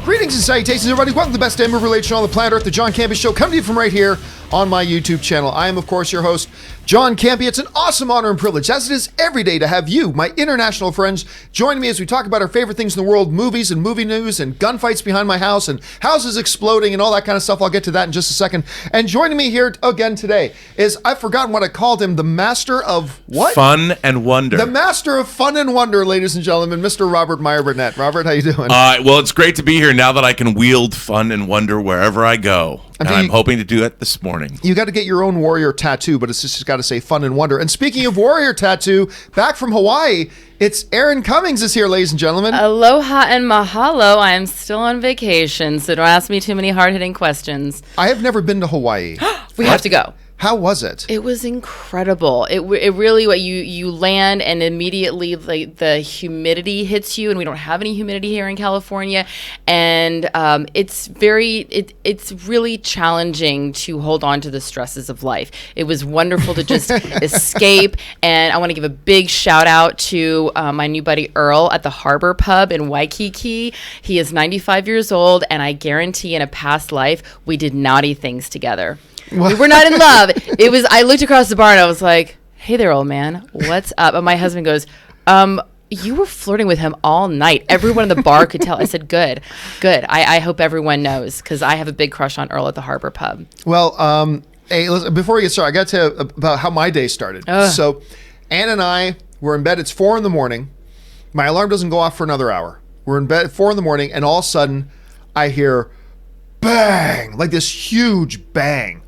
Greetings and salutations, everybody. Welcome to the best damn movie related show on the planet Earth, the John Campea Show, coming to you from right here on my YouTube channel. I am, of course, your host, John Campea. It's an awesome honor and privilege, as it is every day, to have you, my international friends, join me as we talk about our favorite things in the world, movies and movie news and gunfights behind my house and houses exploding and all that kind of stuff. I'll get to that in just a second. And joining me here again today is, I've forgotten what I called him, the master of what? Fun and wonder. The master of fun and wonder, ladies and gentlemen, Mr. Robert Meyer Burnett. Robert, how you doing? Well, it's great to be here now that I can wield fun and wonder wherever I go. And I'm hoping to do it this morning. You got to get your own warrior tattoo, but it's just got to say fun and wonder. And speaking of warrior tattoo, back from Hawaii, it's Erin Cummings is here, ladies and gentlemen. Aloha and mahalo. I am still on vacation, so don't ask me too many hard-hitting questions. I have never been to Hawaii. We have to go. How was it? It was incredible. It really, you land and immediately like the humidity hits you, and we don't have any humidity here in California, and it's really challenging to hold on to the stresses of life. It was wonderful to just escape, and I want to give a big shout out to my new buddy Earl at the Harbor Pub in Waikiki. He is 95 years old, and I guarantee in a past life we did naughty things together. We were not in love. I looked across the bar and I was like, hey there, old man, what's up? And my husband goes, you were flirting with him all night. Everyone in the bar could tell. I said, good. I hope everyone knows, because I have a big crush on Earl at the Harbor Pub. Well, hey, listen, before we get started, I got to tell you about how my day started. So Ann and I were in bed. It's 4 a.m. My alarm doesn't go off for another hour. We're in bed at 4 a.m. and all of a sudden I hear bang, like this huge bang.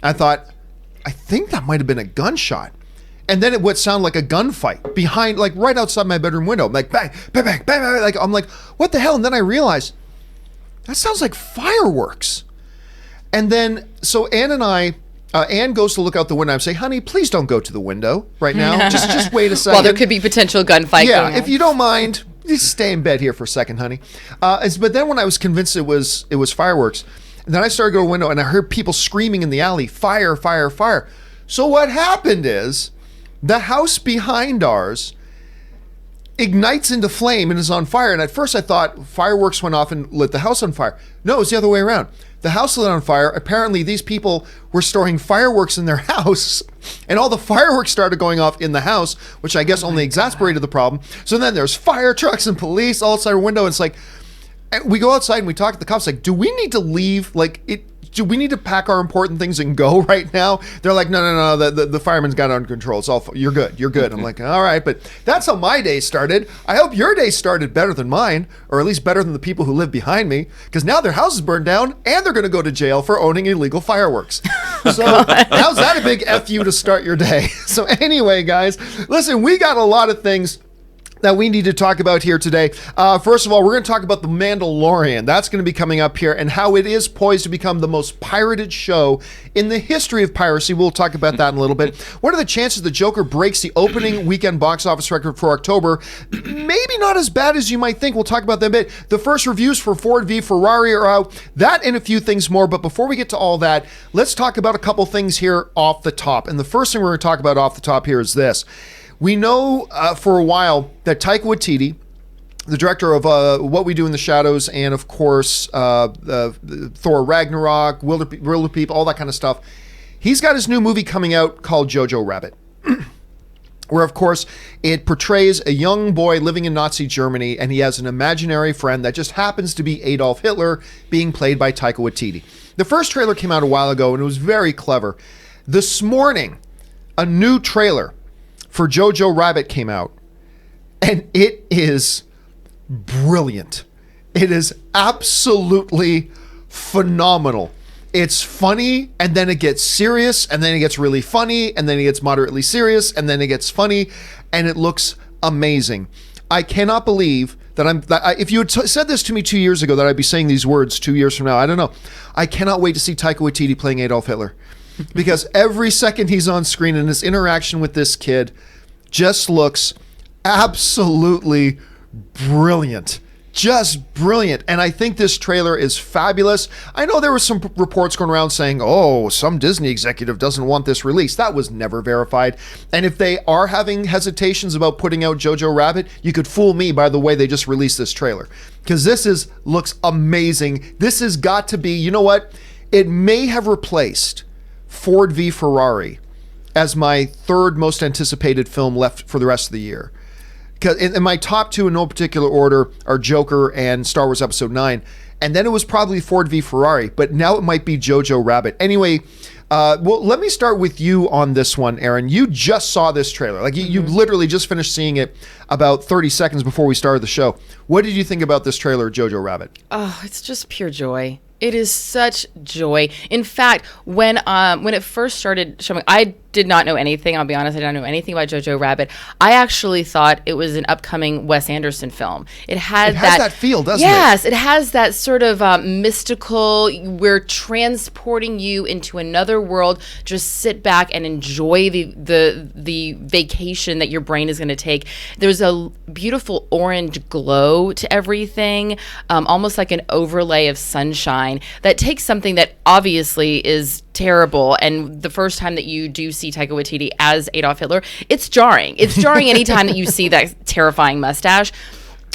I thought, I think that might have been a gunshot. And then it would sound like a gunfight behind, like right outside my bedroom window. Like bang, bang, bang, bang, bang. Like, I'm like, what the hell? And then I realized, that sounds like fireworks. And then, so Ann and I, Ann goes to look out the window. I say, honey, please don't go to the window right now. just wait a second. Well, there could be potential gunfight going on. If you don't mind, just stay in bed here for a second, honey. But then when I was convinced it was fireworks, and then I started to go to the window and I heard people screaming in the alley, fire, fire, fire. So what happened is the house behind ours ignites into flame and is on fire. And at first I thought fireworks went off and lit the house on fire. No, it was the other way around. The house lit on fire. Apparently these people were storing fireworks in their house, and all the fireworks started going off in the house, which I guess only exasperated the problem. So then there's fire trucks and police all outside our window. And it's like, we go outside and we talk to the cops, like, do we need to leave? Do we need to pack our important things and go right now? They're like, no, the fireman's got it under control. It's all, you're good. I'm like, all right, but that's how my day started. I hope your day started better than mine, or at least better than the people who live behind me, because now their house is burned down and they're going to go to jail for owning illegal fireworks. So how's that a big F you to start your day? So anyway, guys, listen, we got a lot of things that we need to talk about here today. First of all, we're going to talk about The Mandalorian. That's going to be coming up here, and how it is poised to become the most pirated show in the history of piracy. We'll talk about that in a little bit. What are the chances the Joker breaks the opening weekend box office record for October? Maybe not as bad as you might think. We'll talk about that in a bit. The first reviews for Ford v Ferrari are out. That and a few things more. But before we get to all that, let's talk about a couple things here off the top. And the first thing we're going to talk about off the top here is this. We know for a while that Taika Waititi, the director of What We Do in the Shadows, and of course Thor Ragnarok, Wilder People, all that kind of stuff, he's got his new movie coming out called Jojo Rabbit, where of course it portrays a young boy living in Nazi Germany, and he has an imaginary friend that just happens to be Adolf Hitler, being played by Taika Waititi. The first trailer came out a while ago, and it was very clever. This morning, a new trailer for Jojo Rabbit came out, and it is brilliant. It is absolutely phenomenal. It's funny, and then it gets serious, and then it gets really funny, and then it gets moderately serious, and then it gets funny, and it looks amazing. I cannot believe that if you had said this to me 2 years ago, that I'd be saying these words 2 years from now. I don't know. I cannot wait to see Taika Waititi playing Adolf Hitler. Because every second he's on screen and his interaction with this kid just looks absolutely brilliant. just brilliant. And I think this trailer is fabulous. I know there were some reports going around saying, oh, some Disney executive doesn't want this released. That was never verified. And if they are having hesitations about putting out Jojo Rabbit, you could fool me by the way they just released this trailer. Because looks amazing. This has got to be, you know what? It may have replaced Ford v Ferrari as my third most anticipated film left for the rest of the year. In my top two in no particular order are Joker and Star Wars Episode 9. And then it was probably Ford v Ferrari, but now it might be Jojo Rabbit. Anyway, well, let me start with you on this one, Erin. You just saw this trailer. Like you literally just finished seeing it about 30 seconds before we started the show. What did you think about this trailer, Jojo Rabbit? Oh, it's just pure joy. It is such joy. In fact, when it first started showing, I did not know anything. I'll be honest, I didn't know anything about Jojo Rabbit. I actually thought it was an upcoming Wes Anderson film. It has that feel, doesn't it? Yes, it has that sort of mystical. We're transporting you into another world. Just sit back and enjoy the vacation that your brain is going to take. There's a beautiful orange glow to everything, almost like an overlay of sunshine that takes something that obviously is terrible, and the first time that you do see Taika Waititi as Adolf Hitler, it's jarring. It's jarring anytime that you see that terrifying mustache.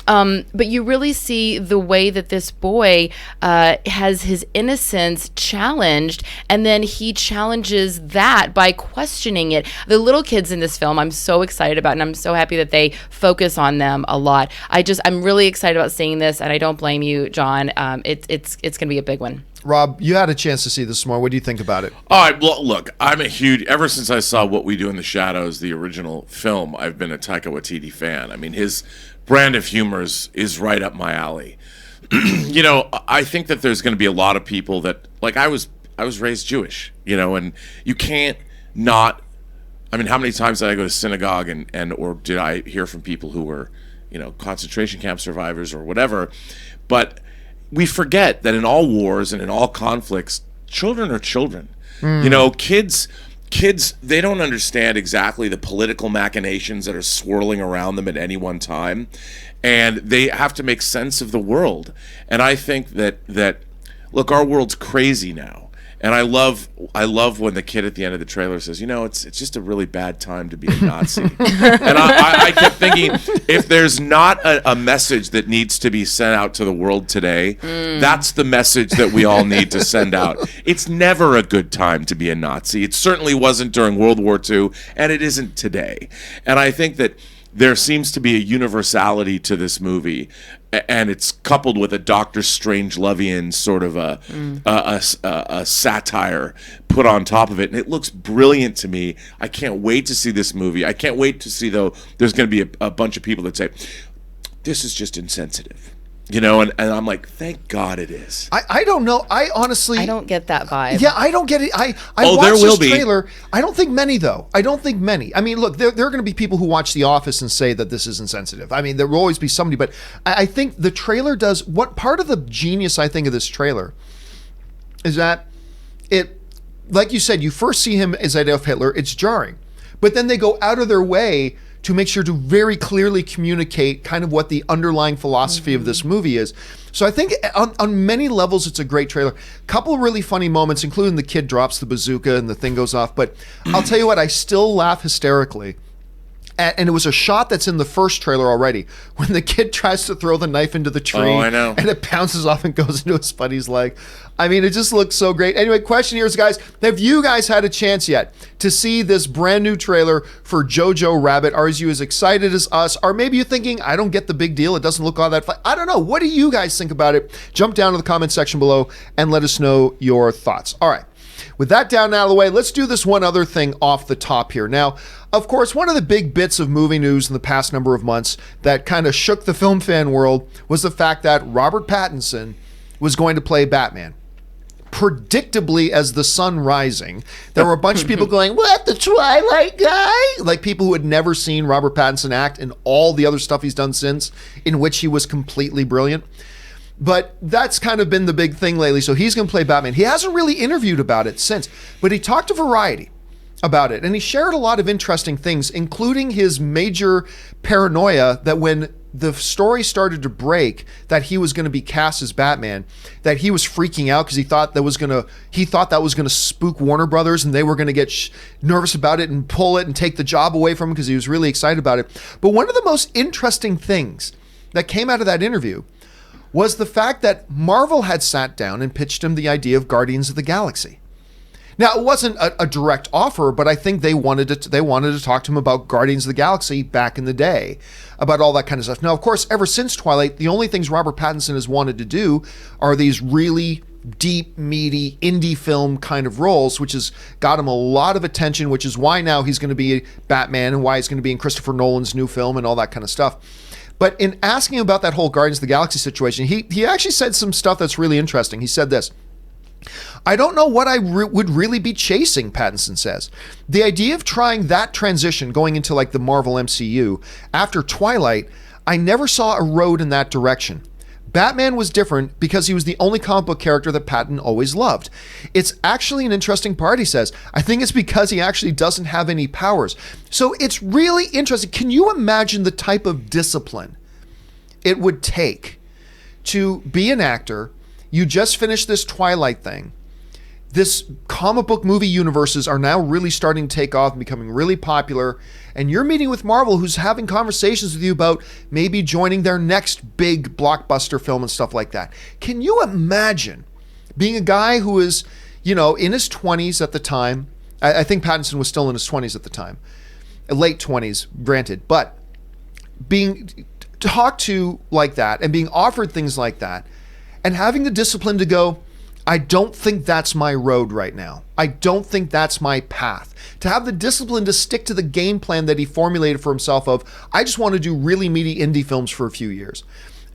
But you really see the way that this boy has his innocence challenged, and then he challenges that by questioning it. The little kids in this film, I'm so excited about, and I'm so happy that they focus on them a lot. I'm really excited about seeing this, and I don't blame you, John. It's going to be a big one. Rob, you had a chance to see this more. What do you think about it? All right, well, look, ever since I saw What We Do in the Shadows, the original film, I've been a Taika Waititi fan. I mean, his brand of humor is right up my alley. You know, I think that there's going to be a lot of people that, like, I was raised Jewish, you know, and you can't not, I mean, how many times did I go to synagogue or did I hear from people who were, you know, concentration camp survivors or whatever, but we forget that in all wars and in all conflicts, children are children. You know, kids, they don't understand exactly the political machinations that are swirling around them at any one time, and they have to make sense of the world. And I think that look, our world's crazy now. And I love when the kid at the end of the trailer says, you know, it's just a really bad time to be a Nazi. And I kept thinking, if there's not a message that needs to be sent out to the world today, that's the message that we all need to send out. It's never a good time to be a Nazi. It certainly wasn't during World War II, and it isn't today. And I think that there seems to be a universality to this movie, and it's coupled with a Doctor Strange-Lovian sort of a satire put on top of it, and it looks brilliant to me. I can't wait to see this movie. I can't wait to see, though, there's going to be a bunch of people that say, this is just insensitive. You know, and I'm like, thank God it is. I don't know. I don't get that vibe. Yeah, I don't get it. I watched there will this trailer. I don't think many, though. I don't think many. I mean, look, there are going to be people who watch The Office and say that this is insensitive. I mean, there will always be somebody, but I think the trailer does, what part of the genius I think of this trailer is that it, like you said, you first see him as Adolf Hitler, it's jarring. But then they go out of their way to make sure to very clearly communicate kind of what the underlying philosophy of this movie is. So I think on many levels, it's a great trailer. Couple of really funny moments, including the kid drops the bazooka and the thing goes off. But I'll tell you what, I still laugh hysterically. And it was a shot that's in the first trailer already, when the kid tries to throw the knife into the tree. Oh, I know. And it bounces off and goes into his buddy's leg. I mean, it just looks so great. Anyway, question here is, guys, have you guys had a chance yet to see this brand new trailer for Jojo Rabbit? Are you as excited as us? Or maybe you're thinking, I don't get the big deal. It doesn't look all that fun. I don't know. What do you guys think about it? Jump down to the comment section below and let us know your thoughts. All right. With that down out of the way, let's do this one other thing off the top here. Now, of course, one of the big bits of movie news in the past number of months that kind of shook the film fan world was the fact that Robert Pattinson was going to play Batman. Predictably, as the sun rising, there were a bunch of people going, what, the Twilight guy? Like people who had never seen Robert Pattinson act and all the other stuff he's done since, in which he was completely brilliant. But that's kind of been the big thing lately. So he's going to play Batman. He hasn't really interviewed about it since, but he talked to Variety about it. And he shared a lot of interesting things, including his major paranoia that when the story started to break that he was going to be cast as Batman, that he was freaking out because he thought that was going to spook Warner Brothers and they were going to get nervous about it and pull it and take the job away from him because he was really excited about it. But one of the most interesting things that came out of that interview was the fact that Marvel had sat down and pitched him the idea of Guardians of the Galaxy. Now, it wasn't a direct offer, but I think they wanted to talk to him about Guardians of the Galaxy back in the day, about all that kind of stuff. Now, of course, ever since Twilight, the only things Robert Pattinson has wanted to do are these really deep, meaty, indie film kind of roles, which has got him a lot of attention, which is why now he's going to be Batman and why he's going to be in Christopher Nolan's new film and all that kind of stuff. But in asking about that whole Guardians of the Galaxy situation, he actually said some stuff that's really interesting. He said this: I don't know what I would really be chasing, Pattinson says. The idea of trying that transition going into like the Marvel MCU after Twilight, I never saw a road in that direction. Batman was different because he was the only comic book character that Patton always loved. It's actually an interesting part, he says. I think it's because he actually doesn't have any powers. So it's really interesting. Can you imagine the type of discipline it would take to be an actor? You just finished this Twilight thing. This comic book movie universes are now really starting to take off and becoming really popular. And you're meeting with Marvel, who's having conversations with you about maybe joining their next big blockbuster film and stuff like that. Can you imagine being a guy who is, in his 20s at the time? I think Pattinson was still in his 20s at the time. Late 20s, granted. But being talked to like that and being offered things like that, and having the discipline to go, I don't think that's my road right now. I don't think that's my path. To have the discipline to stick to the game plan that he formulated for himself of, I just want to do really meaty indie films for a few years.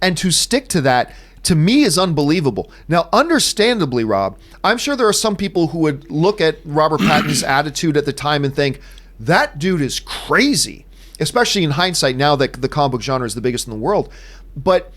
And to stick to that, to me, is unbelievable. Now, understandably, Rob, I'm sure there are some people who would look at Robert Pattinson's attitude at the time and think, that dude is crazy. Especially in hindsight, now that the comic book genre is the biggest in the world. But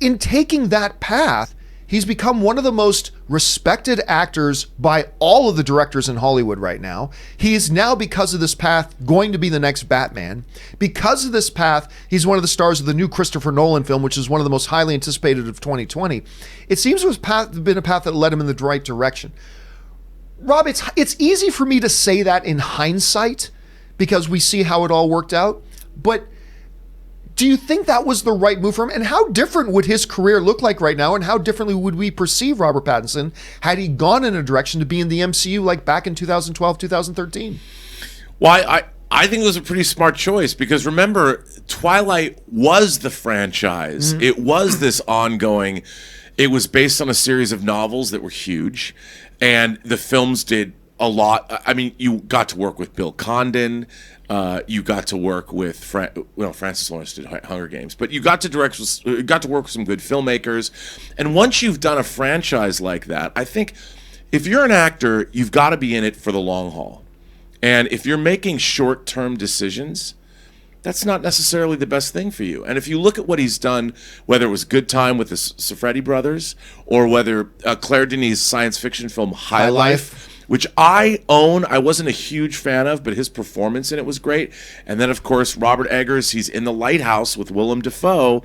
in taking that path, he's become one of the most respected actors by all of the directors in Hollywood right now. He is now, because of this path, going to be the next Batman. Because of this path, he's one of the stars of the new Christopher Nolan film, which is one of the most highly anticipated of 2020. It seems to have been a path that led him in the right direction. Rob, it's easy for me to say that in hindsight because we see how it all worked out, but do you think that was the right move for him? And how different would his career look like right now? And how differently would we perceive Robert Pattinson had he gone in a direction to be in the MCU like back in 2012, 2013? Well, I think it was a pretty smart choice because remember, Twilight was the franchise. Mm-hmm. It was this ongoing, it was based on a series of novels that were huge. And the films did a lot. I mean, you got to work with Bill Condon. You got to work with Francis Lawrence did Hunger Games, but you got to work with some good filmmakers. And once you've done a franchise like that, I think if you're an actor, you've got to be in it for the long haul. And if you're making short-term decisions, that's not necessarily the best thing for you. And if you look at what he's done, whether it was Good Time with the Safdie brothers, or whether Claire Denis' science fiction film High Life, which I own. I wasn't a huge fan of, but his performance in it was great. And then, of course, Robert Eggers, he's in The Lighthouse with Willem Dafoe.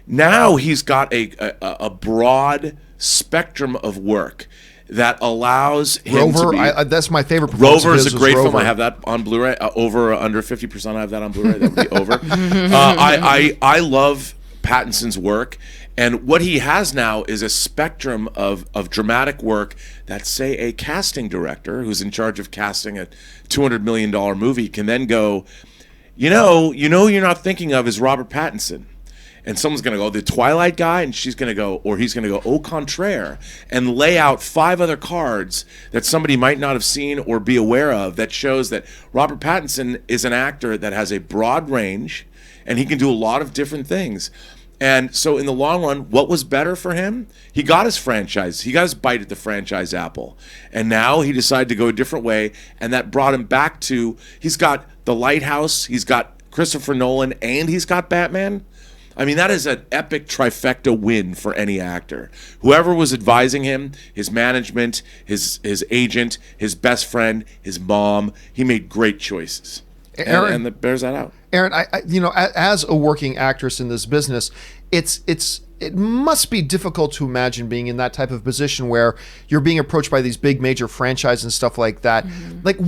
Now he's got a broad spectrum of work that allows him Rover, to be... that's my favorite performance. Rover is a great film. Rover. I have that on Blu-ray. Under 50% I have that on Bluray. That would be Over. I love Pattinson's work. And what he has now is a spectrum of dramatic work that, say, a casting director who's in charge of casting a $200 million movie can then go, you're not thinking of is Robert Pattinson. And someone's going to go, the Twilight guy, and she's going to go, or he's going to go, au contraire, and lay out 5 other cards that somebody might not have seen or be aware of that shows that Robert Pattinson is an actor that has a broad range, and he can do a lot of different things. And so in the long run, what was better for him? He got his franchise. He got his bite at the franchise apple. And now he decided to go a different way, and that brought him back to, he's got The Lighthouse, he's got Christopher Nolan, and he's got Batman. I mean, that is an epic trifecta win for any actor. Whoever was advising him, his management, his agent, his best friend, his mom, he made great choices. Erin, that bears that out. Erin, as a working actress in this business, it must be difficult to imagine being in that type of position where you're being approached by these big major franchises and stuff like that. Mm-hmm. Like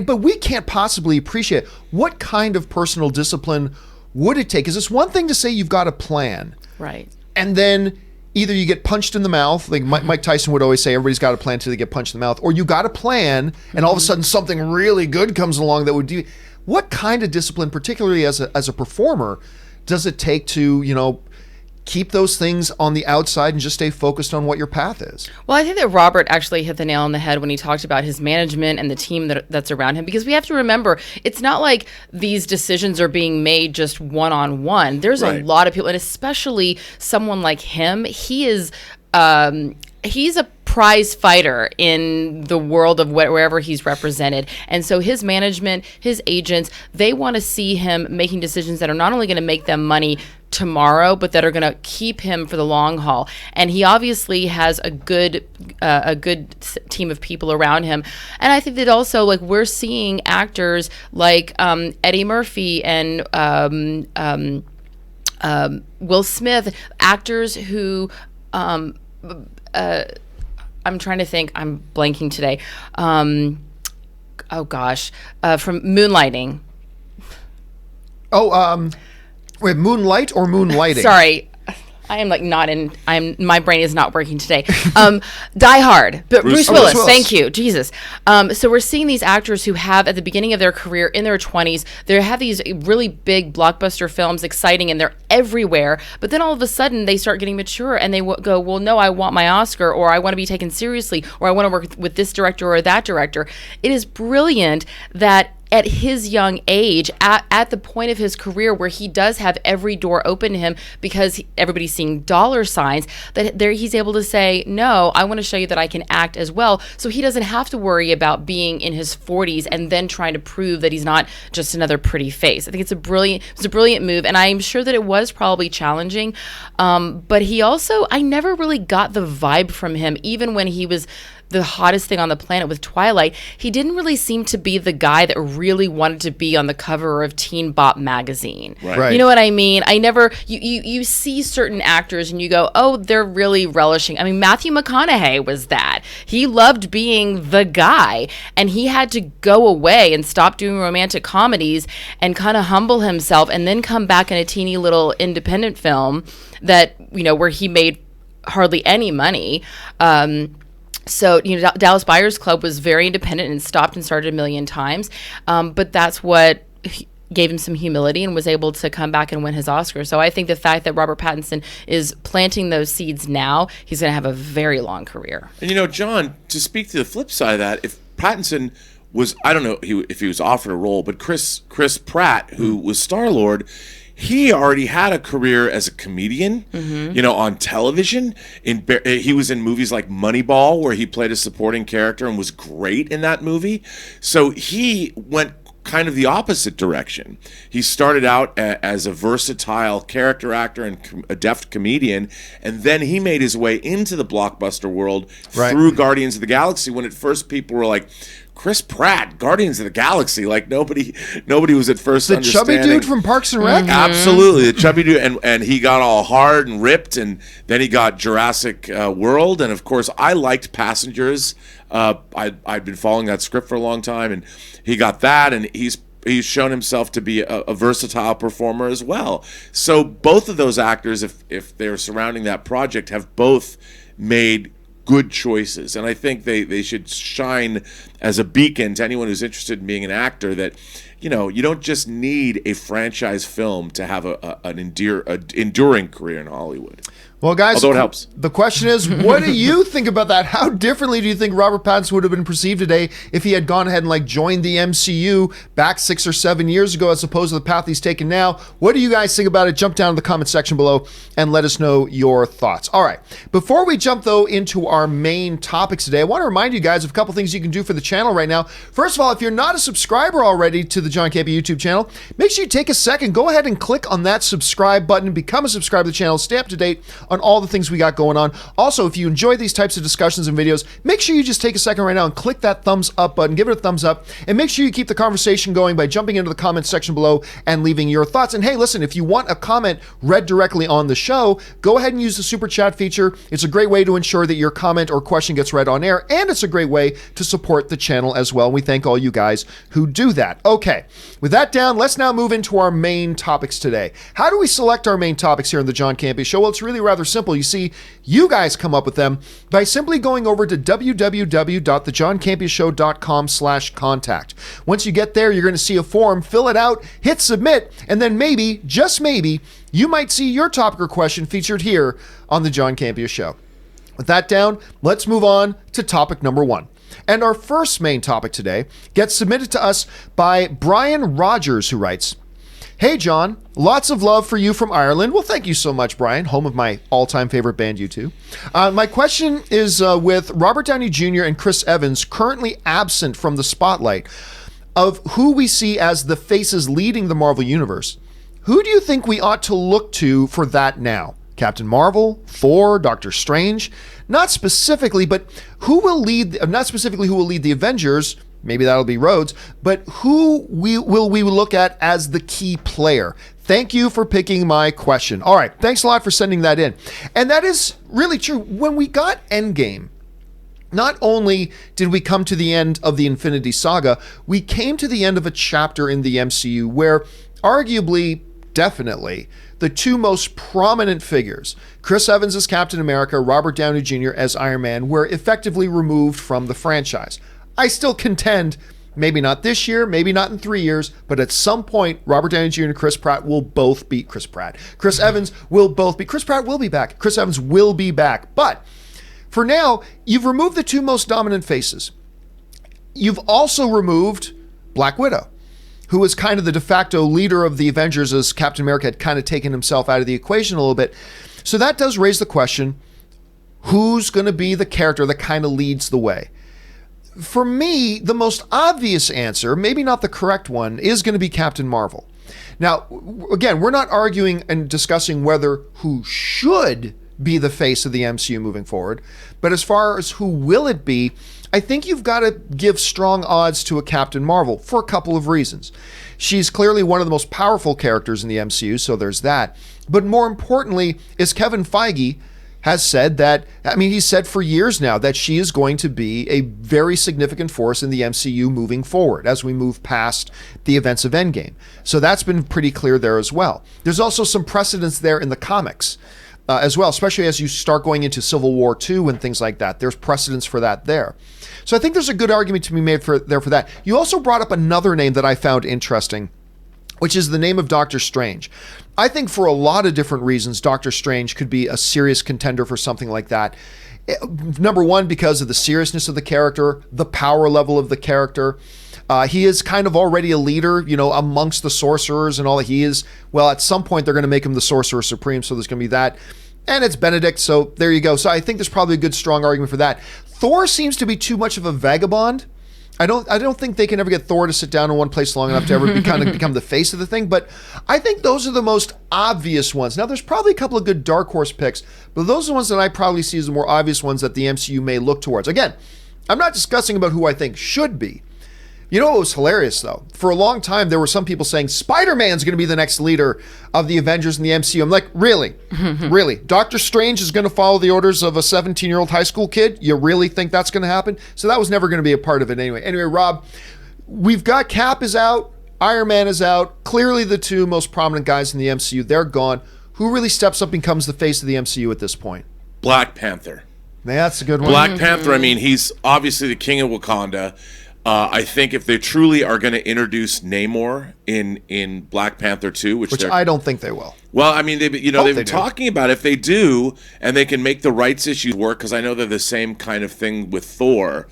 but we can't possibly appreciate what kind of personal discipline would it take? Is this one thing to say you've got a plan? Right. And then either you get punched in the mouth, like Mike Tyson would always say, everybody's got a plan until they get punched in the mouth, or you got a plan and all of a sudden something really good comes along that would do. What kind of discipline, particularly as a performer, does it take to, keep those things on the outside and just stay focused on what your path is? Well, I think that Robert actually hit the nail on the head when he talked about his management and the team that's around him, because we have to remember, it's not like these decisions are being made just one-on-one. There's a lot of people, and especially someone like him. He is he's a prize fighter in the world of wherever he's represented. And so his management, his agents, they want to see him making decisions that are not only going to make them money tomorrow, but that are going to keep him for the long haul. And he obviously has a good team of people around him. And I think that also, like, we're seeing actors like Eddie Murphy and Will Smith, actors who I'm trying to think. I'm blanking today. From Moonlighting. Wait, Moonlight or Moonlighting? Sorry. I am like not in. My brain is not working today. Die Hard, but Bruce Willis. Thank you, Jesus. So we're seeing these actors who have, at the beginning of their career, in their 20s, they have these really big blockbuster films, exciting, and they're everywhere. But then all of a sudden, they start getting mature, and they go, "Well, no, I want my Oscar, or I want to be taken seriously, or I want to work with this director or that director." It is brilliant that at his young age, at the point of his career where he does have every door open to him because everybody's seeing dollar signs, that there he's able to say, no, I want to show you that I can act as well. So he doesn't have to worry about being in his 40s and then trying to prove that he's not just another pretty face. I think it's a brilliant move, and I'm sure that it was probably challenging. But he also, I never really got the vibe from him, even when he was the hottest thing on the planet with Twilight. He didn't really seem to be the guy that really wanted to be on the cover of Teen Bop magazine. Right. You know what I mean? I never, you see certain actors and you go, oh, they're really relishing. I mean, Matthew McConaughey was that. He loved being the guy, and he had to go away and stop doing romantic comedies and kind of humble himself, and then come back in a teeny little independent film that, where he made hardly any money. So, Dallas Buyers Club was very independent and stopped and started a million times. But that's what gave him some humility and was able to come back and win his Oscar. So I think the fact that Robert Pattinson is planting those seeds now, he's going to have a very long career. And, John, to speak to the flip side of that, if Pattinson was, I don't know if he was offered a role, but Chris Pratt, who was Star-Lord, he already had a career as a comedian, on television. He was in movies like Moneyball, where he played a supporting character and was great in that movie. So he went kind of the opposite direction. He started out as a versatile character actor and a deft comedian, and then he made his way into the blockbuster world through Guardians of the Galaxy, when at first people were like, Chris Pratt, Guardians of the Galaxy, like nobody was at first the understanding. Chubby dude from Parks and Rec? Absolutely, the chubby dude, and he got all hard and ripped, and then he got Jurassic World, and of course I liked Passengers. I'd been following that script for a long time, and he got that, and he's shown himself to be a versatile performer as well. So both of those actors, if they're surrounding that project, have both made good choices, and I think they should shine as a beacon to anyone who's interested in being an actor, that you don't just need a franchise film to have an enduring career in Hollywood. Well, guys, although it helps. The question is, what do you think about that? How differently do you think Robert Pattinson would have been perceived today if he had gone ahead and joined the MCU back 6 or 7 years ago, as opposed to the path he's taken now? What do you guys think about it? Jump down in the comment section below and let us know your thoughts. All right. Before we jump, though, into our main topics today, I want to remind you guys of a couple things you can do for the channel right now. First of all, if you're not a subscriber already to the John Campea YouTube channel, make sure you take a second, go ahead and click on that subscribe button, become a subscriber to the channel, stay up to date on all the things we got going on. Also, if you enjoy these types of discussions and videos, make sure you just take a second right now and click that thumbs up button, give it a thumbs up, and make sure you keep the conversation going by jumping into the comments section below and leaving your thoughts. And hey, listen, if you want a comment read directly on the show, go ahead and use the super chat feature. It's a great way to ensure that your comment or question gets read on air, and it's a great way to support the channel as well. We thank all you guys who do that. Okay, with that down, let's now move into our main topics today. How do we select our main topics here in the John Campea Show? Well, it's really rather simple. You see, you guys come up with them by simply going over to www.thejohncampeashow.com/contact. Once you get there, you're going to see a form, fill it out, hit submit, and then maybe, just maybe, you might see your topic or question featured here on the John Campea Show. With that down, let's move on to topic number 1. And our first main topic today gets submitted to us by Brian Rogers, who writes, "Hey John, lots of love for you from Ireland." Well, thank you so much, Brian, home of my all-time favorite band, U2. My question is with Robert Downey Jr. and Chris Evans currently absent from the spotlight of who we see as the faces leading the Marvel Universe. Who do you think we ought to look to for that now? Captain Marvel, Thor, Doctor Strange? Not specifically, but who will lead, not specifically who will lead the Avengers, maybe that'll be Rhodes, but who will we look at as the key player? Thank you for picking my question. All right, thanks a lot for sending that in. And that is really true. When we got Endgame, not only did we come to the end of the Infinity Saga, we came to the end of a chapter in the MCU where arguably, definitely, the two most prominent figures, Chris Evans as Captain America, Robert Downey Jr. as Iron Man, were effectively removed from the franchise. I still contend, maybe not this year, maybe not in 3 years, but at some point, Robert Downey Jr. and Chris Evans will both be Chris Pratt will be back. Chris Evans will be back. But for now, you've removed the two most dominant faces. You've also removed Black Widow, who was kind of the de facto leader of the Avengers as Captain America had kind of taken himself out of the equation a little bit. So that does raise the question, who's going to be the character that kind of leads the way? For me, the most obvious answer, maybe not the correct one, is going to be Captain Marvel. Now, again, we're not arguing and discussing whether who should be the face of the MCU moving forward, but as far as who will it be, I think you've got to give strong odds to a Captain Marvel for a couple of reasons. She's clearly one of the most powerful characters in the MCU, so there's that. But more importantly, is Kevin Feige has said that, he's said for years now that she is going to be a very significant force in the MCU moving forward as we move past the events of Endgame. So that's been pretty clear there as well. There's also some precedence there in the comics as well, especially as you start going into Civil War II and things like that. There's precedence for that there. So I think there's a good argument to be made for that. You also brought up another name that I found interesting, which is the name of Doctor Strange. I think for a lot of different reasons, Doctor Strange could be a serious contender for something like that. Number one, because of the seriousness of the character, the power level of the character. He is kind of already a leader, amongst the sorcerers and all that he is. Well, at some point, they're going to make him the Sorcerer Supreme, so there's going to be that. And it's Benedict, so there you go. So I think there's probably a good, strong argument for that. Thor seems to be too much of a vagabond. I don't think they can ever get Thor to sit down in one place long enough to ever become the face of the thing, but I think those are the most obvious ones. Now, there's probably a couple of good dark horse picks, but those are the ones that I probably see as the more obvious ones that the MCU may look towards. Again, I'm not discussing about who I think should be. You know what was hilarious, though? For a long time, there were some people saying Spider-Man's going to be the next leader of the Avengers in the MCU. I'm like, really? Really? Doctor Strange is going to follow the orders of a 17-year-old high school kid? You really think that's going to happen? So that was never going to be a part of it anyway. Anyway, Rob, we've got Cap is out, Iron Man is out. Clearly the two most prominent guys in the MCU, they're gone. Who really steps up and becomes the face of the MCU at this point? Black Panther. Yeah, that's a good one. Black Panther, he's obviously the king of Wakanda. I think if they truly are going to introduce Namor in Black Panther 2, which I don't think they will. Well, they've been talking about if they do, and they can make the rights issues work, because I know they're the same kind of thing with Thor.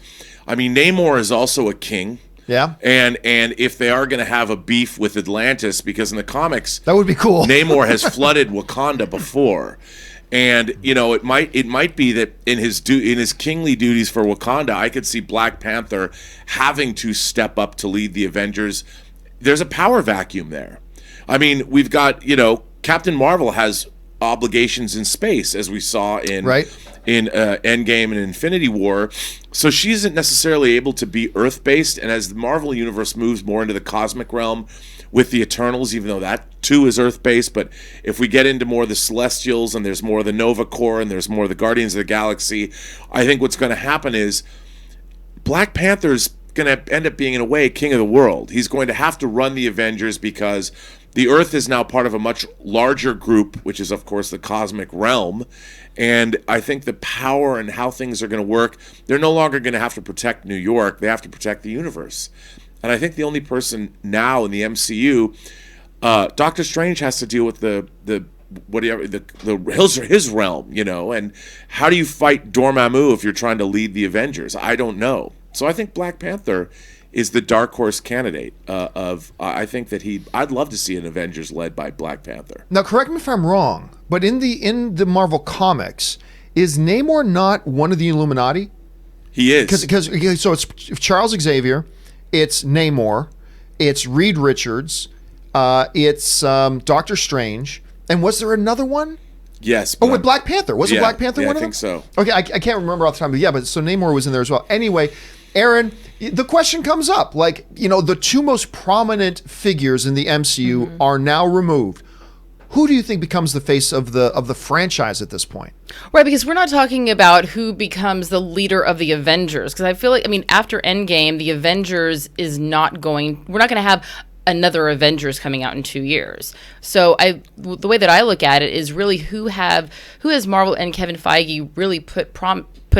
Namor is also a king. Yeah. And if they are going to have a beef with Atlantis, because in the comics, that would be cool. Namor has flooded Wakanda before. And it might be that in his kingly duties for Wakanda, I could see Black Panther having to step up to lead the Avengers. There's a power vacuum there. We've got Captain Marvel has obligations in space, as we saw in Right. Endgame and Infinity War. So she isn't necessarily able to be Earth-based. And as the Marvel Universe moves more into the cosmic realm with the Eternals, even though that too is Earth-based, but if we get into more of the Celestials and there's more of the Nova Corps and there's more of the Guardians of the Galaxy, I think what's going to happen is Black Panther's going to end up being, in a way, king of the world. He's going to have to run the Avengers because the Earth is now part of a much larger group, which is, of course, the cosmic realm. And I think the power and how things are going to work, they're no longer going to have to protect New York. They have to protect the universe. And I think the only person now in the MCU, Doctor Strange has to deal with his realm, you know. And how do you fight Dormammu if you're trying to lead the Avengers? I don't know. So I think Black Panther is the dark horse candidate I think that I'd love to see an Avengers led by Black Panther. Now, correct me if I'm wrong, but in the Marvel comics, is Namor not one of the Illuminati? He is. Because so it's Charles Xavier, it's Namor, it's Reed Richards, it's Doctor Strange, and was there another one? Yes. Oh, with Black Panther. Was it Black Panther one of them? I think so. Okay, I can't remember off the time, but yeah, but so Namor was in there as well. Anyway, Erin, the question comes up, like, you know, the two most prominent figures in the MCU are now removed. Who do you think becomes the face of the franchise at this point? Right, because we're not talking about who becomes the leader of the Avengers. Because I feel like, I mean, after Endgame, the Avengers is not going... We're not going to have another Avengers coming out in 2 years. So the way that I look at it is really who has Marvel and Kevin Feige really put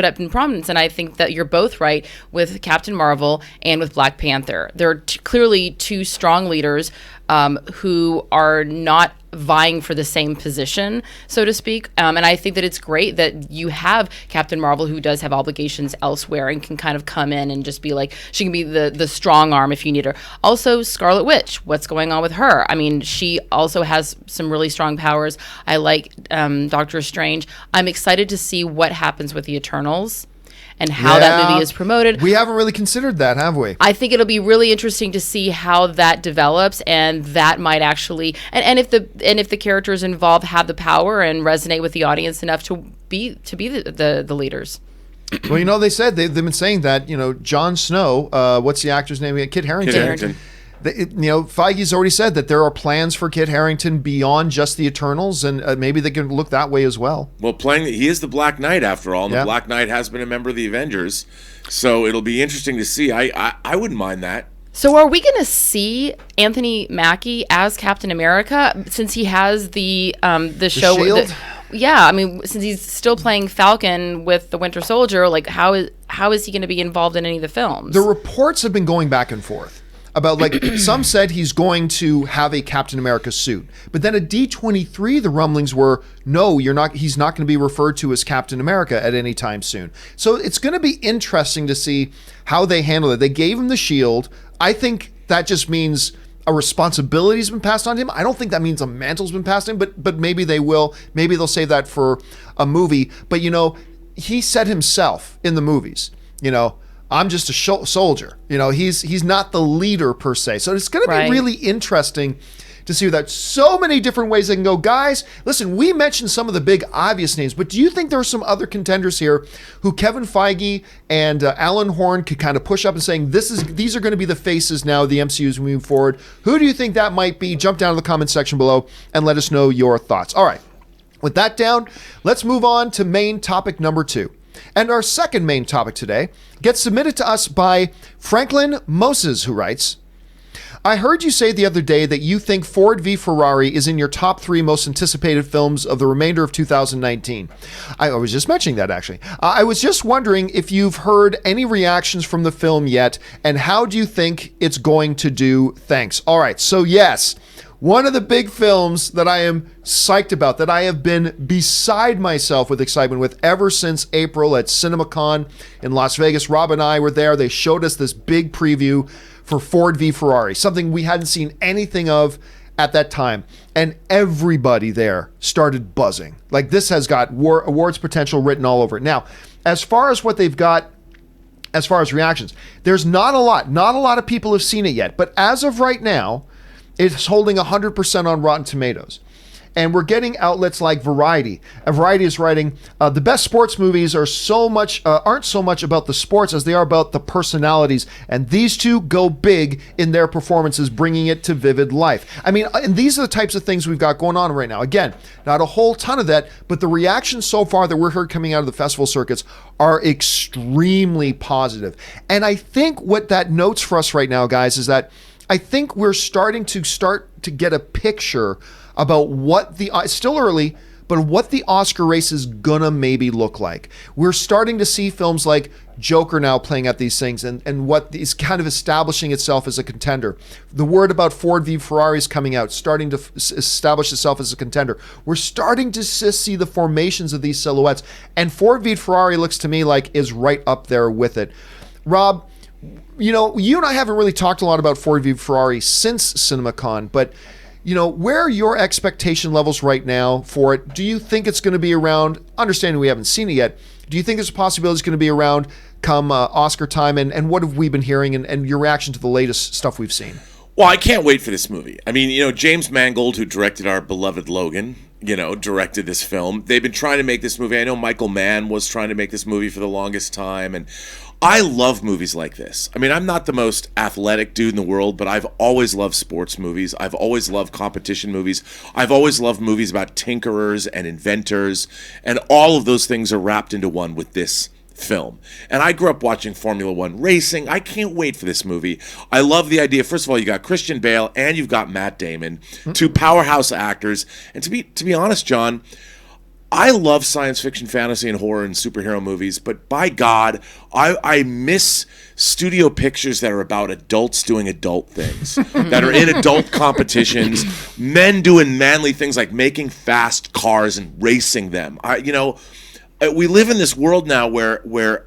up in prominence, and I think that you're both right with Captain Marvel and with Black Panther. They're clearly two strong leaders who are not vying for the same position, so to speak. And I think that it's great that you have Captain Marvel, who does have obligations elsewhere and can kind of come in and just be like, she can be the strong arm if you need her. Also, Scarlet Witch, what's going on with her? I mean, she also has some really strong powers. I like Doctor Strange. I'm excited to see what happens with the Eternals and how that movie is promoted. We haven't really considered that, have we? I think it'll be really interesting to see how that develops, and that might actually and if the characters involved have the power and resonate with the audience enough to be the leaders. Well, you know, they've been saying that, you know, Jon Snow, what's the actor's name again? Kit Harington. You know, Feige's already said that there are plans for Kit Harington beyond just the Eternals, and maybe they can look that way as well. Well, he is the Black Knight after all, and the Black Knight has been a member of the Avengers, so it'll be interesting to see. I wouldn't mind that. So are we going to see Anthony Mackie as Captain America since he has the show? Shield? Yeah, I mean, since he's still playing Falcon with the Winter Soldier, like how is he going to be involved in any of the films? The reports have been going back and forth about, like, some said he's going to have a Captain America suit, but then at D23 the rumblings were, no, he's not going to be referred to as Captain America at any time soon. So it's going to be interesting to see how they handle it. They gave him the shield. I think that just means a responsibility's been passed on to him. I don't think that means a mantle's been passed to him, but maybe they will. Maybe they'll save that for a movie. But, you know, he said himself in the movies, you know, I'm just a soldier. You know, he's not the leader per se. So it's going to be really interesting to see that. So many different ways they can go. Guys, listen, we mentioned some of the big obvious names, but do you think there are some other contenders here who Kevin Feige and Alan Horn could kind of push up and saying, these are going to be the faces now of the MCU's moving forward? Who do you think that might be? Jump down to the comment section below and let us know your thoughts. All right. With that down, let's move on to main topic number 2. And our second main topic today gets submitted to us by Franklin Moses, who writes, I heard you say the other day that you think Ford v Ferrari is in your top 3 most anticipated films of the remainder of 2019. I was just mentioning that, actually. I was just wondering if you've heard any reactions from the film yet, and how do you think it's going to do? Thanks. All right, so yes, one of the big films that I am psyched about, that I have been beside myself with excitement with ever since April at CinemaCon in Las Vegas. Rob and I were there. They showed us this big preview for Ford v Ferrari, something we hadn't seen anything of at that time. And everybody there started buzzing. Like, this has got awards potential written all over it. Now, as far as what they've got, as far as reactions, there's not a lot. Not a lot of people have seen it yet. But as of right now, it's holding 100% on Rotten Tomatoes. And we're getting outlets like Variety. Variety is writing, the best sports movies aren't so much about the sports as they are about the personalities. And these two go big in their performances, bringing it to vivid life. I mean, and these are the types of things we've got going on right now. Again, not a whole ton of that, but the reactions so far that we're heard coming out of the festival circuits are extremely positive. And I think what that notes for us right now, guys, is that I think we're starting to get a picture about what it's still early, but what the Oscar race is gonna maybe look like. We're starting to see films like Joker now playing at these things and what is kind of establishing itself as a contender. The word about Ford v Ferrari is coming out, starting to establish itself as a contender. We're starting to see the formations of these silhouettes, and Ford v Ferrari looks to me like is right up there with it. Rob, you know, you and I haven't really talked a lot about Ford v Ferrari since CinemaCon, but you know, where are your expectation levels right now for it? Do you think it's going to be around, understanding we haven't seen it yet, do you think there's a possibility it's going to be around come Oscar time? And what have we been hearing and your reaction to the latest stuff we've seen? Well, I can't wait for this movie. I mean, you know, James Mangold, who directed our beloved Logan, you know, directed this film. They've been trying to make this movie. I know Michael Mann was trying to make this movie for the longest time, and I love movies like this. I mean, I'm not the most athletic dude in the world, but I've always loved sports movies. I've always loved competition movies. I've always loved movies about tinkerers and inventors, and all of those things are wrapped into one with this film. And I grew up watching Formula One racing. I can't wait for this movie. I love the idea. First of all, you got Christian Bale and you've got Matt Damon, two powerhouse actors. And to be honest, John, I love science fiction, fantasy, and horror and superhero movies, but by God, I miss studio pictures that are about adults doing adult things, that are in adult competitions, men doing manly things like making fast cars and racing them. We live in this world now where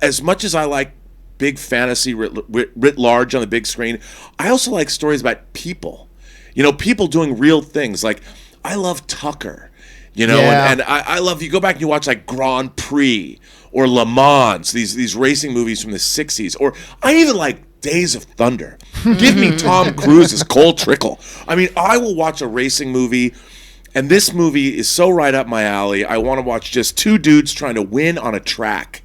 as much as I like big fantasy writ large on the big screen, I also like stories about people. You know, people doing real things. Like, I love Tucker. You know, Yeah. and I love, you go back and you watch like Grand Prix or Le Mans, these racing movies from the 60s, or I even like Days of Thunder. Give me Tom Cruise's Cold Trickle. I mean, I will watch a racing movie, and this movie is so right up my alley. I want to watch just two dudes trying to win on a track.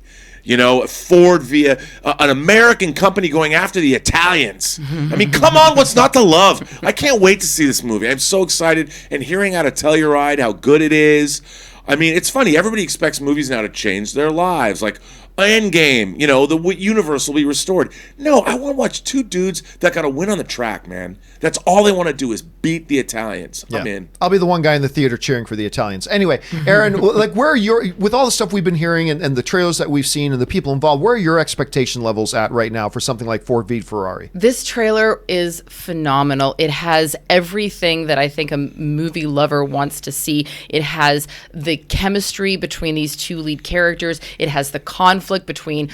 You know, Ford via an American company going after the Italians. I mean, come on, what's not to love? I can't wait to see this movie. I'm so excited. And hearing out of Telluride how good it is. I mean, it's funny. Everybody expects movies now to change their lives. Like, Endgame, you know, the universe will be restored. No, I want to watch two dudes that got to win on the track, man. That's all they want to do is beat the Italians. Yeah. I'm in. I'll be the one guy in the theater cheering for the Italians. Anyway, Erin, like, where are with all the stuff we've been hearing and the trailers that we've seen and the people involved, where are your expectation levels at right now for something like Ford v Ferrari? This trailer is phenomenal. It has everything that I think a movie lover wants to see. It has the chemistry between these two lead characters. It has the conflict between,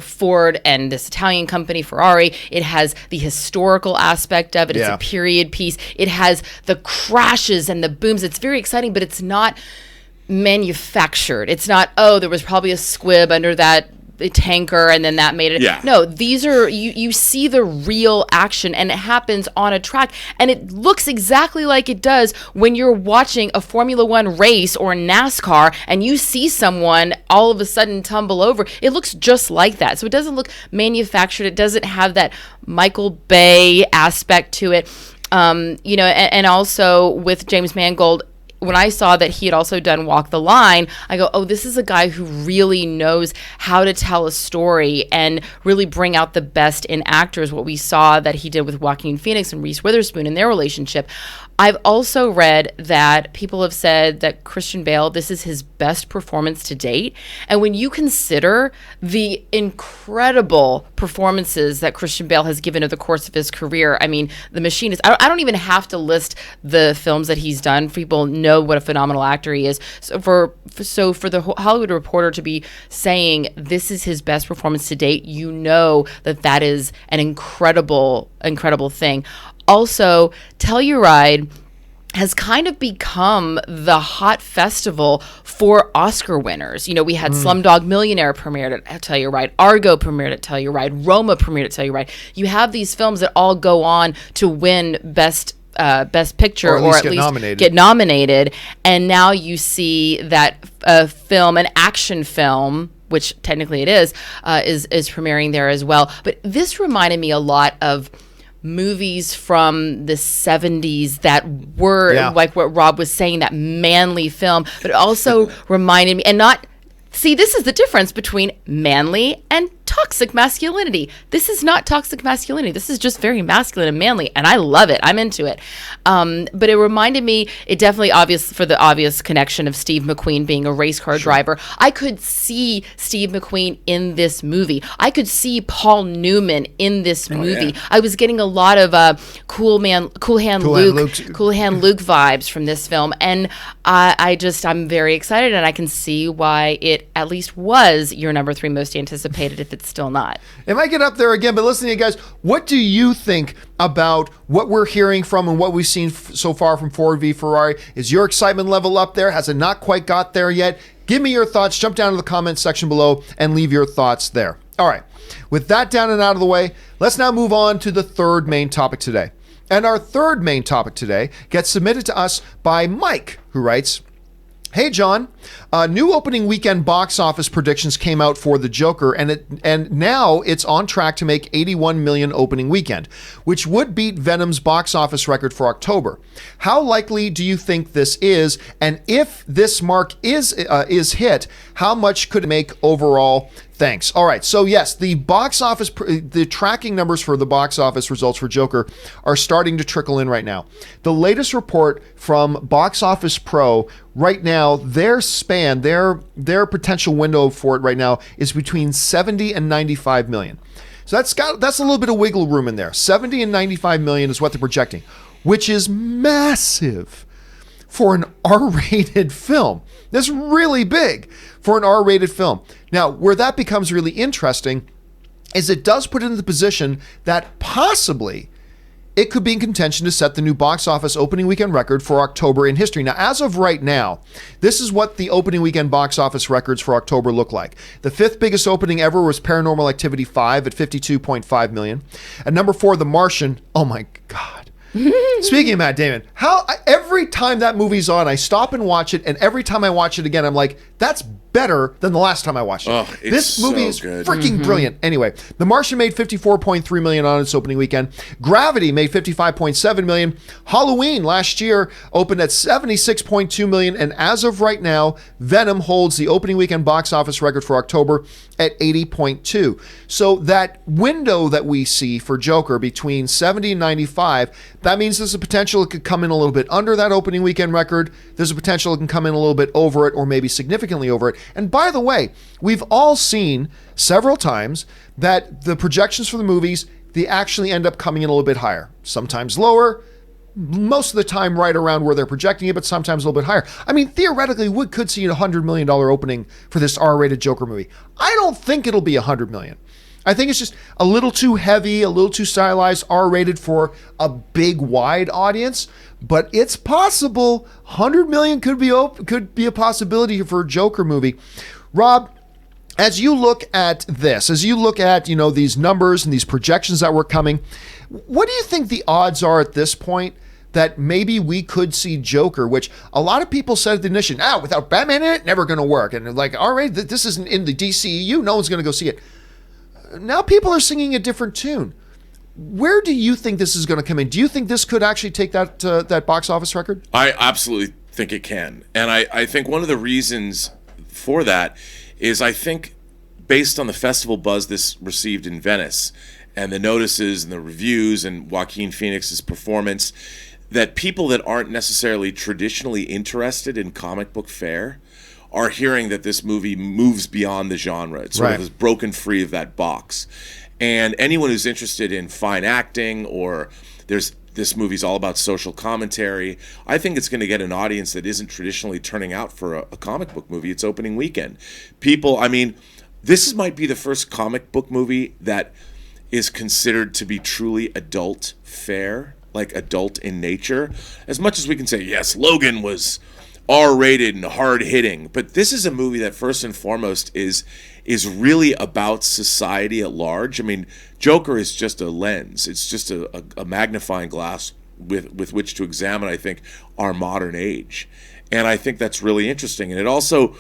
Ford and this Italian company, Ferrari. It has the historical aspect of it. It's Yeah. a period piece. It has the crashes and the booms. It's very exciting, but it's not manufactured. It's not, there was probably a squib under that tanker and then that made it. Yeah. No, these are, you see the real action and it happens on a track and it looks exactly like it does when you're watching a Formula One race or NASCAR and you see someone all of a sudden tumble over. It looks just like that. So it doesn't look manufactured. It doesn't have that Michael Bay aspect to it. And also with James Mangold, when I saw that he had also done Walk the Line, I go, oh, this is a guy who really knows how to tell a story and really bring out the best in actors, what we saw that he did with Joaquin Phoenix and Reese Witherspoon in their relationship. I've also read that people have said that Christian Bale, this is his best performance to date. And when you consider the incredible performances that Christian Bale has given over the course of his career, I mean, The Machinist, I don't even have to list the films that he's done. People know what a phenomenal actor he is. So for the Hollywood Reporter to be saying this is his best performance to date, you know that is an incredible thing. Also, Telluride has kind of become the hot festival for Oscar winners. You know, we had Slumdog Millionaire premiered at Telluride, Argo premiered at Telluride, Roma premiered at Telluride. You have these films that all go on to win best Best Picture, Or at least get nominated. And now you see that film, an action film, which technically it is premiering there as well. But this reminded me a lot of movies from the 70s that were like what Rob was saying, that manly film, but it also reminded me, and not, see, this is the difference between manly and toxic masculinity. This is not toxic masculinity. This is just very masculine and manly, and I love it. I'm into it. But it reminded me, it definitely for the obvious connection of Steve McQueen being a race car driver. I could see Steve McQueen in this movie. I could see Paul Newman in this movie. Yeah. I was getting a lot of Cool Hand Luke vibes from this film, and I'm very excited, and I can see why it at least was your number 3 most anticipated, if it's still not. It might get up there again, but listen to you guys, what do you think about what we're hearing from and what we've seen so far from Ford v Ferrari? Is your excitement level up there? Has it not quite got there yet? Give me your thoughts. Jump down to the comments section below and leave your thoughts there. All right, with that down and out of the way, let's now move on to the third main topic today. And our third main topic today gets submitted to us by Mike, who writes, "Hey John, new opening weekend box office predictions came out for The Joker, and now it's on track to make 81 million opening weekend, which would beat Venom's box office record for October. How likely do you think this is? And if this mark is hit, how much could it make overall? Thanks." All right. So yes, the box office, the tracking numbers for the box office results for Joker are starting to trickle in right now. The latest report from Box Office Pro right now, their span, their potential window for it right now is between 70 and 95 million. So that's a little bit of wiggle room in there. 70 and 95 million is what they're projecting, which is massive for an R-rated film. That's really big for an R-rated film. Now, where that becomes really interesting is it does put it in the position that possibly it could be in contention to set the new box office opening weekend record for October in history. Now, as of right now, this is what the opening weekend box office records for October look like. The 5th biggest opening ever was Paranormal Activity 5 at 52.5 million. At number 4, The Martian. Oh my God. Speaking of Matt Damon, every time that movie's on, I stop and watch it, and every time I watch it again, I'm like, that's better than the last time I watched it. Oh, this movie is good. Freaking brilliant. Anyway, The Martian made 54.3 million on its opening weekend. Gravity made 55.7 million. Halloween last year opened at 76.2 million, and as of right now, Venom holds the opening weekend box office record for October at 80.2. So that window that we see for Joker between 70 and 95, that means there's a potential it could come in a little bit under that opening weekend record. There's a potential it can come in a little bit over it, or maybe significantly over it. And by the way, we've all seen several times that the projections for the movies, they actually end up coming in a little bit higher. Sometimes lower, most of the time right around where they're projecting it, but sometimes a little bit higher. I mean, theoretically, we could see a $100 million opening for this R-rated Joker movie. I don't think it'll be $100 million. I think it's just a little too heavy, a little too stylized, R-rated for a big, wide audience. But it's possible. 100 million could be a possibility for a Joker movie. Rob, as you look at this, as you look at these numbers and these projections that were coming, what do you think the odds are at this point that maybe we could see Joker, which a lot of people said at the initial, without Batman in it, never going to work, and like, all right, this isn't in the DCEU, no one's going to go see it. Now people are singing a different tune. Where do you think this is going to come in? Do you think this could actually take that box office record? I absolutely think it can. And I think one of the reasons for that is I think based on the festival buzz this received in Venice and the notices and the reviews and Joaquin Phoenix's performance, that people that aren't necessarily traditionally interested in comic book fare are hearing that this movie moves beyond the genre. It sort of has broken free of that box. And anyone who's interested in fine acting, or this movie's all about social commentary, I think it's going to get an audience that isn't traditionally turning out for a comic book movie its opening weekend. This might be the first comic book movie that is considered to be truly adult fare, like adult in nature. As much as we can say, yes, Logan was R-rated and hard-hitting, but this is a movie that first and foremost is really about society at large. I mean, Joker is just a lens. It's just a magnifying glass with which to examine, I think, our modern age. And I think that's really interesting. And it also,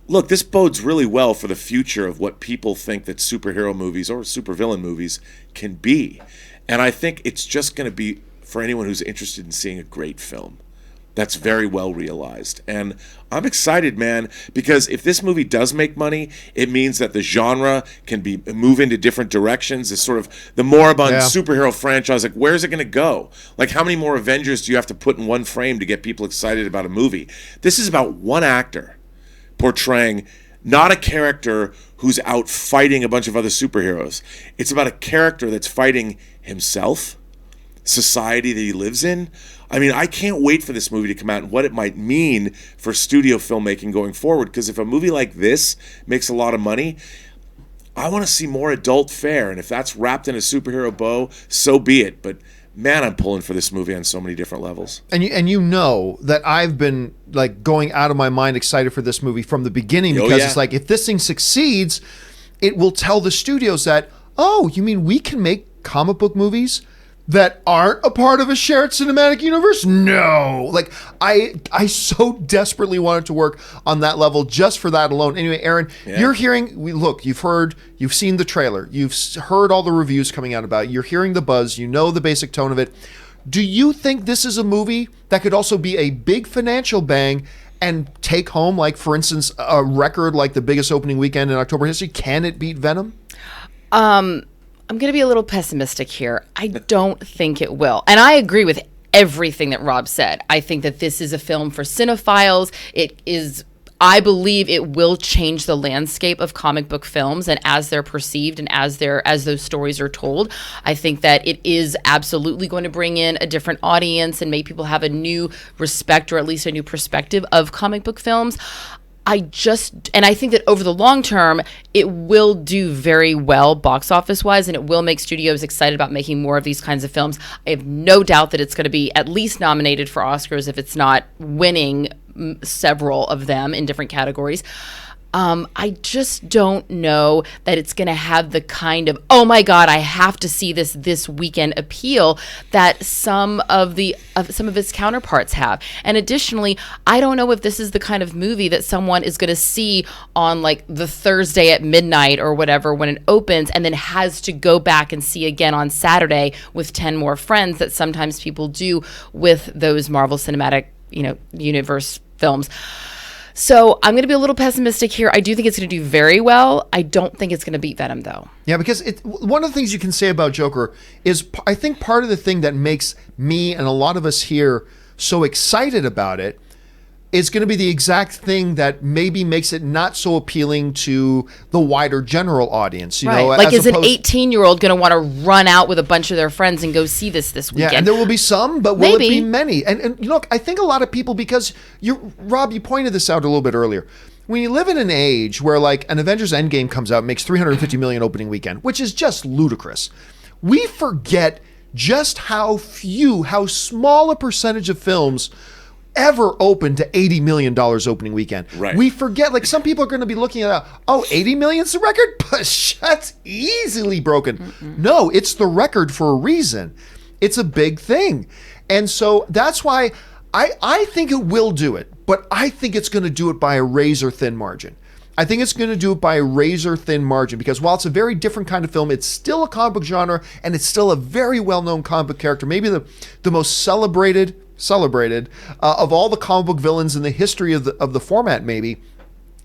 look, this bodes really well for the future of what people think that superhero movies or supervillain movies can be. And I think it's just going to be, for anyone who's interested in seeing a great film, that's very well realized. And I'm excited, man, because if this movie does make money, it means that the genre can move into different directions. It's sort of the moribund superhero franchise. Like, where's it going to go? Like, how many more Avengers do you have to put in one frame to get people excited about a movie? This is about one actor portraying not a character who's out fighting a bunch of other superheroes. It's about a character that's fighting himself, society that he lives in. I mean, I can't wait for this movie to come out and what it might mean for studio filmmaking going forward, because if a movie like this makes a lot of money, I want to see more adult fare, and if that's wrapped in a superhero bow, so be it. But man, I'm pulling for this movie on so many different levels. And you know that I've been like going out of my mind excited for this movie from the beginning, because it's like, if this thing succeeds, it will tell the studios that, oh, you mean we can make comic book movies that aren't a part of a shared cinematic universe? No. Like, I so desperately wanted to work on that level just for that alone. Anyway, Erin, you're hearing, you've seen the trailer, you've heard all the reviews coming out about it, you're hearing the buzz, you know the basic tone of it. Do you think this is a movie that could also be a big financial bang and take home, like, for instance, a record like the biggest opening weekend in October history? Can it beat Venom? I'm going to be a little pessimistic here. I don't think it will. And I agree with everything that Rob said. I think that this is a film for cinephiles. I believe it will change the landscape of comic book films and as they're perceived and as those stories are told. I think that it is absolutely going to bring in a different audience and make people have a new respect, or at least a new perspective of comic book films. I think that over the long term, it will do very well box office wise, and it will make studios excited about making more of these kinds of films. I have no doubt that it's going to be at least nominated for Oscars, if it's not winning several of them in different categories. I just don't know that it's going to have the kind of, oh my God, I have to see this weekend appeal that some of its counterparts have. And additionally, I don't know if this is the kind of movie that someone is going to see on like the Thursday at midnight or whatever when it opens, and then has to go back and see again on Saturday with 10 more friends that sometimes people do with those Marvel Cinematic, Universe films. So I'm going to be a little pessimistic here. I do think it's going to do very well. I don't think it's going to beat Venom, though. Yeah, because one of the things you can say about Joker is, I think part of the thing that makes me and a lot of us here so excited about it is going to be the exact thing that maybe makes it not so appealing to the wider general audience. You know, like, is an 18-year-old going to want to run out with a bunch of their friends and go see this weekend? Yeah, and there will be some, but will it be many? And look, I think a lot of people, because Rob, you pointed this out a little bit earlier. When you live in an age where like an Avengers Endgame comes out, makes $350 million opening weekend, which is just ludicrous, we forget just how small a percentage of films ever opened to $80 million opening weekend. Right. We forget, like, some people are going to be looking at, 80 million's the record? But that's easily broken. Mm-mm. No, it's the record for a reason. It's a big thing. And so that's why I think it will do it, but I think it's going to do it by a razor thin margin. I think it's going to do it by a razor thin margin, because while it's a very different kind of film, it's still a comic book genre, and it's still a very well-known comic book character, maybe the most celebrated of all the comic book villains in the history of the format, maybe.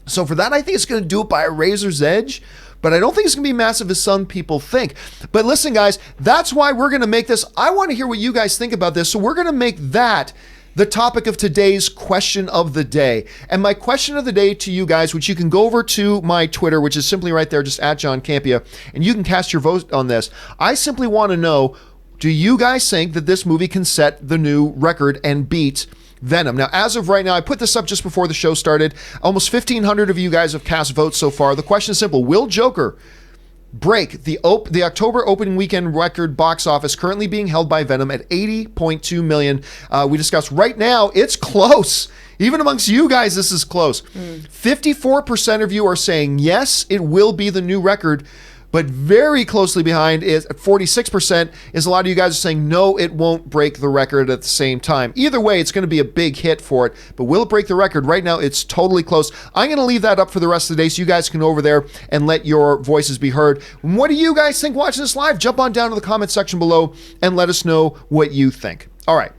So for that, I think it's going to do it by a razor's edge, but I don't think it's going to be massive as some people think. But listen, guys, that's why we're going to make this. I want to hear what you guys think about this, so we're going to make that the topic of today's question of the day. And my question of the day to you guys, which you can go over to my Twitter, which is simply right there, just at John Campea, and you can cast your vote on this. I simply want to know, do you guys think that this movie can set the new record and beat Venom? Now, as of right now, I put this up just before the show started. Almost 1,500 of you guys have cast votes so far. The question is simple. Will Joker break the October opening weekend record box office currently being held by Venom at $80.2 million? We discussed right now, it's close. Even amongst you guys, this is close. 54% of you are saying yes, it will be the new record. But very closely behind is at 46% is a lot of you guys are saying, no, it won't break the record at the same time. Either way, it's going to be a big hit for it, but will it break the record? Right now, it's totally close. I'm going to leave that up for the rest of the day so you guys can go over there and let your voices be heard. What do you guys think watching this live? Jump on down to the comment section below and let us know what you think. All right,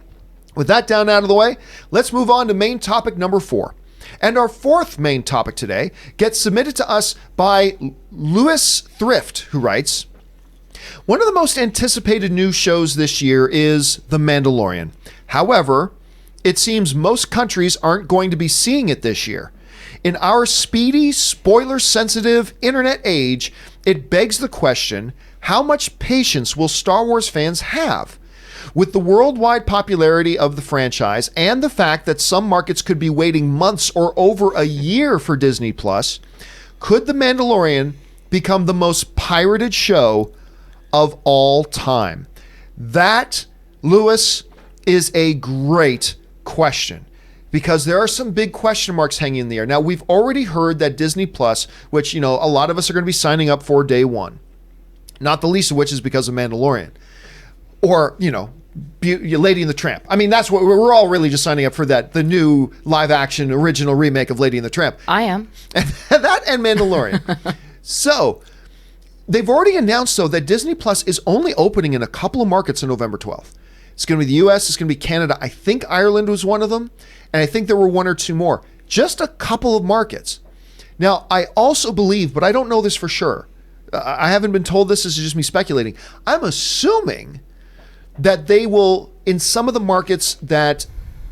with that down out of the way, let's move on to main topic number 4. And our fourth main topic today gets submitted to us by Lewis Thrift, who writes, one of the most anticipated new shows this year is The Mandalorian. However, it seems most countries aren't going to be seeing it this year. In our speedy, spoiler-sensitive internet age, it begs the question, how much patience will Star Wars fans have? With the worldwide popularity of the franchise and the fact that some markets could be waiting months or over a year for Disney Plus, could The Mandalorian become the most pirated show of all time? That, Lewis, is a great question because there are some big question marks hanging in the air. Now, we've already heard that Disney Plus, which, a lot of us are going to be signing up for day one, not the least of which is because of Mandalorian. Or, Lady and the Tramp. I mean, that's what we're all really just signing up for, the new live action original remake of Lady and the Tramp. I am. And that and Mandalorian. So they've already announced, though, that Disney Plus is only opening in a couple of markets on November 12th. It's going to be the US, it's going to be Canada. I think Ireland was one of them. And I think there were one or two more. Just a couple of markets. Now, I also believe, but I don't know this for sure. I haven't been told this. This is just me speculating. I'm assuming that they will, in some of the markets that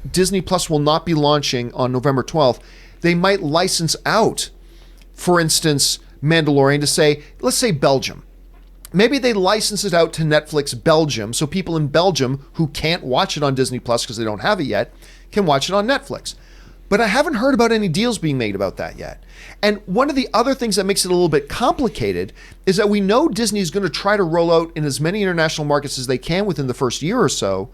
Disney Plus will not be launching on November 12th, they might license out, for instance, Mandalorian to say, let's say Belgium. Maybe they license it out to Netflix Belgium, so people in Belgium who can't watch it on Disney Plus because they don't have it yet can watch it on Netflix. But I haven't heard about any deals being made about that yet. And one of the other things that makes it a little bit complicated is that we know Disney is going to try to roll out in as many international markets as they can within the first year or so.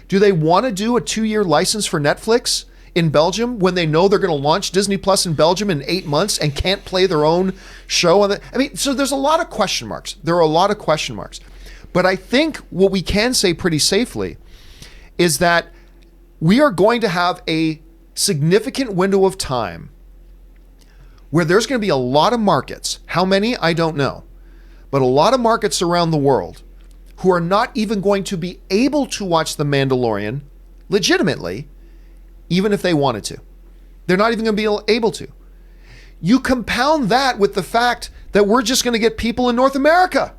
Do they want to do a 2-year license for Netflix in Belgium when they know they're going to launch Disney Plus in Belgium in 8 months and can't play their own show on it? I mean, so there's a lot of question marks. There are a lot of question marks. But I think what we can say pretty safely is that we are going to have a significant window of time where there's going to be a lot of markets. How many? I don't know. But a lot of markets around the world who are not even going to be able to watch The Mandalorian legitimately, even if they wanted to. They're not even going to be able to. You compound that with the fact that we're just going to get people in North America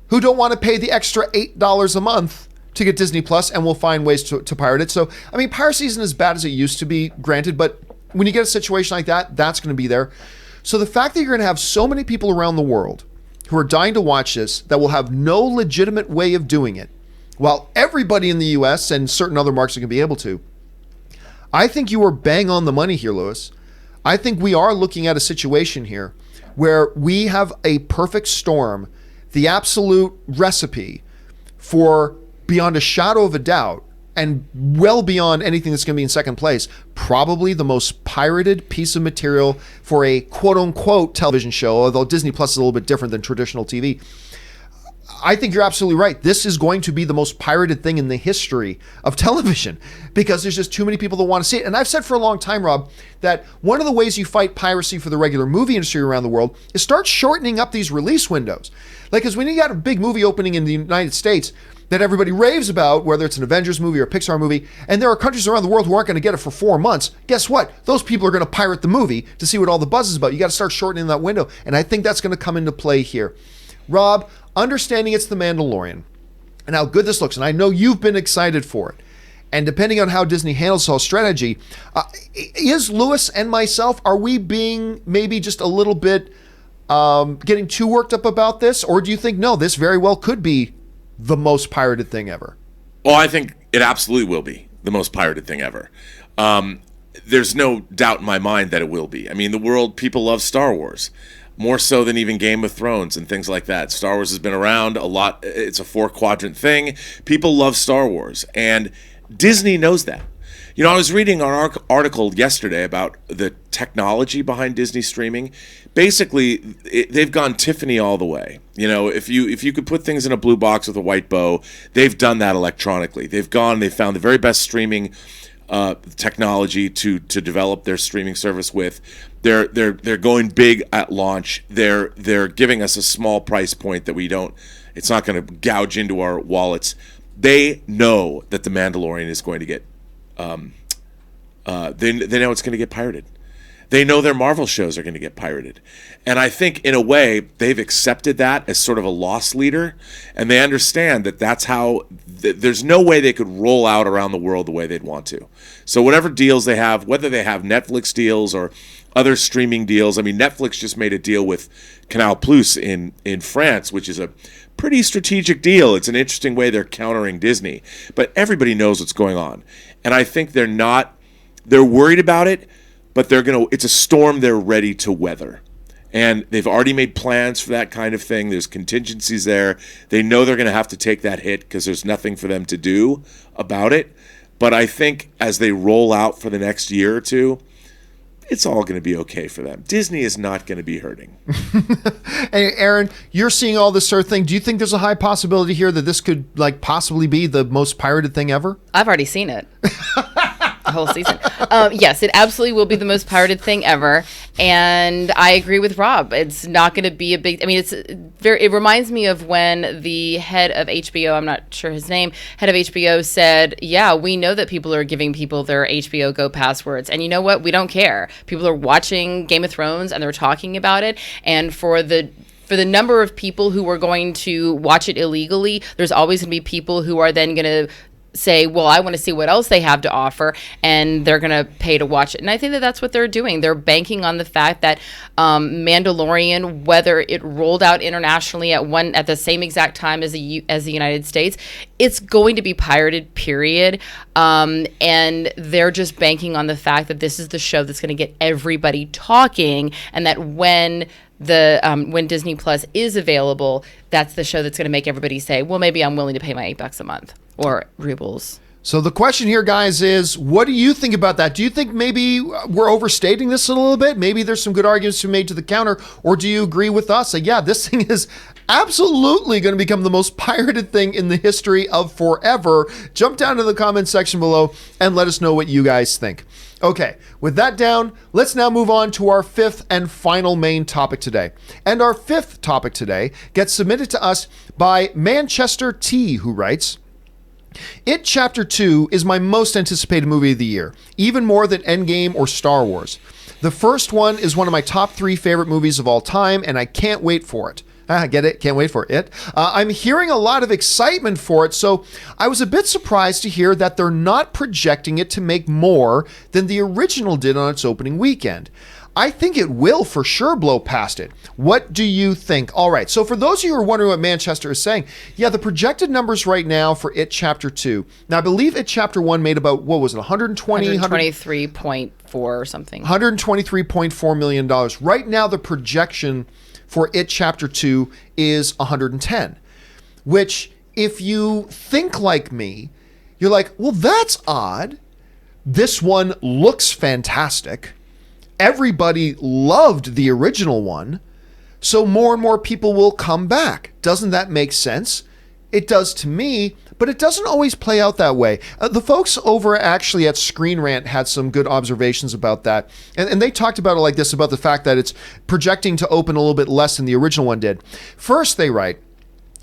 who don't want to pay the extra $8 a month to get Disney Plus, and we'll find ways to pirate it. So, I mean, piracy isn't as bad as it used to be, granted, but when you get a situation like that, that's going to be there. So the fact that you're going to have so many people around the world who are dying to watch this that will have no legitimate way of doing it, while everybody in the US and certain other markets are going to be able to, I think you are bang on the money here, Lewis. I think we are looking at a situation here where we have a perfect storm, the absolute recipe for, beyond a shadow of a doubt, and well beyond anything that's going to be in second place, probably the most pirated piece of material for a quote-unquote television show, although Disney Plus is a little bit different than traditional TV. I think you're absolutely right. This is going to be the most pirated thing in the history of television because there's just too many people that want to see it. And I've said for a long time, Rob, that one of the ways you fight piracy for the regular movie industry around the world is start shortening up these release windows. Like, because when you got a big movie opening in the United States that everybody raves about, whether it's an Avengers movie or a Pixar movie, and there are countries around the world who aren't going to get it for 4 months, guess what? Those people are going to pirate the movie to see what all the buzz is about. You got to start shortening that window. And I think that's going to come into play here. Rob, understanding it's The Mandalorian and how good this looks, and I know you've been excited for it, and depending on how Disney handles the whole strategy, is Lewis and myself, are we being maybe just a little bit getting too worked up about this? Or do you think, no, this very well could be the most pirated thing ever? Well, I think it absolutely will be the most pirated thing ever. There's no doubt in my mind that it will be. I mean, people love Star Wars. More so than even Game of Thrones and things like that. Star Wars has been around a lot. It's a 4-quadrant thing. People love Star Wars. And Disney knows that. You know, I was reading an article yesterday about the technology behind Disney streaming. Basically, they've gone Tiffany all the way. You know, if you could put things in a blue box with a white bow, they've done that electronically. They found the very best streaming technology to develop their streaming service with. They're going big at launch. They're giving us a small price point that it's not going to gouge into our wallets. They know that The Mandalorian is going to get they know it's going to get pirated. They know their Marvel shows are going to get pirated. And I think, in a way, they've accepted that as sort of a loss leader, and they understand that that's how there's no way they could roll out around the world the way they'd want to. So whatever deals they have, whether they have Netflix deals or other streaming deals. I mean, Netflix just made a deal with Canal Plus in France, which is a pretty strategic deal. It's an interesting way they're countering Disney. But everybody knows what's going on. And I think they're worried about it, but it's a storm they're ready to weather. And they've already made plans for that kind of thing. There's contingencies there. They know they're going to have to take that hit because there's nothing for them to do about it. But I think as they roll out for the next year or two, it's all going to be okay for them. Disney is not going to be hurting. Hey, Erin, you're seeing all this sort of thing. Do you think there's a high possibility here that this could possibly be the most pirated thing ever? I've already seen it. The whole season. Yes, it absolutely will be the most pirated thing ever. And I agree with Rob. It's not going to be a big, it reminds me of when the head of HBO, I'm not sure his name, head of HBO said, yeah, we know that people are giving people their HBO Go passwords. And you know what? We don't care. People are watching Game of Thrones and they're talking about it. And for the number of people who are going to watch it illegally, there's always going to be people who are then going to say, well, I want to see what else they have to offer, and they're going to pay to watch it. And I think that that's what they're doing. They're banking on the fact that Mandalorian, whether it rolled out internationally at the same exact time as the United States, it's going to be pirated, period. And they're just banking on the fact that this is the show that's going to get everybody talking, and that when Disney Plus is available, that's the show that's going to make everybody say, well, maybe I'm willing to pay my $8 a month or rubles. So the question here, guys, is what do you think about that? Do you think maybe we're overstating this a little bit? Maybe there's some good arguments to be made to the counter, or do you agree with us that, yeah, this thing is absolutely going to become the most pirated thing in the history of forever? Jump down to the comment section below and let us know what you guys think. Okay, with that down, let's now move on to our fifth and final main topic today. And our fifth topic today gets submitted to us by Manchester T, who writes, It Chapter 2 is my most anticipated movie of the year, even more than Endgame or Star Wars. The first one is one of my top 3 favorite movies of all time, and I can't wait for it. Get it? Can't wait for it. I'm hearing a lot of excitement for it, so I was a bit surprised to hear that they're not projecting it to make more than the original did on its opening weekend. I think it will for sure blow past it. What do you think? All right, so for those of you who are wondering what Manchester is saying, yeah, the projected numbers right now for It Chapter 2. Now, I believe It Chapter 1 made about, what was it, 123.4 or something. $123.4 million. Right now, the projection for It Chapter 2 is 110, which, if you think like me, you're like, well, that's odd. This one looks fantastic. Everybody loved the original one, so more and more people will come back. Doesn't that make sense? It does to me, but it doesn't always play out that way. The folks over actually at Screen Rant had some good observations about that, and they talked about it like this, about the fact that it's projecting to open a little bit less than the original one did. First, they write,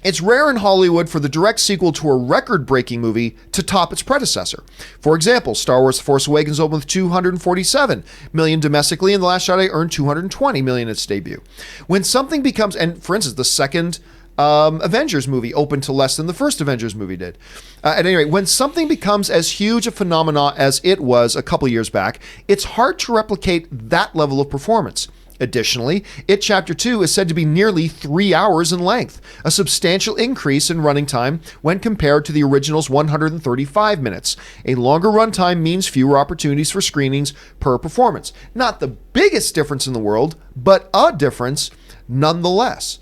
it's rare in Hollywood for the direct sequel to a record-breaking movie to top its predecessor. For example, Star Wars: The Force Awakens opened with $247 million domestically, and The Last Jedi earned $220 million at its debut. When something becomes, and for instance, the second Avengers movie opened to less than the first Avengers movie did. At any rate, when something becomes as huge a phenomenon as it was a couple years back, it's hard to replicate that level of performance. Additionally, It Chapter 2 is said to be nearly 3 hours in length, a substantial increase in running time when compared to the original's 135 minutes. A longer runtime means fewer opportunities for screenings per performance. Not the biggest difference in the world, but a difference nonetheless.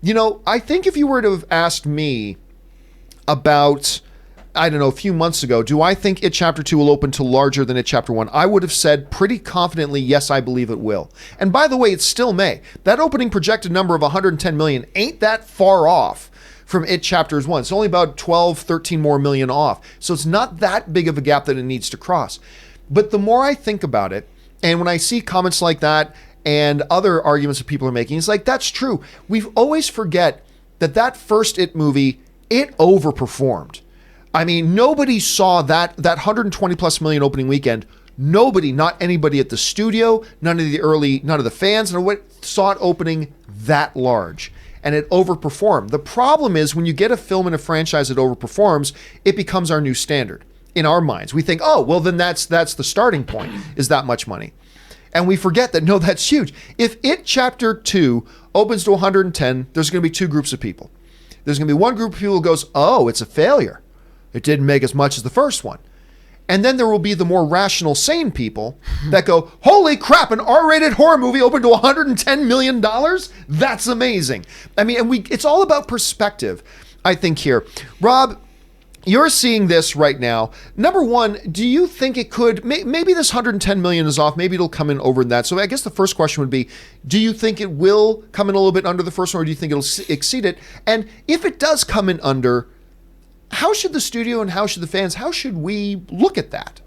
You know, I think if you were to have asked me about I don't know, a few months ago, do I think It Chapter 2 will open to larger than It Chapter 1? I would have said pretty confidently, yes, I believe it will. And by the way, it still may. That opening projected number of 110 million ain't that far off from It Chapters 1. It's only about 12, 13 more million off. So it's not that big of a gap that it needs to cross. But the more I think about it, and when I see comments like that and other arguments that people are making, it's like, that's true. We always forget that first It movie, it overperformed. I mean, nobody saw that 120 plus million opening weekend. Nobody, not anybody at the studio, none of the fans, saw it opening that large. And it overperformed. The problem is when you get a film in a franchise that overperforms, it becomes our new standard in our minds. We think, oh, well, then that's the starting point, is that much money. And we forget that, no, that's huge. If It Chapter 2 opens to 110, there's going to be two groups of people. There's going to be one group of people who goes, oh, it's a failure. It didn't make as much as the first one. And then there will be the more rational, sane people that go, holy crap, an R-rated horror movie opened to $110 million? That's amazing. I mean, and it's all about perspective, I think, here. Rob, you're seeing this right now. Number one, do you think it could, maybe this 110 million is off, maybe it'll come in over that. So I guess the first question would be, do you think it will come in a little bit under the first one, or do you think it'll exceed it? And if it does come in under, how should the studio and how should the fans, how should we look at that?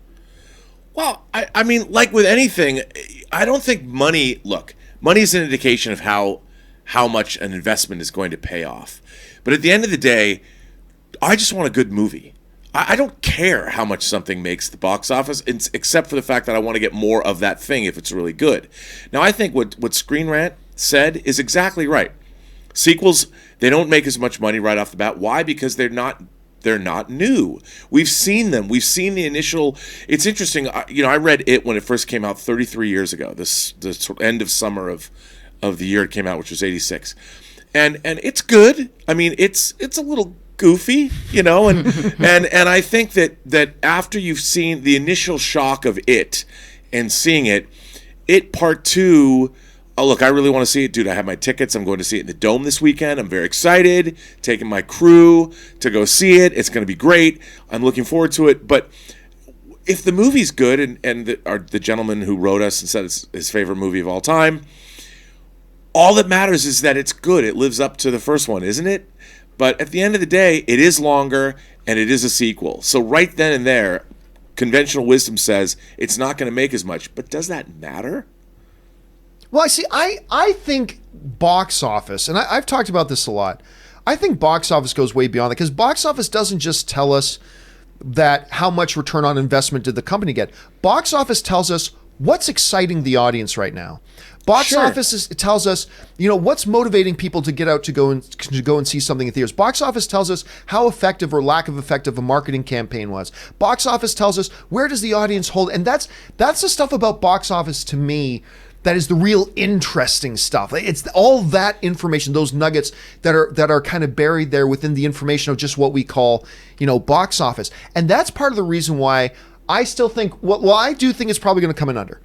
Well, I mean, like with anything, I don't think money is an indication of how much an investment is going to pay off. But at the end of the day, I just want a good movie. I don't care how much something makes the box office, except for the fact that I want to get more of that thing if it's really good. Now, I think what Screen Rant said is exactly right. Sequels, they don't make as much money right off the bat. Why? Because they're not new. We've seen them. We've seen the initial. It's interesting. I read it when it first came out 33 years ago. The end of summer of the year it came out, which was 86, and it's good. I mean, it's a little goofy, and I think that after you've seen the initial shock of it and seeing it part 2. Oh, look, I really want to see it, dude. I have my tickets. I'm going to see it in the Dome this weekend. I'm very excited. Taking my crew to go see it. It's going to be great. I'm looking forward to it. But if the movie's good, and the gentleman who wrote us and said it's his favorite movie of all time, all that matters is that it's good. It lives up to the first one, isn't it? But at the end of the day, it is longer, and it is a sequel. So right then and there, conventional wisdom says it's not going to make as much. But does that matter? Well, I think box office, and I've talked about this a lot, I think box office goes way beyond that, because box office doesn't just tell us that how much return on investment did the company get. Box office tells us what's exciting the audience right now. Box office tells us, what's motivating people to get out to go and see something in theaters. Box office tells us how effective or lack of effective a marketing campaign was. Box office tells us where does the audience hold, and that's the stuff about box office to me that is the real interesting stuff. It's all that information, those nuggets that are kind of buried there within the information of just what we call, box office. And that's part of the reason why I still think, well, I do think it's probably going to come in under.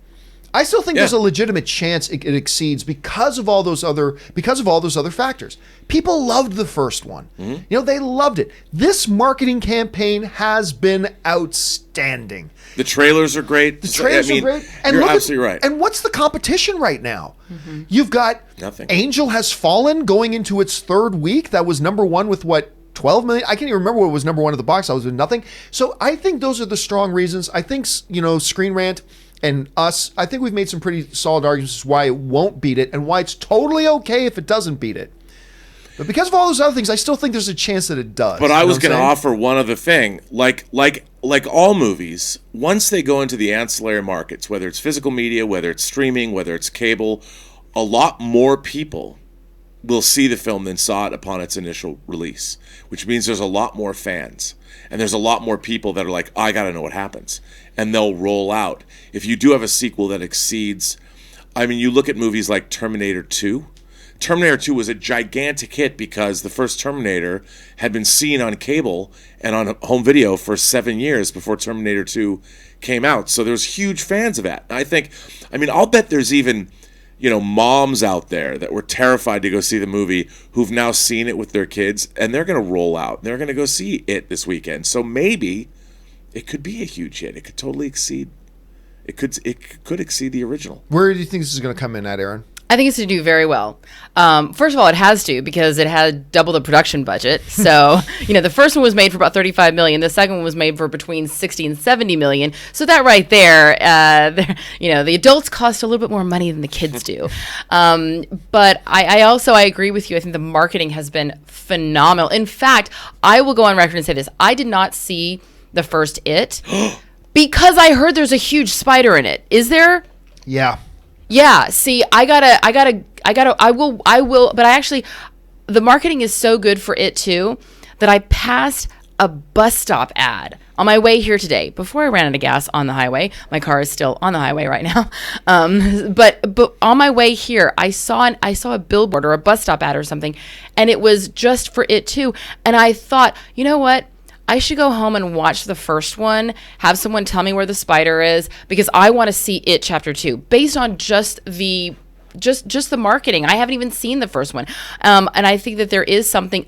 I still think there's a legitimate chance it exceeds because of all those other factors. People loved the first one. Mm-hmm. They loved it. This marketing campaign has been outstanding. The trailers are great. The trailers are great. And you're absolutely right. And what's the competition right now? Mm-hmm. You've got nothing. Angel Has Fallen going into its third week. That was number one with 12 million? I can't even remember what was number one at the box office with nothing. So I think those are the strong reasons. I think, Screen Rant and us, I think we've made some pretty solid arguments why it won't beat it and why it's totally okay if it doesn't beat it. But because of all those other things, I still think there's a chance that it does. But I was going to offer one other thing. Like all movies, once they go into the ancillary markets, whether it's physical media, whether it's streaming, whether it's cable, a lot more people will see the film than saw it upon its initial release, which means there's a lot more fans. And there's a lot more people that are like, I got to know what happens. And they'll roll out. If you do have a sequel that exceeds, you look at movies like Terminator 2. Terminator 2 was a gigantic hit because the first Terminator had been seen on cable and on home video for 7 years before Terminator 2 came out. So there's huge fans of that. And I'll bet there's even moms out there that were terrified to go see the movie who've now seen it with their kids, and they're going to roll out. They're going to go see it this weekend. So maybe it could be a huge hit. It could totally exceed. It could exceed the original. Where do you think this is going to come in at, Erin? I think it's going to do very well. First of all, it has to, because it had double the production budget. So, the first one was made for about $35 million. The second one was made for between $60 and $70 million. So that right there, the adults cost a little bit more money than the kids do. But I agree with you. I think the marketing has been phenomenal. In fact, I will go on record and say this. I did not see the first It because I heard there's a huge spider in it. Is there? Yeah. Yeah, see, I will, but the marketing is so good for it too, that I passed a bus stop ad on my way here today before I ran out of gas on the highway. My car is still on the highway right now. But on my way here, I saw a billboard or a bus stop ad or something, and it was just for it too. And I thought, you know what? I should go home and watch the first one, have someone tell me where the spider is, because I want to see It Chapter 2 based on just the marketing. I haven't even seen the first one. And I think that there is something,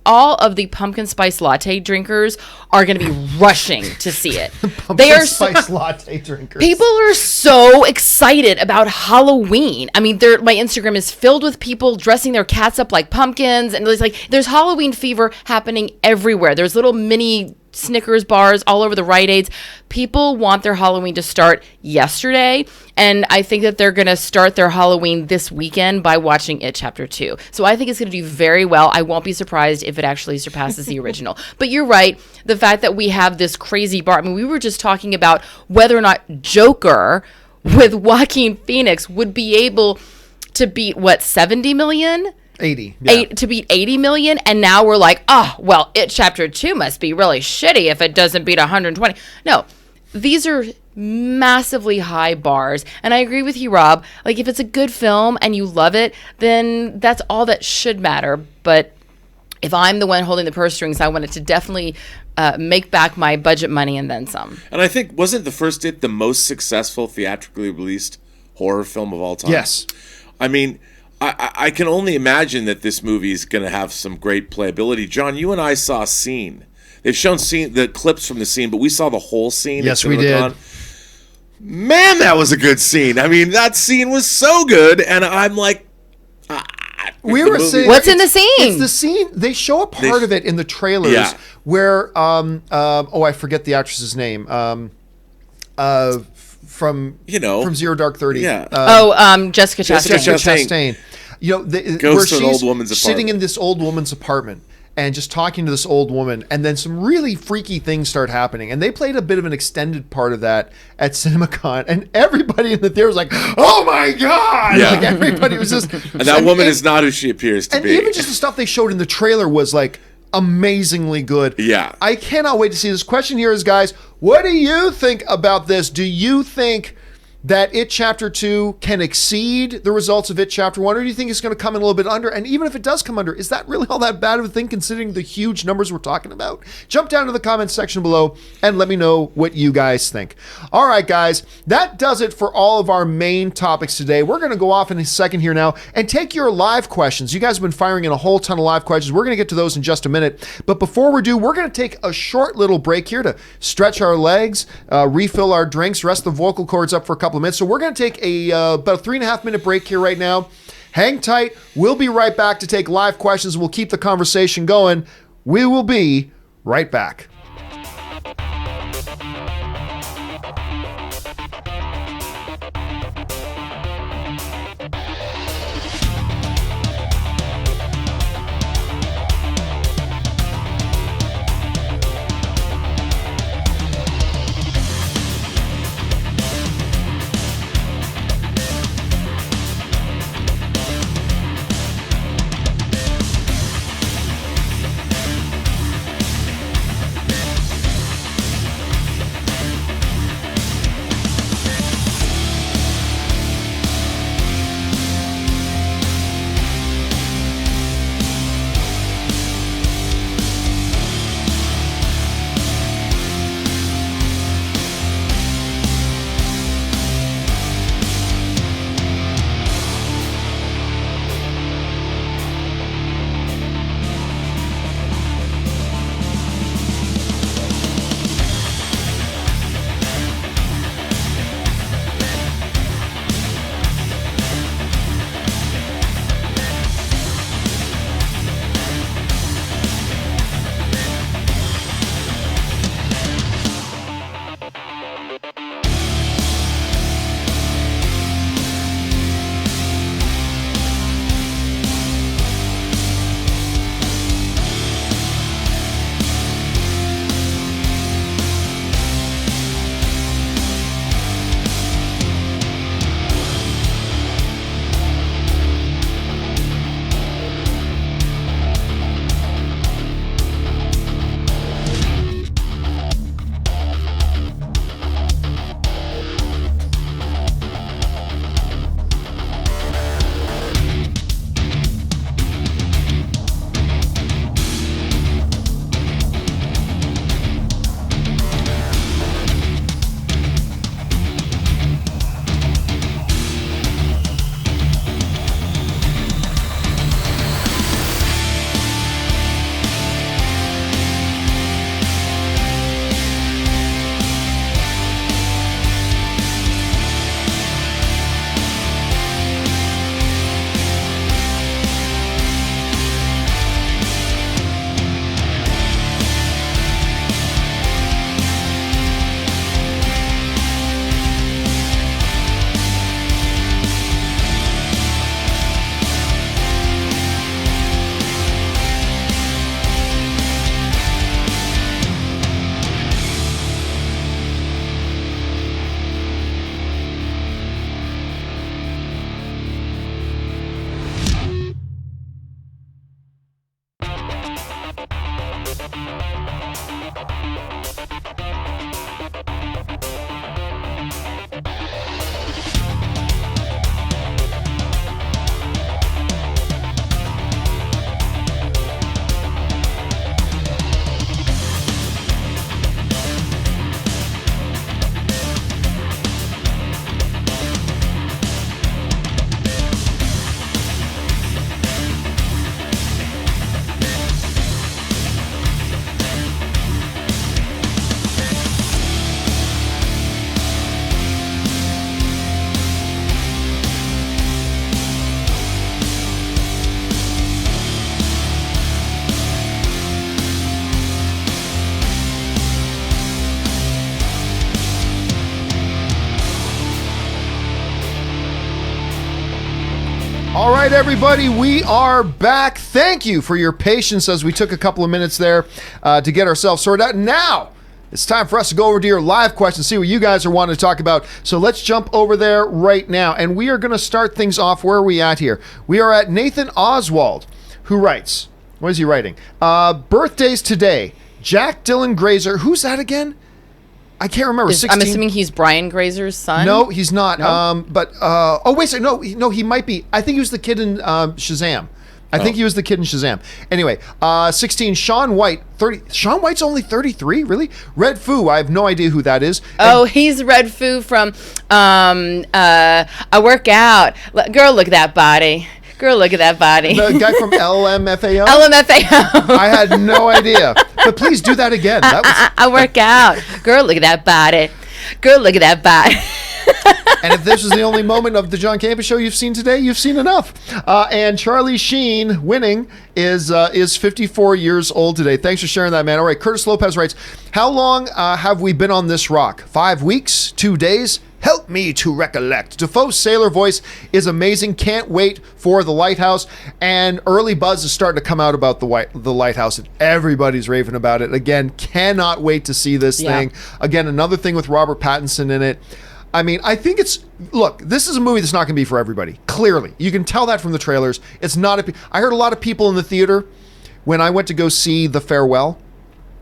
all of the pumpkin spice latte drinkers are going to be rushing to see it. Pumpkin spice latte drinkers. People are so excited about Halloween. My Instagram is filled with people dressing their cats up like pumpkins, and there's Halloween fever happening everywhere. There's little mini Snickers bars all over the Rite Aids. People want their Halloween to start yesterday, and I think that they're going to start their Halloween this weekend by watching It Chapter 2. So I think it's going to do very well. I won't be surprised if it actually surpasses the original. But you're right, the fact that we have this crazy bar. We were just talking about whether or not Joker with Joaquin Phoenix would be able to beat, 70 million? 80. Yeah. To beat 80 million, and now we're like, It Chapter 2 must be really shitty if it doesn't beat 120. No, these are massively high bars, and I agree with you, Rob. If it's a good film and you love it, then that's all that should matter. But if I'm the one holding the purse strings, I want it to definitely make back my budget money and then some. And I think, wasn't the first It the most successful theatrically released horror film of all time? Yes. I can only imagine that this movie is going to have some great playability. John, you and I saw Scene. They've shown the clips from the scene, but we saw the whole scene. Yes, we did. Man, that was a good scene. That scene was so good, and I'm like, we were saying, what's in the scene? It's the scene. They show a part of it in the trailers where, I forget the actress's name. From 0 Dark 30. Yeah. Jessica Chastain. Where she's to an old woman's sitting in this old woman's apartment and just talking to this old woman, and then some really freaky things start happening. And they played a bit of an extended part of that at CinemaCon, and everybody in the theater was like, "Oh my god!" Yeah. Everybody was just. And that woman is not who she appears to be. And even just the stuff they showed in the trailer was amazingly good. Yeah. I cannot wait to see this. Question here is, guys, what do you think about this? Do you think that It Chapter 2 can exceed the results of It Chapter 1, or do you think it's going to come in a little bit under? And even if it does come under, is that really all that bad of a thing considering the huge numbers we're talking about? Jump down to the comments section below and let me know what you guys think. All right, guys, that does it for all of our main topics today. We're going to go off in a second here now and take your live questions. You guys have been firing in a whole ton of live questions. We're going to get to those in just a minute. But before we do, we're going to take a short little break here to stretch our legs, refill our drinks, rest the vocal cords up for a couple of minutes. So we're going to take about a 3.5 minute break here right now. Hang tight. We'll be right back to take live questions. We'll keep the conversation going. We will be right back. All right, everybody, we are back. Thank you for your patience as we took a couple of minutes there to get ourselves sorted out. Now, it's time for us to go over to your live questions, see what you guys are wanting to talk about. So let's jump over there right now. And we are going to start things off. Where are we at here? We are at Nathan Oswald, who writes, what is he writing? Birthdays today. Jack Dylan Grazer. Who's that again? I can't remember. 16. I'm assuming he's Brian Grazer's son. No, he's not. No? Oh wait, so no, he might be. I think he was the kid in Shazam. I think he was the kid in Shazam. Anyway, 16. Sean White. 30. Sean White's only 33. Really? Red Foo. I have no idea who that is. Oh, he's Red Foo from I Work Out. Girl, look at that body. Girl, look at that body. The guy from LMFAO? LMFAO. I had no idea. But please do that again. That was... I work out. Girl, look at that body. Girl, look at that body. And if this was the only moment of the John Campea Show you've seen today, you've seen enough. And Charlie Sheen winning is 54 years old today. Thanks for sharing that, man. All right, Curtis Lopez writes, how long have we been on this rock? 5 weeks? 2 days? Help me to recollect. Defoe's sailor voice is amazing. Can't wait for The Lighthouse. And early buzz is starting to come out about the Lighthouse, and everybody's raving about it. Again, cannot wait to see this thing. Again, another thing with Robert Pattinson in it. I mean, I think look, this is a movie that's not going to be for everybody. Clearly. You can tell that from the trailers. It's not I heard a lot of people in the theater when I went to go see The Farewell,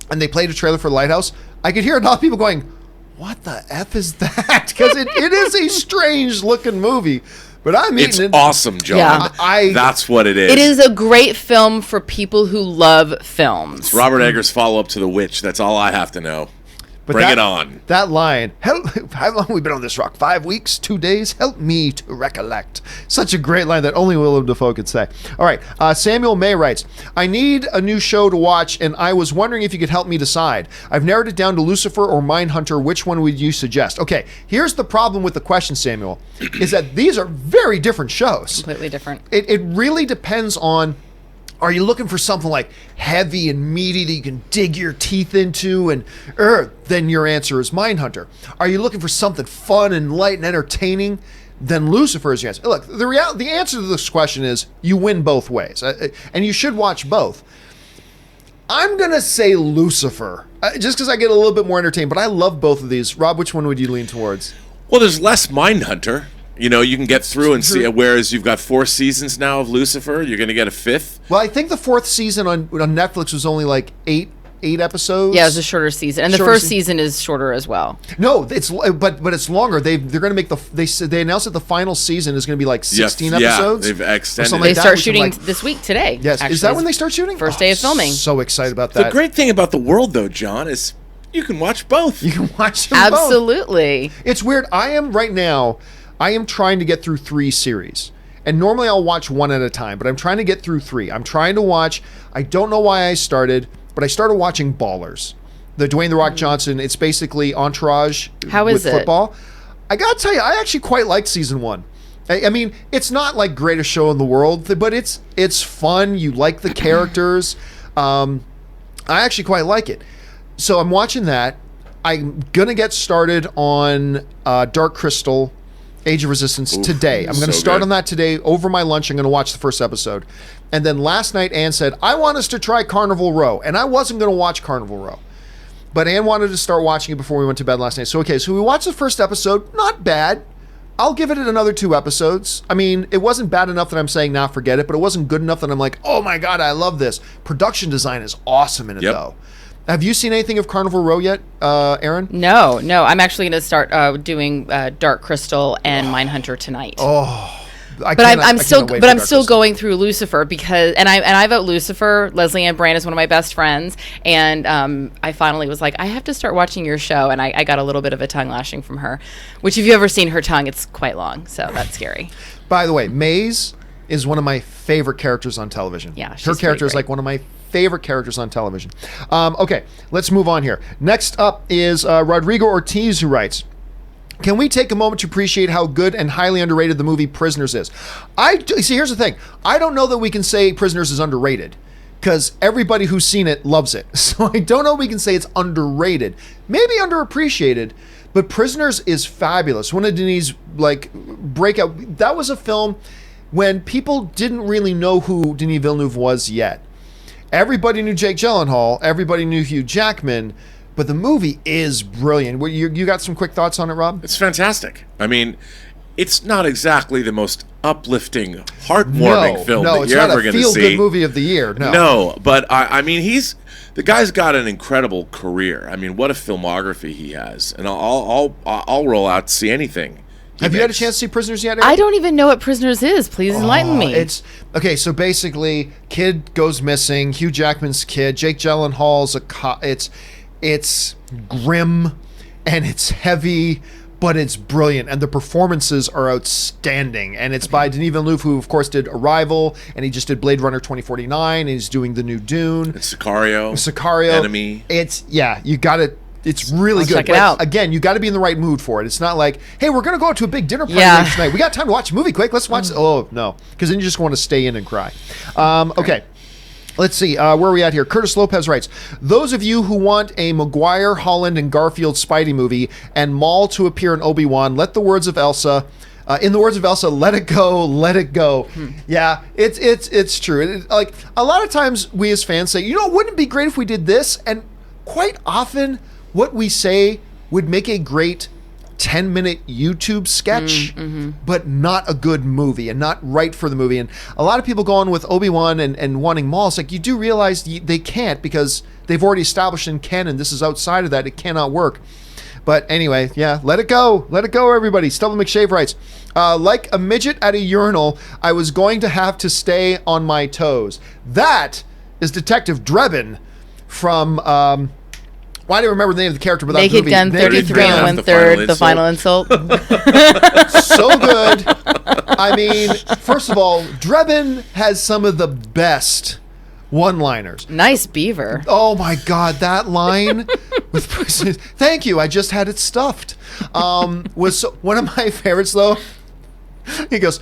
and they played a trailer for The Lighthouse. I could hear a lot of people going, what the F is that? Because it is a strange looking movie. But I'm eating it's it. It's awesome, John. Yeah. That's what it is. It is a great film for people who love films. It's Robert Eggers' follow-up to The Witch. That's all I have to know. But Bring it on. That line, how long have we been on this rock? 5 weeks, 2 days? Help me to recollect. Such a great line that only Willem Dafoe could say. All right, Samuel May writes, I need a new show to watch, and I was wondering if you could help me decide. I've narrowed it down to Lucifer or Mindhunter. Which one would you suggest? Okay, here's the problem with the question, Samuel, is that these are very different shows. Completely different. It really depends on, are you looking for something like heavy and meaty that you can dig your teeth into, and then your answer is Mindhunter. Are you looking for something fun and light and entertaining? Then Lucifer is your answer. Look, the answer to this question is you win both ways, and you should watch both. I'm going to say Lucifer, just because I get a little bit more entertained, but I love both of these. Rob, which one would you lean towards? Well, there's less Mindhunter. You know, you can get through and see, whereas you've got 4 seasons now of Lucifer, you're going to get a 5th. Well, I think the 4th season on Netflix was only like 8 episodes. Yeah, it was a shorter season, and the first season is shorter as well. No, but it's longer. They're going to make they announced that the final season is going to be like 16 episodes. Yeah, they've extended. They start shooting this week today. Yes, actually. Is that when they start shooting? First day of filming. So excited about that. The great thing about the world, though, John, is you can watch both. You can watch them Absolutely. both. It's weird. I am trying to get through 3 series. And normally I'll watch one at a time, but I'm trying to get through 3. I'm trying to watch, I don't know why I started, but I started watching Ballers. The Dwayne "The Rock" Johnson, it's basically Entourage with football. I gotta tell you, I actually quite liked season 1. I mean, it's not like greatest show in the world, but it's fun. You like the characters. I actually quite like it. So I'm watching that. I'm gonna get started on Dark Crystal, Age of Resistance today. I'm going to start on that today. Over my lunch, I'm going to watch the first episode. And then last night, Ann said, I want us to try Carnival Row. And I wasn't going to watch Carnival Row. But Ann wanted to start watching it before we went to bed last night. So we watched the first episode. Not bad. I'll give it another 2 episodes. I mean, it wasn't bad enough that I'm saying, nah, forget it. But it wasn't good enough that I'm like, oh my God, I love this. Production design is awesome in it, though. Have you seen anything of Carnival Row yet, Erin? No. I'm actually going to start doing Dark Crystal and Mindhunter tonight. Oh, I'm still going through Lucifer because I vote Lucifer. Leslie Ann Brand is one of my best friends, and I finally was like, I have to start watching your show, and I got a little bit of a tongue lashing from her, which if you've ever seen her tongue, it's quite long, so that's scary. By the way, Maze is one of my favorite characters on television. Yeah, her character is like one of my favorite characters on television. Okay, let's move on here. Next up is Rodrigo Ortiz, who writes, can we take a moment to appreciate how good and highly underrated the movie Prisoners is? See, here's the thing. I don't know that we can say Prisoners is underrated because everybody who's seen it loves it. So I don't know if we can say it's underrated. Maybe underappreciated, but Prisoners is fabulous. One of Denis' breakout. That was a film when people didn't really know who Denis Villeneuve was yet. Everybody knew Jake Gyllenhaal. Everybody knew Hugh Jackman. But the movie is brilliant. You got some quick thoughts on it, Rob? It's fantastic. I mean, it's not exactly the most uplifting, heartwarming film that you're ever going to see. No, it's not a feel-good movie of the year. No, but I mean, the guy's got an incredible career. I mean, what a filmography he has, and I'll roll out to see anything. Have you had a chance to see Prisoners yet, Erin? I don't even know what Prisoners is. Please enlighten me. It's okay. So basically, kid goes missing. Hugh Jackman's kid. Jake Gyllenhaal's a cop. It's grim and it's heavy, but it's brilliant, and the performances are outstanding. And it's by Denis Villeneuve, who of course did Arrival, and he just did Blade Runner 2049, and he's doing the new Dune. It's Sicario. Enemy. You got to. It's really good. Check it out. Again, you got to be in the right mood for it. It's not like, hey, we're going to go out to a big dinner party tonight. We got time to watch a movie quick. Let's watch. Oh, no. Because then you just want to stay in and cry. Okay. Let's see. Where are we at here? Curtis Lopez writes, those of you who want a Maguire, Holland, and Garfield Spidey movie and Maul to appear in Obi-Wan, in the words of Elsa, let it go, let it go. Yeah, it's true. Like, a lot of times we as fans say, wouldn't it be great if we did this? And quite often what we say would make a great 10-minute YouTube sketch, but not a good movie and not right for the movie. And a lot of people go on with Obi-Wan and wanting Maul. It's like, you do realize they can't, because they've already established in canon this is outside of that. It cannot work. But anyway, yeah, let it go. Let it go, everybody. Stubble McShave writes, like a midget at a urinal, I was going to have to stay on my toes. That is Detective Drebin from... why do I remember the name of the character? But Naked Gun 33 and 1/3, the final insult. So good. I mean, first of all, Drebin has some of the best one-liners. Nice beaver. Oh my God, that line with thank you, I just had it stuffed. Was one of my favorites though. He goes,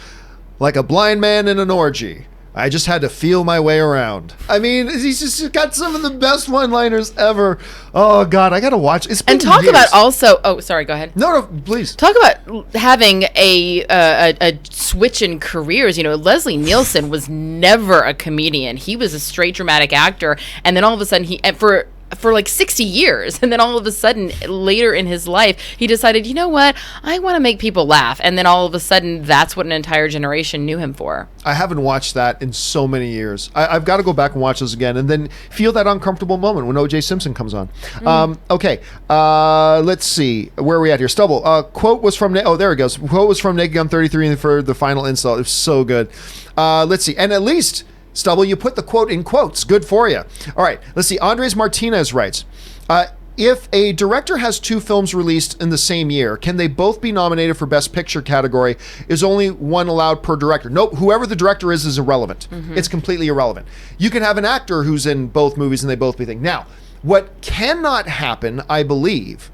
like a blind man in an orgy, I just had to feel my way around. I mean, he's just got some of the best one-liners ever. Oh God, I gotta watch. It's been and talk years. About also. Oh, sorry. Go ahead. No, please. Talk about having a switch in careers. Leslie Nielsen was never a comedian. He was a straight dramatic actor, and then all of a sudden for like 60 years, and then all of a sudden later in his life he decided, I want to make people laugh, and then all of a sudden that's what an entire generation knew him for. I haven't watched that in so many years. I've got to go back and watch this again, and then feel that uncomfortable moment when O.J. Simpson comes on. Okay, let's see, where are we at here? Stubble, quote was from there it goes. Quote was from Naked Gun 33 for the final insult. It was so good. Let's see, and at least Stubble, you put the quote in quotes. Good for you. All right, let's see. Andres Martinez writes, if a director has two films released in the same year, can they both be nominated for Best Picture category? Is only one allowed per director? Nope, whoever the director is irrelevant. It's completely irrelevant. You can have an actor who's in both movies and they both be things. Now, what cannot happen, I believe,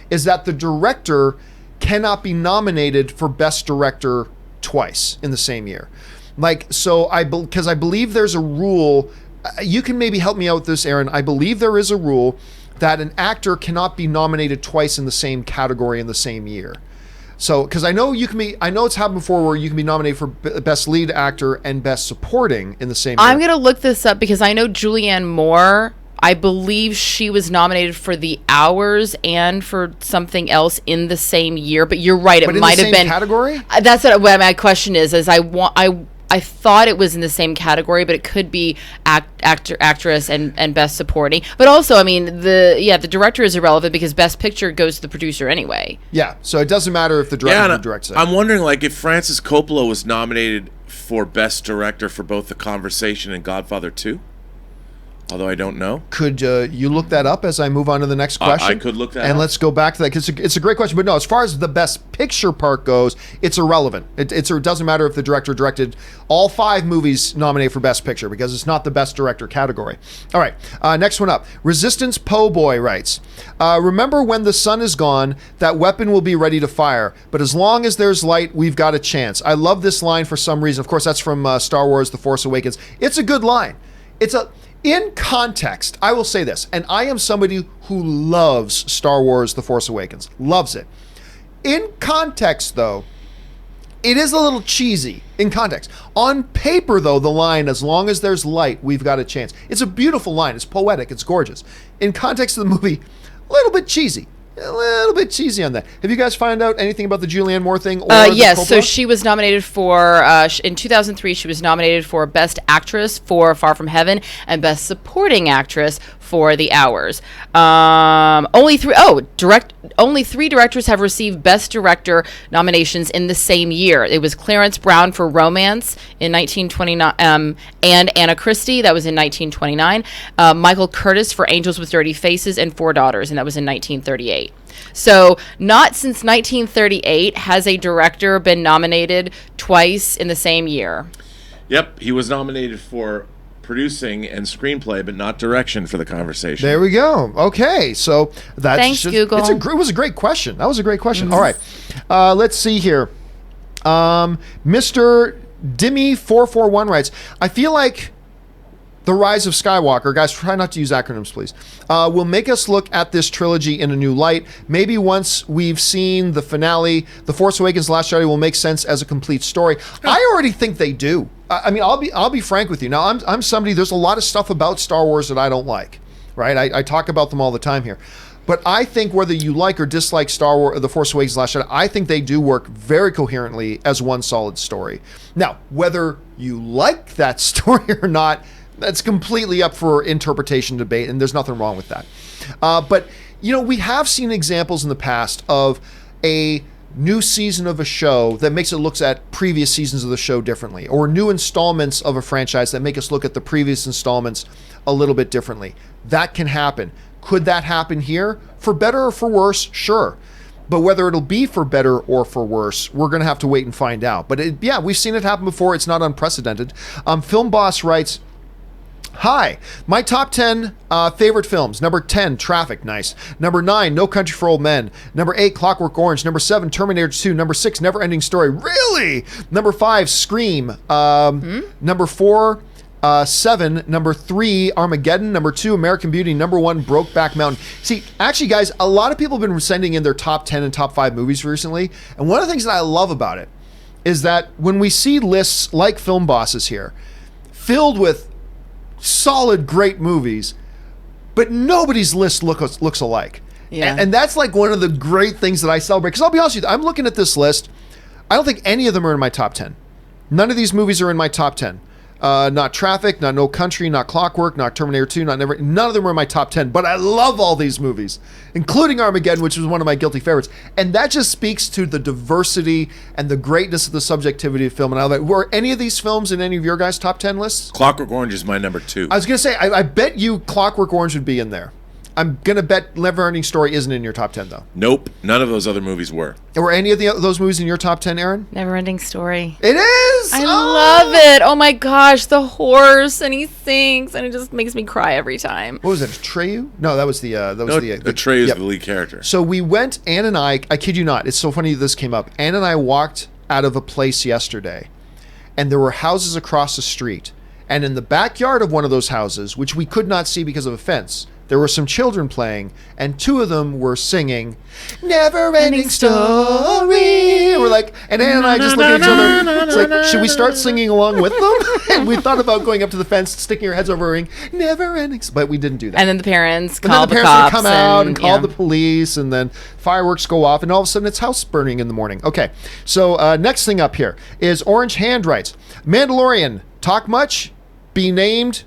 is that the director cannot be nominated for Best Director twice in the same year. Because I believe there's a rule, you can maybe help me out with this, Erin. I believe there is a rule that an actor cannot be nominated twice in the same category in the same year. So, because I know it's happened before where you can be nominated for Best Lead Actor and Best Supporting in the same year. I'm going to look this up because I know Julianne Moore, I believe she was nominated for The Hours and for something else in the same year, but you're right, it might have been category. That's what my question is I thought it was in the same category, but it could be actress and best supporting. But also, I mean, the director is irrelevant because best picture goes to the producer anyway. Yeah, so it doesn't matter if the director directs it. I'm wondering, like, if Francis Coppola was nominated for best director for both The Conversation and Godfather 2. Although I don't know. Could you look that up as I move on to the next question? I could look that up. And let's go back to that because it's a great question. But no, as far as the best picture part goes, it's irrelevant. It doesn't matter if the director directed all 5 movies nominated for best picture because it's not the best director category. All right, next one up. Resistance Po Boy writes, remember when the sun is gone, that weapon will be ready to fire. But as long as there's light, we've got a chance. I love this line for some reason. Of course, that's from Star Wars The Force Awakens. It's a good line. In context, I will say this, and I am somebody who loves Star Wars The Force Awakens. Loves it. In context, though, it is a little cheesy. In context. On paper, though, the line, as long as there's light, we've got a chance. It's a beautiful line. It's poetic. It's gorgeous. In context of the movie, a little bit cheesy. A little bit cheesy on that. Have you guys found out anything about the Julianne Moore thing? Yes, so she was nominated for, in 2003, she was nominated for Best Actress for Far From Heaven and Best Supporting Actress for The Hours. Only 3 directors have received Best Director nominations in the same year. It was Clarence Brown for Romance in 1929, and Anna Christie, that was in 1929. Michael Curtis for Angels with Dirty Faces and Four Daughters, and that was in 1938. So not since 1938 has a director been nominated twice in the same year. Yep, he was nominated for producing and screenplay, but not direction for The Conversation. There we go. Okay, so that's thanks, Google. It was a great question. That was a great question. All right, let's see here. Mr. Dimmy441 writes, I feel like The Rise of Skywalker, guys, try not to use acronyms, please, will make us look at this trilogy in a new light. Maybe once we've seen the finale, The Force Awakens, Last Jedi will make sense as a complete story. I already think they do. I mean, I'll be frank with you. Now, I'm somebody, there's a lot of stuff about Star Wars that I don't like, right? I talk about them all the time here. But I think whether you like or dislike Star Wars, The Force Awakens, Last Jedi, I think they do work very coherently as one solid story. Now, whether you like that story or not, that's completely up for interpretation, debate, and there's nothing wrong with that. But, you know, we have seen examples in the past of a new season of a show that makes it look at previous seasons of the show differently, or new installments of a franchise that make us look at the previous installments a little bit differently. That can happen. Could that happen here? For better or for worse? Sure. But whether it'll be for better or for worse, we're going to have to wait and find out. But yeah, we've seen it happen before. It's not unprecedented. Film Boss writes, hi, my top 10 favorite films. Number 10, Traffic, nice. Number 9, No Country for Old Men. Number 8, Clockwork Orange. Number 7, Terminator 2. Number 6, Never Ending Story. Really? Number 5, Scream. Number 4, 7. Number 3, Armageddon. Number 2, American Beauty. Number 1, Brokeback Mountain. See, actually, guys, a lot of people have been sending in their top 10 and top 5 movies recently. And one of the things that I love about it is that when we see lists like Film Bosses here, filled with solid, great movies, but nobody's list looks alike. Yeah. And that's like one of the great things that I celebrate. Because I'll be honest with you, I'm looking at this list. I don't think any of them are in my top 10. None of these movies are in my top 10. Not Traffic, not No Country, not Clockwork, not Terminator 2, none of them are in my top 10. But I love all these movies, including Armageddon, which was one of my guilty favorites. And that just speaks to the diversity and the greatness of the subjectivity of film. And I love it. Were any of these films in any of your guys' top 10 lists? Clockwork Orange is my number 2. I was going to say, I bet you Clockwork Orange would be in there. I'm going to bet Never Ending Story isn't in your top 10, though. Nope. None of those other movies were. Were any of those movies in your top 10, Erin? Never Ending Story. It is! I love it. Oh my gosh, the horse, and he sings, and it just makes me cry every time. What was it, Atreyu? No, that was the Atreyu is the lead character. So we went, Ann and I kid you not, it's so funny this came up. Ann and I walked out of a place yesterday, and there were houses across the street. And in the backyard of one of those houses, which we could not see because of a fence, there were some children playing, and two of them were singing "Never Ending Story." We're like, and Ann and I just look at each other. It's like, should we start singing along with them? And we thought about going up to the fence, sticking our heads over a ring, "Never Ending," but we didn't do that. And then the parents But call then the the parents would cops come out and call yeah. the police, and then fireworks go off, and all of a sudden it's house burning in the morning. Okay, so next thing up here is Orange Hand writes, Mandalorian, talk much? Be named?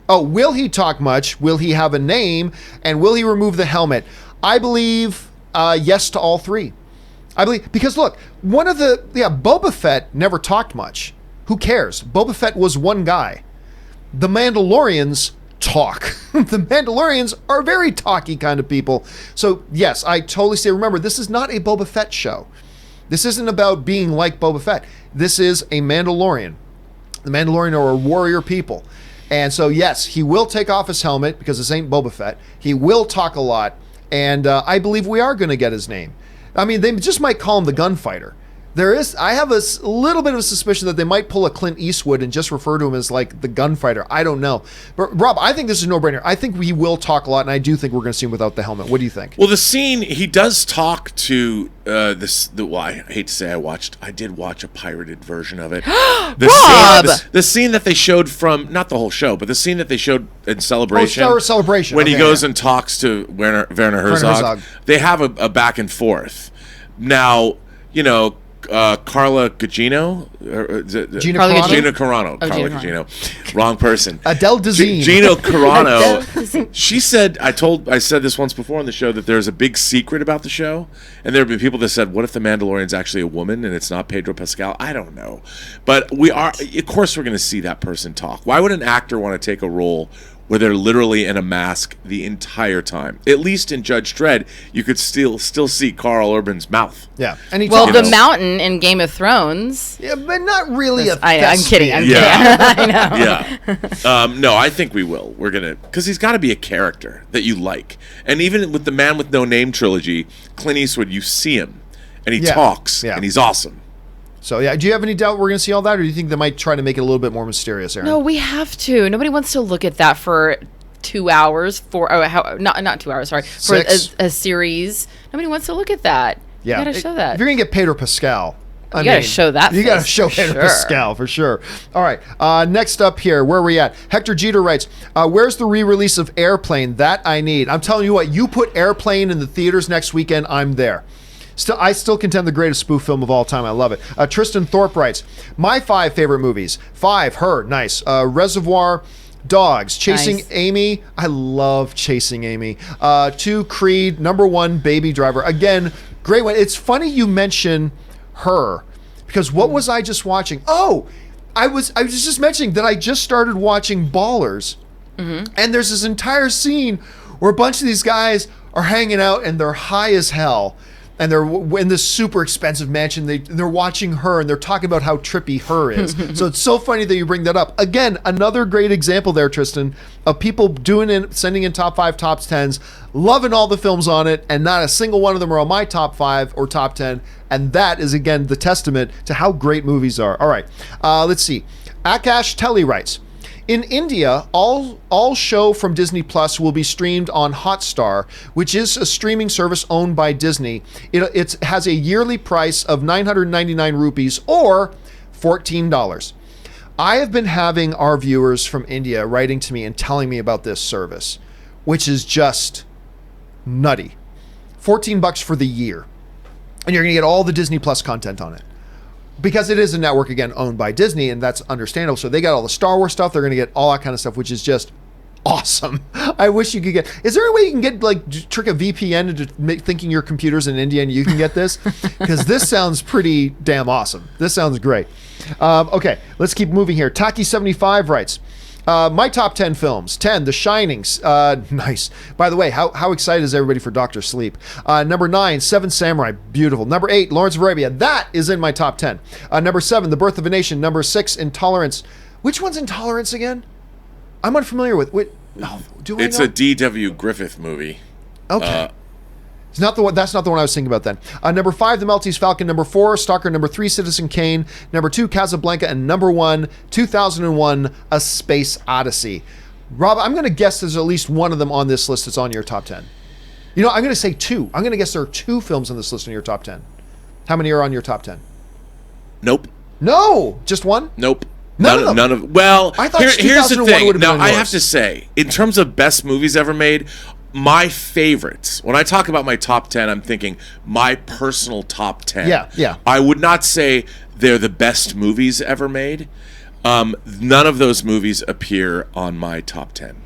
Oh, will he talk much? Will he have a name? And will he remove the helmet? I believe yes to all three. I believe, because look, Boba Fett never talked much. Who cares? Boba Fett was one guy. The Mandalorians talk. The Mandalorians are very talky kind of people. So yes, I totally say, remember, this is not a Boba Fett show. This isn't about being like Boba Fett. This is a Mandalorian. The Mandalorian are a warrior people. And so, yes, he will take off his helmet because this ain't Boba Fett. He will talk a lot. And I believe we are going to get his name. I mean, they just might call him the gunfighter. I have a little bit of a suspicion that they might pull a Clint Eastwood and just refer to him as like the gunfighter. I don't know. But Rob, I think this is a no-brainer. I think he will talk a lot, and I do think we're going to see him without the helmet. What do you think? Well, the scene, he does talk to well, I hate to say I did watch a pirated version of it. The scene that they showed from, not the whole show, but the scene that they showed in Celebration. Oh, Celebration. When he goes and talks to Werner Herzog. They have a back and forth. Now, you know, Carla Gugino, Gina Carano, Carla Gugino, wrong person. Adele Dazeem. Gino Carano. She said, I said this once before on the show, that there's a big secret about the show, and there have been people that said, what if the Mandalorian's actually a woman and it's not Pedro Pascal? I don't know, but of course we're going to see that person talk. Why would an actor want to take a role where they're literally in a mask the entire time? At least in Judge Dredd, you could still see Carl Urban's mouth. Yeah, and the mountain in Game of Thrones. Yeah, but not really a I'm kidding. I'm kidding. I know. Yeah. No, I think we will. We're gonna, because he's got to be a character that you like. And even with the Man with No Name trilogy, Clint Eastwood, you see him and he talks, and he's awesome. So, yeah, do you have any doubt we're going to see all that, or do you think they might try to make it a little bit more mysterious, Erin? No, we have to. Nobody wants to look at that for 2 hours, not 2 hours, sorry, for a series. Nobody wants to look at that. Yeah. You got to show that. If you're going to get Pedro Pascal, you got to show that. You got to show Pedro Pascal, for sure. All right, next up here, where are we at? Hector Jeter writes, where's the re-release of Airplane? That I need. I'm telling you what, you put Airplane in the theaters next weekend, I'm there. I still contend the greatest spoof film of all time. I love it. Tristan Thorpe writes, my 5 favorite movies. 5, Her, nice. Reservoir Dogs, Chasing Amy. I love Chasing Amy. 2, Creed. Number 1, Baby Driver. Again, great one. It's funny you mention Her, because what was I just watching? Oh, I was just mentioning that I just started watching Ballers. Mm-hmm. And there's this entire scene where a bunch of these guys are hanging out and they're high as hell. And they're in this super expensive mansion. They're watching Her, and they're talking about how trippy Her is. So it's so funny that you bring that up. Again, another great example there, Tristan, of people sending in top 5, top 10s, loving all the films on it, and not a single one of them are on my top 5 or top 10. And that is, again, the testament to how great movies are. All right, let's see. Akash Telly writes, in India, all show from Disney Plus will be streamed on Hotstar, which is a streaming service owned by Disney. It has a yearly price of 999 rupees or $14. I have been having our viewers from India writing to me and telling me about this service, which is just nutty. $14 for the year. And you're going to get all the Disney Plus content on it. Because it is a network, again, owned by Disney, and that's understandable. So they got all the Star Wars stuff. They're going to get all that kind of stuff, which is just awesome. I wish you could get... Is there a way you can get, trick a VPN into thinking your computer's in India and you can get this? Because this sounds pretty damn awesome. This sounds great. Okay, let's keep moving here. Taki75 writes, my top 10 films. 10, The Shining. Nice. By the way, how excited is everybody for Dr. Sleep? Number 9, Seven Samurai. Beautiful. Number 8, Lawrence of Arabia. That is in my top 10. Number 7, The Birth of a Nation. Number 6, Intolerance. Which one's Intolerance again? I'm unfamiliar with. It's a D.W. Griffith movie. Okay. It's not the one. That's not the one I was thinking about then. Number 5, The Maltese Falcon. Number 4, Stalker. Number 3, Citizen Kane. Number 2, Casablanca. And number 1, 2001, A Space Odyssey. Rob, I'm going to guess there's at least one of them on this list that's on your top 10. You know, I'm going to say 2. I'm going to guess there are 2 films on this list on your top 10. How many are on your top 10? Nope. No, just one? Nope. None of. Well, I thought here's the 2001 thing. would have been Now, on I yours. have to say, in terms of best movies ever made, my favorites, when I talk about my top 10, I'm thinking my personal top 10. Yeah. I would not say they're the best movies ever made. None of those movies appear on my top 10.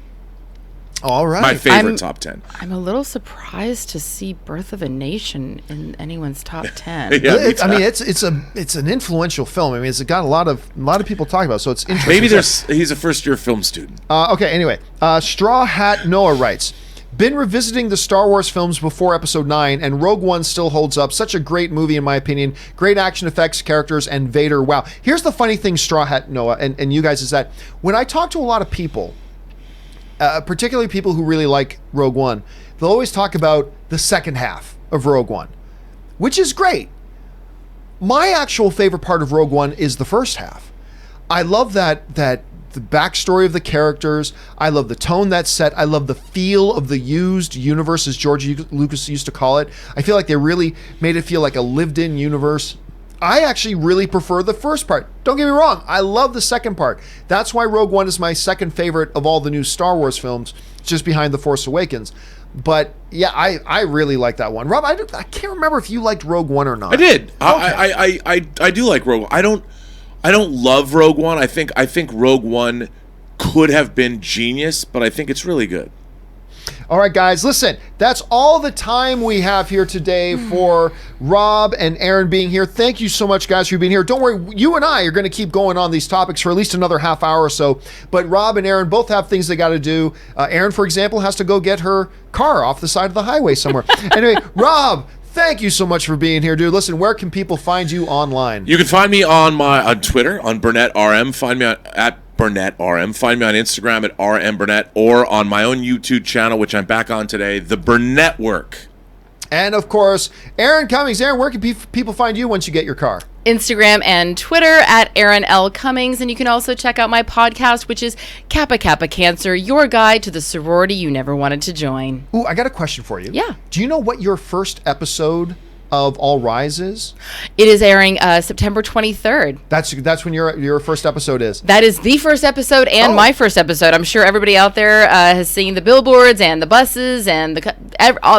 All right. My favorite top 10. I'm a little surprised to see Birth of a Nation in anyone's top 10. Yeah, I mean, it's an influential film. I mean, it's got a lot of people talking about it, so it's interesting. Maybe he's a first-year film student. Okay, anyway. Straw Hat Noah writes, been revisiting the Star Wars films before Episode 9, and Rogue One still holds up. Such a great movie, in my opinion. Great action effects, characters, and Vader. Wow. Here's the funny thing, Straw Hat Noah, and you guys, is that when I talk to a lot of people, particularly people who really like Rogue One, they'll always talk about the second half of Rogue One, which is great. My actual favorite part of Rogue One is the first half. I love that the backstory of the characters. I love the tone that's set. I love the feel of the used universe, as George Lucas used to call it. I feel like they really made it feel like a lived-in universe. I actually really prefer the first part. Don't get me wrong. I love the second part. That's why Rogue One is my second favorite of all the new Star Wars films, just behind The Force Awakens. But yeah, I really like that one. Rob, I can't remember if you liked Rogue One or not. I did. Okay. I do like Rogue One. I don't love Rogue One. I think Rogue One could have been genius, but I think it's really good. All right, guys, listen, that's all the time we have here today for Rob and Erin being here. Thank you so much, guys, for being here. Don't worry, you and I are going to keep going on these topics for at least another half hour or so. But Rob and Erin both have things they got to do. Erin, for example, has to go get her car off the side of the highway somewhere. Anyway, Rob, thank you so much for being here, dude. Listen, where can people find you online? You can find me on Twitter, on BurnettRM. Find me at BurnettRM. Find me on Instagram at RMBurnett, or on my own YouTube channel, which I'm back on today, The Burnett Work. And of course, Erin Cummings. Erin, where can people find you once you get your car? Instagram and Twitter at Erin L. Cummings. And you can also check out my podcast, which is Kappa Kappa Cancer, your guide to the sorority you never wanted to join. Ooh, I got a question for you. Yeah. Do you know what your first episode of All Rise is? It is airing September 23rd. That's when your first episode is. That is the first episode and my first episode. I'm sure everybody out there has seen the billboards and the buses and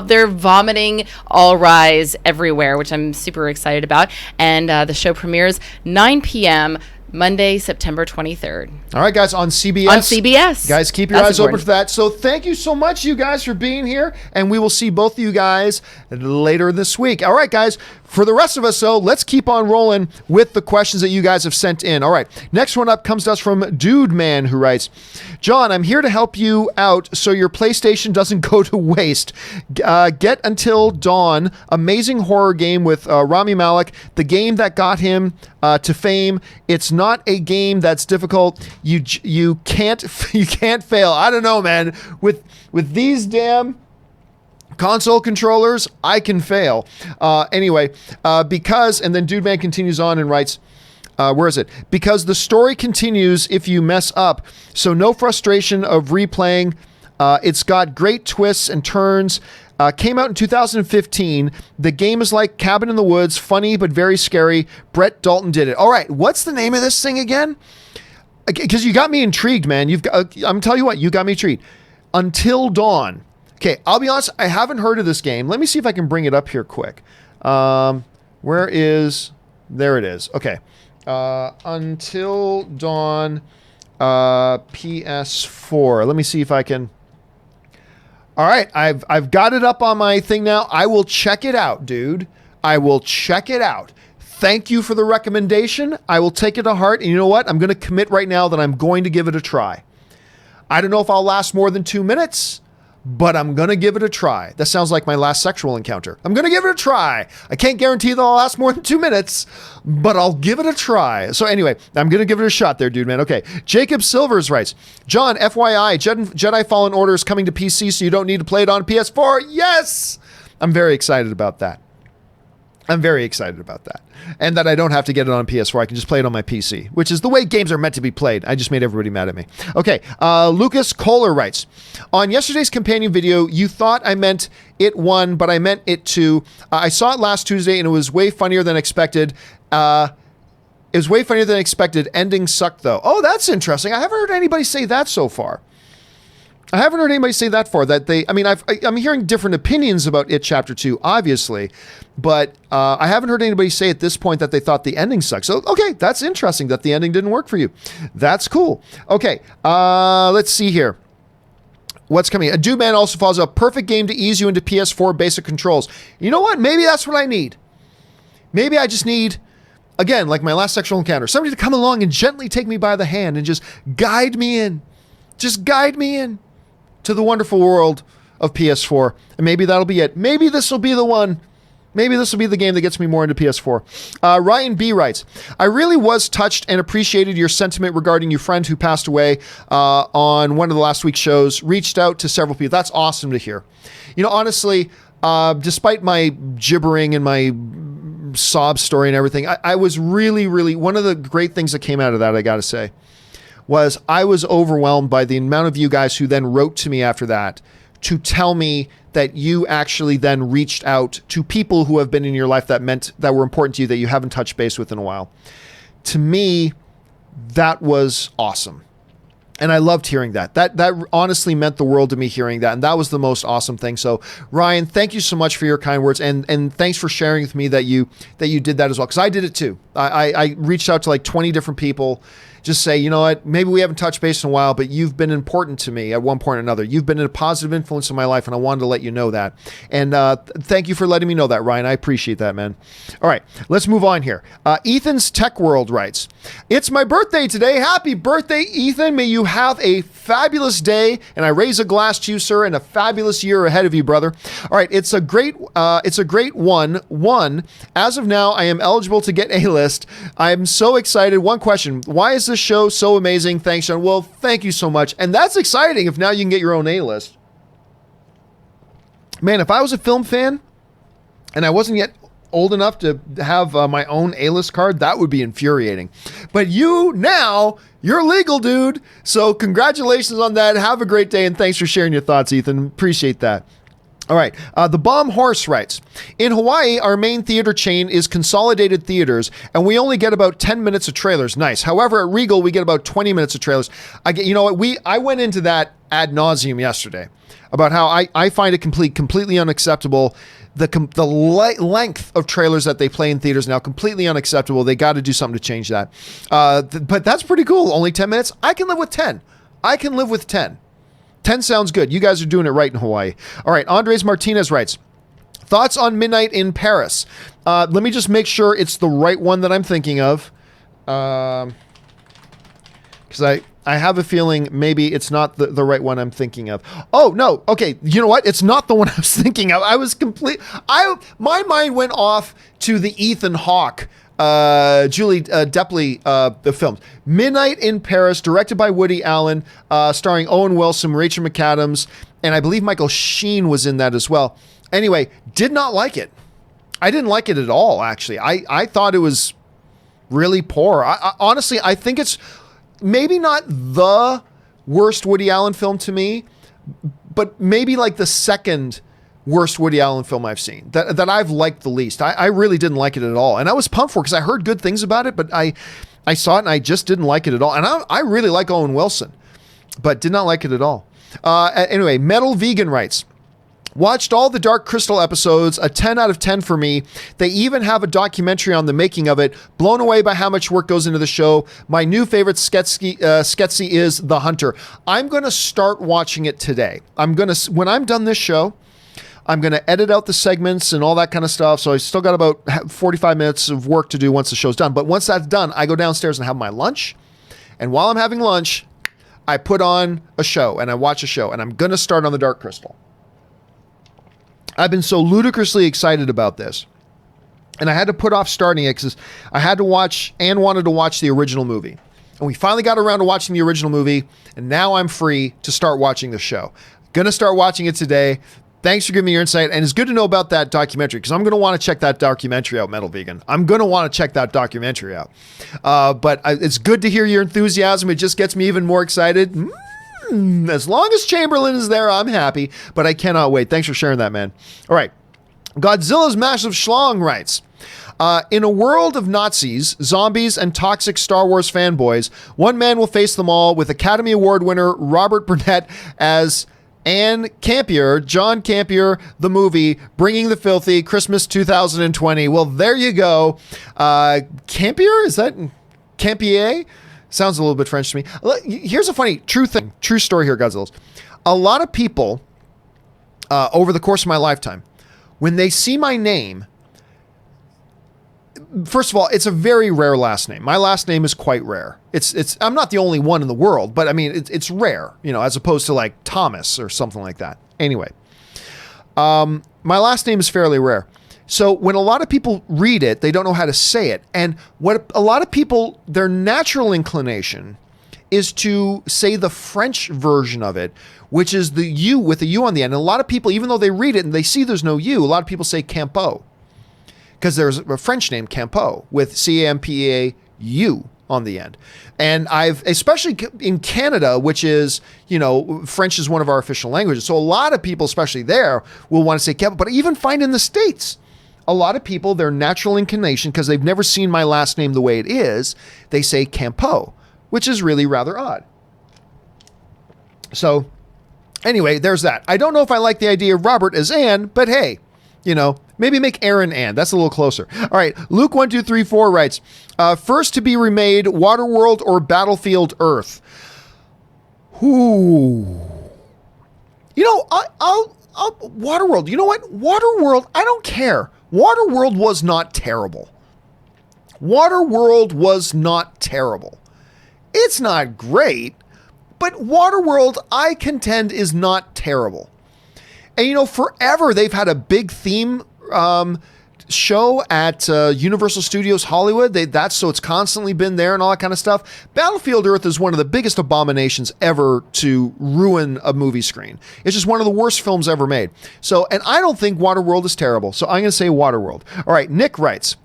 they're vomiting All Rise everywhere, which I'm super excited about. And the show premieres 9 p.m. Monday, September 23rd. All right, guys, on CBS. On CBS. Guys, keep your eyes open for that. So thank you so much, you guys, for being here, and we will see both of you guys later this week. All right, guys, for the rest of us, so let's keep on rolling with the questions that you guys have sent in. All right, next one up comes to us from Dude Man, who writes, John, I'm here to help you out so your PlayStation doesn't go to waste. Get Until Dawn, amazing horror game with Rami Malek, the game that got him to fame. It's not a game that's difficult. You can't fail. I don't know, man. With these damn console controllers, I can fail. Anyway, because, and then Dude Man continues on and writes, where is it? Because the story continues if you mess up, so no frustration of replaying. It's got great twists and turns. Came out in 2015. The game is like Cabin in the Woods, funny but very scary. Brett Dalton did it. All right, what's the name of this thing again? Because you got me intrigued, man. I'm telling you what, you got me intrigued. Until Dawn. Okay, I'll be honest, I haven't heard of this game. Let me see if I can bring it up here quick. There it is. Okay. Until Dawn, PS4. Let me see if I can. All right, I've got it up on my thing now. I will check it out, dude. I will check it out. Thank you for the recommendation. I will take it to heart. And you know what? I'm going to commit right now that I'm going to give it a try. I don't know if I'll last more than 2 minutes, but I'm going to give it a try. That sounds like my last sexual encounter. I'm going to give it a try. I can't guarantee that I'll last more than 2 minutes, but I'll give it a try. So anyway, I'm going to give it a shot there, dude, man. Okay. Jacob Silvers writes, John, FYI, Jedi Fallen Order is coming to PC, so you don't need to play it on PS4. Yes! I'm very excited about that. I'm very excited about that. And that I don't have to get it on PS4. I can just play it on my PC, which is the way games are meant to be played. I just made everybody mad at me. Okay, Lucas Kohler writes, on yesterday's companion video, you thought I meant it 1, but I meant it 2. I saw it last Tuesday, and it was way funnier than expected. Ending sucked, though. Oh, that's interesting. I haven't heard anybody say that so far. I'm hearing different opinions about It Chapter 2, obviously, but I haven't heard anybody say at this point that they thought the ending sucked. So, okay, that's interesting that the ending didn't work for you. That's cool. Okay, let's see here. What's coming? A Dude Man also follows up, perfect game to ease you into PS4 basic controls. You know what? Maybe that's what I need. Maybe I just need, again, like my last sexual encounter, somebody to come along and gently take me by the hand and just guide me in. Just guide me in to the wonderful world of PS4. And maybe that'll be it. Maybe this will be the one. Maybe this will be the game that gets me more into PS4. Ryan B writes, I really was touched and appreciated your sentiment regarding your friend who passed away on one of the last week's shows. Reached out to several people. That's awesome to hear. You know, honestly, despite my gibbering and my sob story and everything, I was really, one of the great things that came out of that, I got to say, was I was overwhelmed by the amount of you guys who then wrote to me after that to tell me that you actually then reached out to people who have been in your life that were important to you that you haven't touched base with in a while. To me, that was awesome. And I loved hearing that. That honestly meant the world to me hearing that. And that was the most awesome thing. So Ryan, thank you so much for your kind words. And thanks for sharing with me that you did that as well. Because I did it too. I reached out to like 20 different people. Just say, you know what, maybe we haven't touched base in a while, but you've been important to me at one point or another. You've been a positive influence in my life, and I wanted to let you know that. And thank you for letting me know that, Ryan. I appreciate that, man. All right, let's move on here. Ethan's Tech World writes, it's my birthday today. Happy birthday, Ethan. May you have a fabulous day, and I raise a glass to you, sir, and a fabulous year ahead of you, brother. All right, it's a great one. As of now, I am eligible to get A-list. I'm so excited. One question, why is this show so amazing? Thanks, John. Well, thank you so much. And that's exciting if now you can get your own A-list. Man, if I was a film fan and I wasn't yet old enough to have my own A-list card, that would be infuriating. But you're legal, dude. So congratulations on that. Have a great day, and thanks for sharing your thoughts, Ethan. Appreciate that. All right. The Bomb Horse writes, in Hawaii, our main theater chain is Consolidated Theaters, and we only get about 10 minutes of trailers. Nice. However, at Regal, we get about 20 minutes of trailers. I went into that ad nauseum yesterday about how I find it completely unacceptable. The length of trailers that they play in theaters now, completely unacceptable. They got to do something to change that. But that's pretty cool. Only 10 minutes. I can live with 10. 10 sounds good. You guys are doing it right in Hawaii. All right. Andres Martinez writes, thoughts on Midnight in Paris. Let me just make sure it's the right one that I'm thinking of. Because I have a feeling maybe it's not the right one I'm thinking of. Oh, no. Okay. You know what? It's not the one I was thinking of. My mind went off to the Ethan Hawke Julie Depley the films. Midnight in Paris, directed by Woody Allen, starring Owen Wilson, Rachel McAdams, and I believe Michael Sheen was in that as well. Anyway, did not like it. I didn't like it at all, actually. I thought it was really poor. Honestly, I think it's maybe not the worst Woody Allen film to me, but maybe like the second worst Woody Allen film I've seen that I've liked the least. I really didn't like it at all. And I was pumped for it because I heard good things about it, but I saw it and I just didn't like it at all. And I really like Owen Wilson, but did not like it at all. Anyway, Metal Vegan writes, watched all the Dark Crystal episodes, a 10 out of 10 for me. They even have a documentary on the making of it. Blown away by how much work goes into the show. My new favorite Sketsy is The Hunter. I'm going to start watching it today. When I'm done this show, I'm going to edit out the segments and all that kind of stuff. So I still got about 45 minutes of work to do once the show's done. But once that's done, I go downstairs and have my lunch. And while I'm having lunch, I put on a show and I watch a show. And I'm going to start on the Dark Crystal. I've been so ludicrously excited about this. And I had to put off starting it because I had to watch and wanted to watch the original movie. And we finally got around to watching the original movie. And now I'm free to start watching the show. Going to start watching it today. Thanks for giving me your insight. And it's good to know about that documentary because I'm going to want to check that documentary out, Metal Vegan. I'm going to want to check that documentary out. But it's good to hear your enthusiasm. It just gets me even more excited. As long as Chamberlain is there, I'm happy. But I cannot wait. Thanks for sharing that, man. All right. Godzilla's Massive Schlong writes, in a world of Nazis, zombies, and toxic Star Wars fanboys, one man will face them all with Academy Award winner Robert Burnett as Anne Campier, John Campea, the movie, Bringing the Filthy, Christmas 2020. Well, there you go. Campier? Is that Campea? Sounds a little bit French to me. Here's a funny, true story here, Godzillas. A lot of people, over the course of my lifetime, when they see my name, first of all, it's a very rare last name. My last name is quite rare. I'm not the only one in the world, but I mean, it's rare, as opposed to like Thomas or something like that. Anyway, my last name is fairly rare. So when a lot of people read it, they don't know how to say it. And what a lot of people, their natural inclination is to say the French version of it, which is the U with a U on the end. And a lot of people, even though they read it and they see there's no U, a lot of people say Campeau because there's a French name, Campeau, with C-A-M-P-E-A-U on the end. And especially in Canada, which is, French is one of our official languages. So a lot of people, especially there, will want to say Campeau. But I even find in the States, a lot of people, their natural inclination, because they've never seen my last name the way it is, they say Campeau, which is really rather odd. So anyway, there's that. I don't know if I like the idea of Robert as Anne, but hey, maybe make Erin Anne. That's a little closer. All right. Luke1234 writes, first to be remade, Waterworld or Battlefield Earth? Ooh. I'll Waterworld. You know what? Waterworld, I don't care. Waterworld was not terrible. Waterworld was not terrible. It's not great, but Waterworld, I contend, is not terrible. And, forever they've had a big theme show at Universal Studios Hollywood. So it's constantly been there and all that kind of stuff. Battlefield Earth is one of the biggest abominations ever to ruin a movie screen. It's just one of the worst films ever made. So, and I don't think Waterworld is terrible. So I'm going to say Waterworld. All right. Nick writes,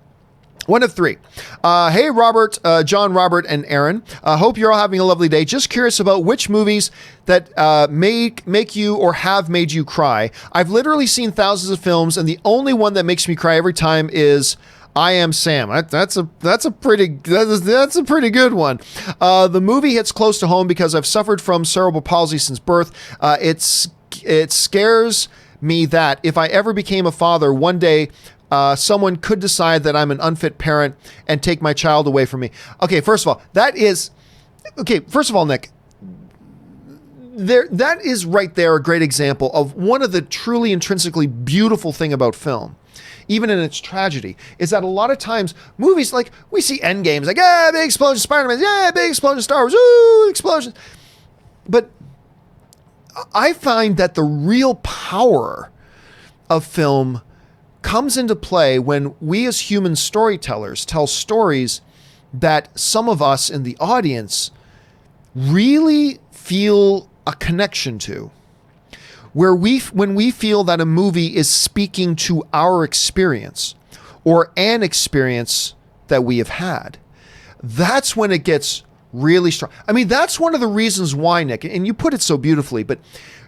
one of three. Hey, Robert, John, Robert, and Erin. Hope you're all having a lovely day. Just curious about which movies that make you or have made you cry. I've literally seen thousands of films, and the only one that makes me cry every time is I Am Sam. That's a pretty good one. The movie hits close to home because I've suffered from cerebral palsy since birth. It scares me that if I ever became a father one day, someone could decide that I'm an unfit parent and take my child away from me. Okay, first of all, Nick, that is right there a great example of one of the truly intrinsically beautiful thing about film, even in its tragedy, is that a lot of times movies, like we see Endgames, like, yeah, big explosion, Spider-Man, yeah, big explosion, Star Wars, ooh, explosion. But I find that the real power of film comes into play when we as human storytellers tell stories that some of us in the audience really feel a connection to, when we feel that a movie is speaking to our experience or an experience that we have had. That's when it gets really strong. I mean, that's one of the reasons why, Nick, and you put it so beautifully, but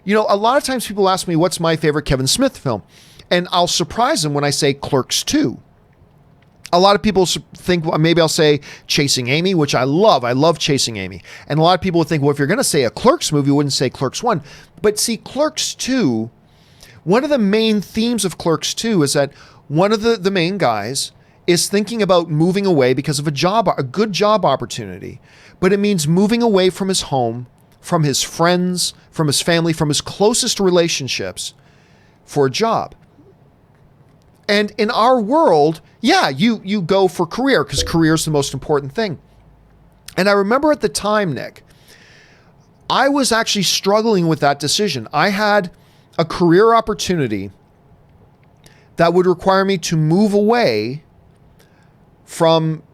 a lot of times people ask me, what's my favorite Kevin Smith film? And I'll surprise them when I say Clerks 2. A lot of people think maybe I'll say Chasing Amy, which I love. I love Chasing Amy. And a lot of people would think, well, if you're going to say a Clerks movie, you wouldn't say Clerks 1. But see, Clerks 2, one of the main themes of Clerks 2 is that one of the main guys is thinking about moving away because of a good job opportunity. But it means moving away from his home, from his friends, from his family, from his closest relationships for a job. And in our world, yeah, you go for career because career is the most important thing. And I remember at the time, Nick, I was actually struggling with that decision. I had a career opportunity that would require me to move away from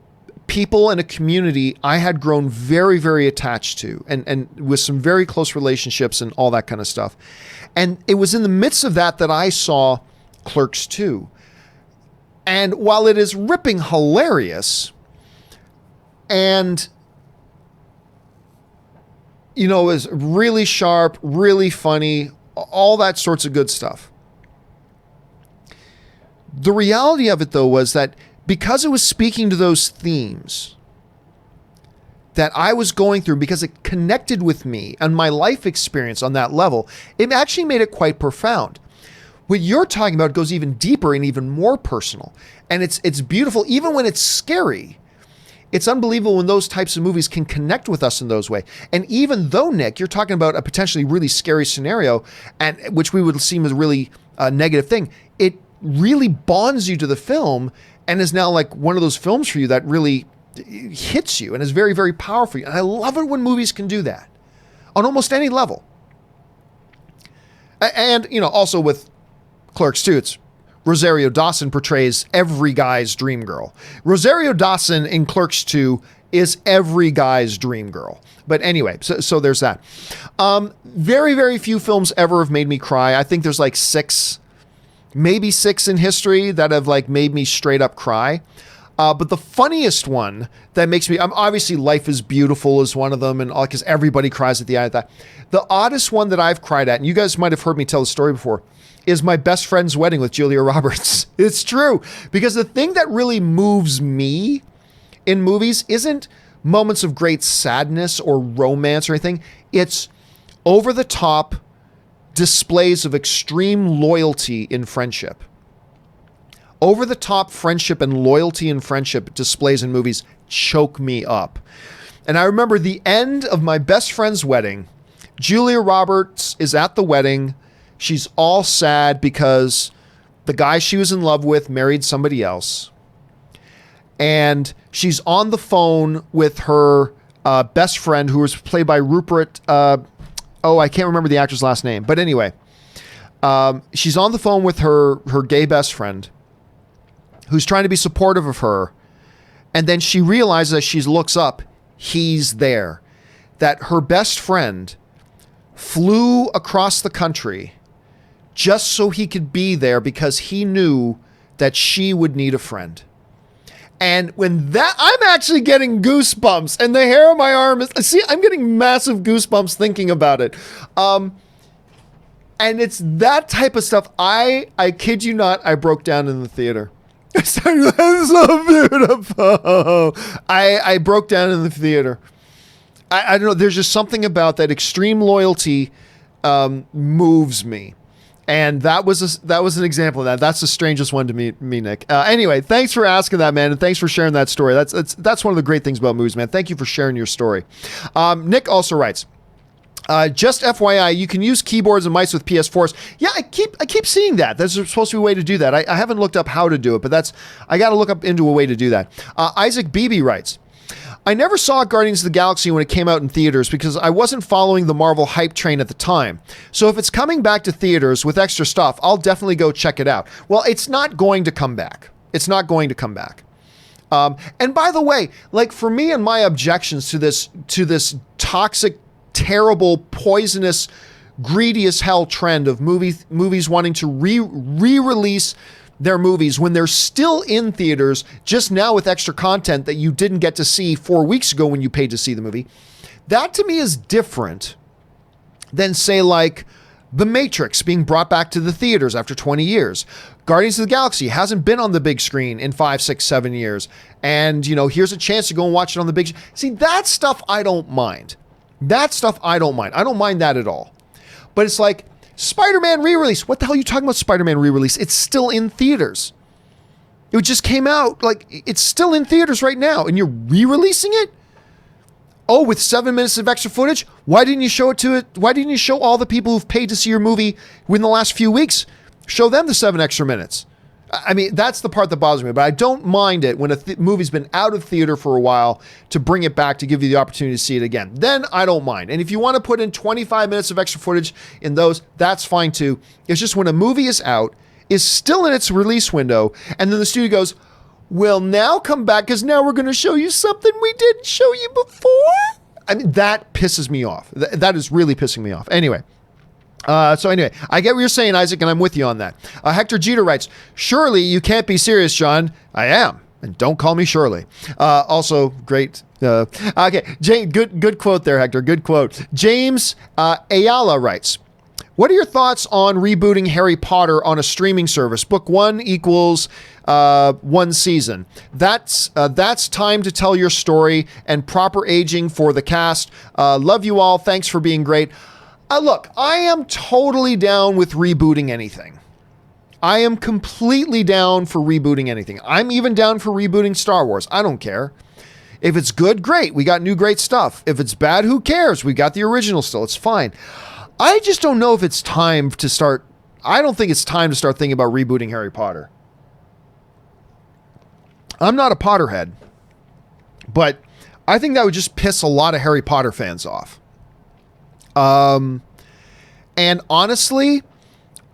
people and a community I had grown very, very attached to, and with some very close relationships and all that kind of stuff. And it was in the midst of that I saw Clerks 2. And while it is ripping hilarious and, is really sharp, really funny, all that sorts of good stuff, the reality of it, though, was that because it was speaking to those themes that I was going through, because it connected with me and my life experience on that level, it actually made it quite profound. What you're talking about goes even deeper and even more personal. And it's beautiful, even when it's scary. It's unbelievable when those types of movies can connect with us in those ways. And even though, Nick, you're talking about a potentially really scary scenario, and which we would seem as a really negative thing, it really bonds you to the film and is now like one of those films for you that really hits you and is very, very powerful. And I love it when movies can do that on almost any level. And, also with Clerks 2, it's Rosario Dawson portrays every guy's dream girl. Rosario Dawson in Clerks 2 is every guy's dream girl. But anyway, so there's that. Very, very few films ever have made me cry. I think there's like 6, maybe 6 in history that have like made me straight up cry. But the funniest one that makes me, obviously Life is Beautiful is one of them, and all, because everybody cries at the end of that. The oddest one that I've cried at, and you guys might have heard me tell the story before, is My Best Friend's Wedding with Julia Roberts. It's true, because the thing that really moves me in movies isn't moments of great sadness or romance or anything. It's over the top displays of extreme loyalty in friendship. Over the top friendship and loyalty in friendship displays in movies choke me up. And I remember the end of My Best Friend's Wedding. Julia Roberts is at the wedding. She's all sad because the guy she was in love with married somebody else. And she's on the phone with her best friend, who was played by Rupert. I can't remember the actor's last name. But anyway, she's on the phone with her gay best friend, who's trying to be supportive of her. And then she realizes as she looks up, he's there. That her best friend flew across the country just so he could be there because he knew that she would need a friend. And when that, I'm actually getting goosebumps, and the hair on my arm is, see, I'm getting massive goosebumps thinking about it. And it's that type of stuff. I kid you not, I broke down in the theater. It's so beautiful. I broke down in the theater. I don't know. There's just something about that extreme loyalty moves me. And that was an example of that. That's the strangest one to me, Nick. Anyway, thanks for asking that, man, and thanks for sharing that story. That's one of the great things about movies, man. Thank you for sharing your story. Nick also writes, just FYI, you can use keyboards and mice with PS4s. Yeah, I keep seeing that. There's supposed to be a way to do that. I haven't looked up how to do it, but I got to look up into a way to do that. Isaac Beebe writes, I never saw Guardians of the Galaxy when it came out in theaters because I wasn't following the Marvel hype train at the time. So if it's coming back to theaters with extra stuff, I'll definitely go check it out. Well, it's not going to come back. It's not going to come back. And by the way, like for me and my objections to this toxic, terrible, poisonous, greedy as hell trend of movies wanting to re-release their movies when they're still in theaters, just now with extra content that you didn't get to see 4 weeks ago when you paid to see the movie. That to me is different than, say, like The Matrix being brought back to the theaters after 20 years. Guardians of the Galaxy hasn't been on the big screen in 5, 6, 7 years. And, here's a chance to go and watch it on the big. See, that stuff I don't mind. That stuff I don't mind. I don't mind that at all. But it's like, Spider-Man re-release. What the hell are you talking about, Spider-Man re-release? It's still in theaters. It just came out. Like, it's still in theaters right now, and you're re-releasing it? Oh, with 7 minutes of extra footage? Why didn't you show it to it? Why didn't you show all the people who've paid to see your movie within the last few weeks? Show them the 7 extra minutes. I mean, that's the part that bothers me, but I don't mind it when a movie's been out of theater for a while to bring it back to give you the opportunity to see it again. Then I don't mind. And if you want to put in 25 minutes of extra footage in those, that's fine too. It's just when a movie is out, is still in its release window, and then the studio goes, will now come back because now we're going to show you something we didn't show you before. I mean, that pisses me off. That is really pissing me off. Anyway. So anyway, I get what you're saying, Isaac, and I'm with you on that. Hector Jeter writes, surely you can't be serious, John. I am. And don't call me Shirley. Also, great. Okay, good quote there, Hector. Good quote. James Ayala writes, what are your thoughts on rebooting Harry Potter on a streaming service? Book 1 equals 1 season. That's time to tell your story and proper aging for the cast. Love you all. Thanks for being great. Look, I am totally down with rebooting anything. I am completely down for rebooting anything. I'm even down for rebooting Star Wars. I don't care. If it's good, great. We got new great stuff. If it's bad, who cares? We got the original still. It's fine. I just don't know if it's time to start. I don't think it's time to start thinking about rebooting Harry Potter. I'm not a Potterhead, but I think that would just piss a lot of Harry Potter fans off. And honestly,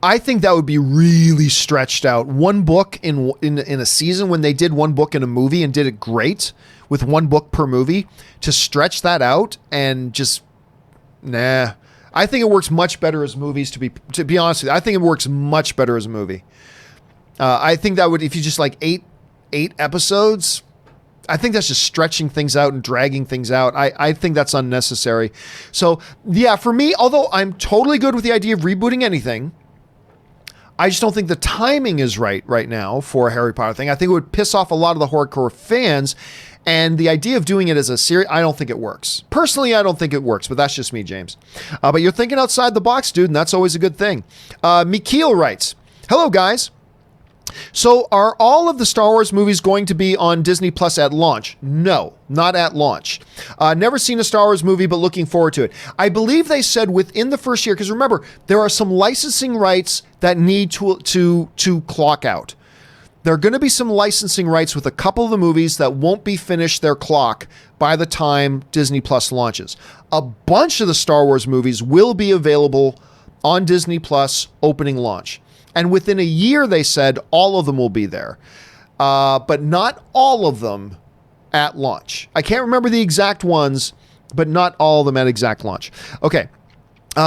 I think that would be really stretched out. One book in a season, when they did one book in a movie and did it great with one book per movie, to stretch that out and just, nah. I think it works much better as movies, to be honest with you. I think it works much better as a movie. I think that would, if you just like eight episodes, I think that's just stretching things out and dragging things out. I think that's unnecessary. So yeah, for me, although I'm totally good with the idea of rebooting anything, I just don't think the timing is right now for a Harry Potter thing. I think it would piss off a lot of the hardcore fans, and the idea of doing it as a series, I don't think it works. Personally, I don't think it works, but that's just me, James. But you're thinking outside the box, dude, and that's always a good thing. Mikhail writes, hello, guys. So are all of the Star Wars movies going to be on Disney Plus at launch? No, not at launch. Never seen a Star Wars movie, but looking forward to it. I believe they said within the first year, because remember, there are some licensing rights that need to clock out. There are going to be some licensing rights with a couple of the movies that won't be finished their clock by the time Disney Plus launches. A bunch of the Star Wars movies will be available on Disney Plus opening launch. And within a year, they said all of them will be there, but not all of them at launch. I can't remember the exact ones, but not all of them at exact launch. Okay.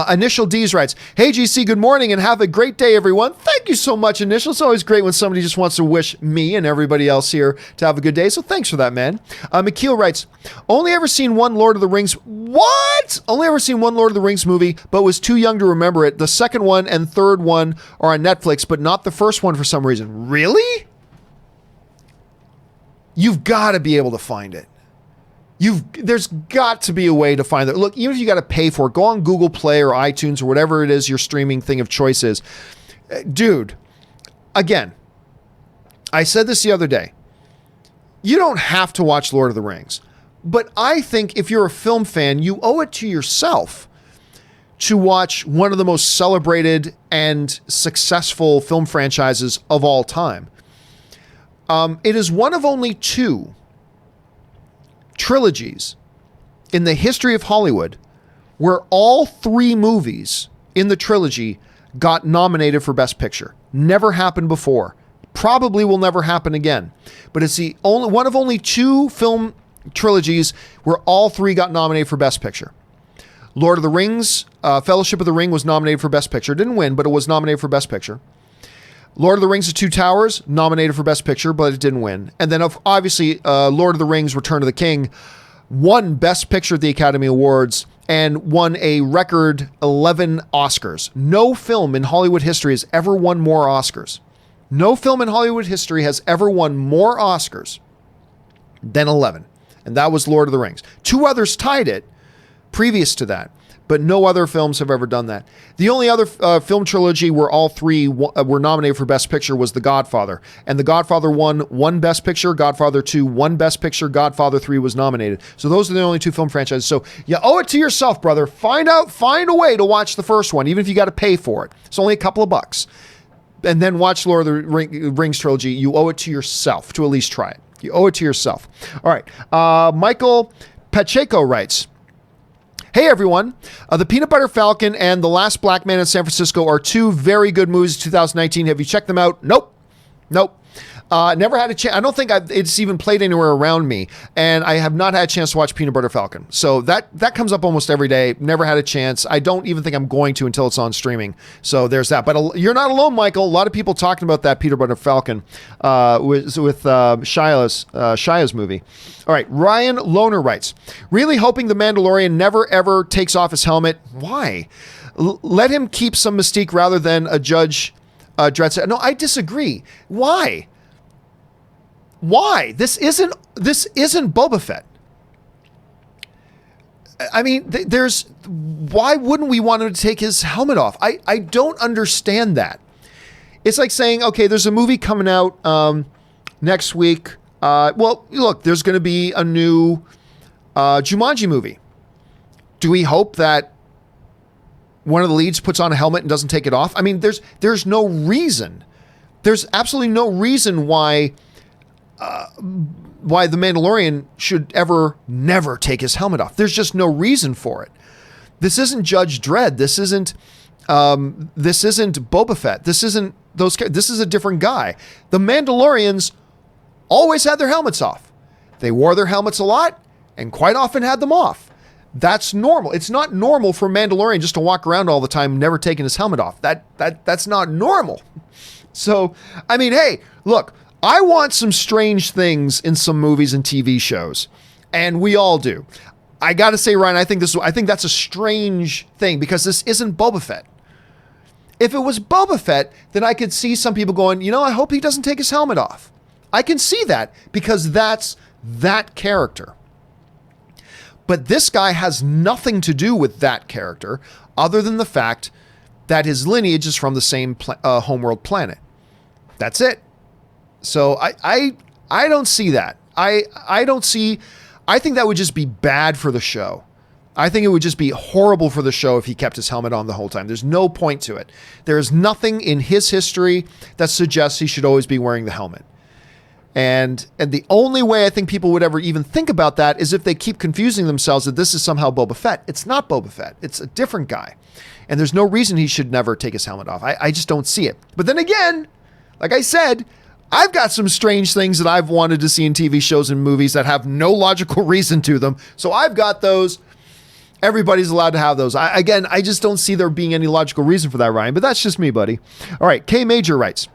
Initial D's writes, hey, GC, good morning and have a great day, everyone. Thank you so much, Initial. It's always great when somebody just wants to wish me and everybody else here to have a good day. So thanks for that, man. Mikhail writes, only ever seen one Lord of the Rings. What? Only ever seen one Lord of the Rings movie, but was too young to remember it. The second one and third one are on Netflix, but not the first one for some reason. Really? You've got to be able to find it. There's got to be a way to find it. Look, even if you got to pay for it, go on Google Play or iTunes or whatever it is your streaming thing of choice is. Dude, again, I said this the other day. You don't have to watch Lord of the Rings. But I think if you're a film fan, you owe it to yourself to watch one of the most celebrated and successful film franchises of all time. It is one of only two trilogies in the history of Hollywood where all three movies in the trilogy got nominated for Best Picture. Never happened before. Probably will never happen again. But it's the only one of only two film trilogies where all three got nominated for Best Picture. Lord of the Rings, Fellowship of the Ring was nominated for Best Picture. Didn't win, but it was nominated for Best Picture. Lord of the Rings: The Two Towers, nominated for Best Picture, but it didn't win. And then obviously, Lord of the Rings: Return of the King won Best Picture at the Academy Awards and won a record 11 Oscars. No film in Hollywood history has ever won more Oscars. No film in Hollywood history has ever won more Oscars than 11. And that was Lord of the Rings. Two others tied it previous to that, but no other films have ever done that. The only other film trilogy where all three were nominated for Best Picture was The Godfather. And The Godfather won one Best Picture, Godfather 2 won Best Picture, Godfather 3 was nominated. So those are the only two film franchises. So you owe it to yourself, brother. Find a way to watch the first one, even if you got to pay for it. It's only a couple of bucks. And then watch Lord of the Rings trilogy. You owe it to yourself to at least try it. You owe it to yourself. All right. Michael Pacheco writes, hey everyone, The Peanut Butter Falcon and The Last Black Man in San Francisco are two very good movies of 2019. Have you checked them out? Nope. Never had a chance. I don't think it's even played anywhere around me, and I have not had a chance to watch Peanut Butter Falcon. So that comes up almost every day. Never had a chance. I don't even think I'm going to until it's on streaming. So there's that. But you're not alone, Michael. A lot of people talking about that Peanut Butter Falcon with Shia's movie. All right, Ryan Lohner writes, really hoping the Mandalorian never ever takes off his helmet. Why? Let him keep some mystique rather than a Judge Dredd. No, I disagree. Why? Why? This isn't Boba Fett. I mean, why wouldn't we want him to take his helmet off? I don't understand that. It's like saying, okay, there's a movie coming out next week. Well, look, there's going to be a new Jumanji movie. Do we hope that one of the leads puts on a helmet and doesn't take it off? I mean, there's no reason. There's absolutely no reason why the Mandalorian should never take his helmet off. There's just no reason for it. This isn't Judge Dredd. This isn't Boba Fett. This isn't those. This is a different guy. The Mandalorians always had their helmets off. They wore their helmets a lot and quite often had them off. That's normal. It's not normal for Mandalorian just to walk around all the time, never taking his helmet off. That's not normal. So, I mean, hey, look, I want some strange things in some movies and TV shows, and we all do. I got to say, Ryan, I think that's a strange thing because this isn't Boba Fett. If it was Boba Fett, then I could see some people going, I hope he doesn't take his helmet off. I can see that because that's that character. But this guy has nothing to do with that character other than the fact that his lineage is from the same homeworld planet. That's it. So I don't see that. I think that would just be bad for the show. I think it would just be horrible for the show if he kept his helmet on the whole time. There's no point to it. There is nothing in his history that suggests he should always be wearing the helmet. And the only way I think people would ever even think about that is if they keep confusing themselves that this is somehow Boba Fett. It's not Boba Fett. It's a different guy. And there's no reason he should never take his helmet off. I just don't see it. But then again, like I said, I've got some strange things that I've wanted to see in TV shows and movies that have no logical reason to them. So I've got those. Everybody's allowed to have those. I just don't see there being any logical reason for that, Ryan. But that's just me, buddy. All right, K Major writes,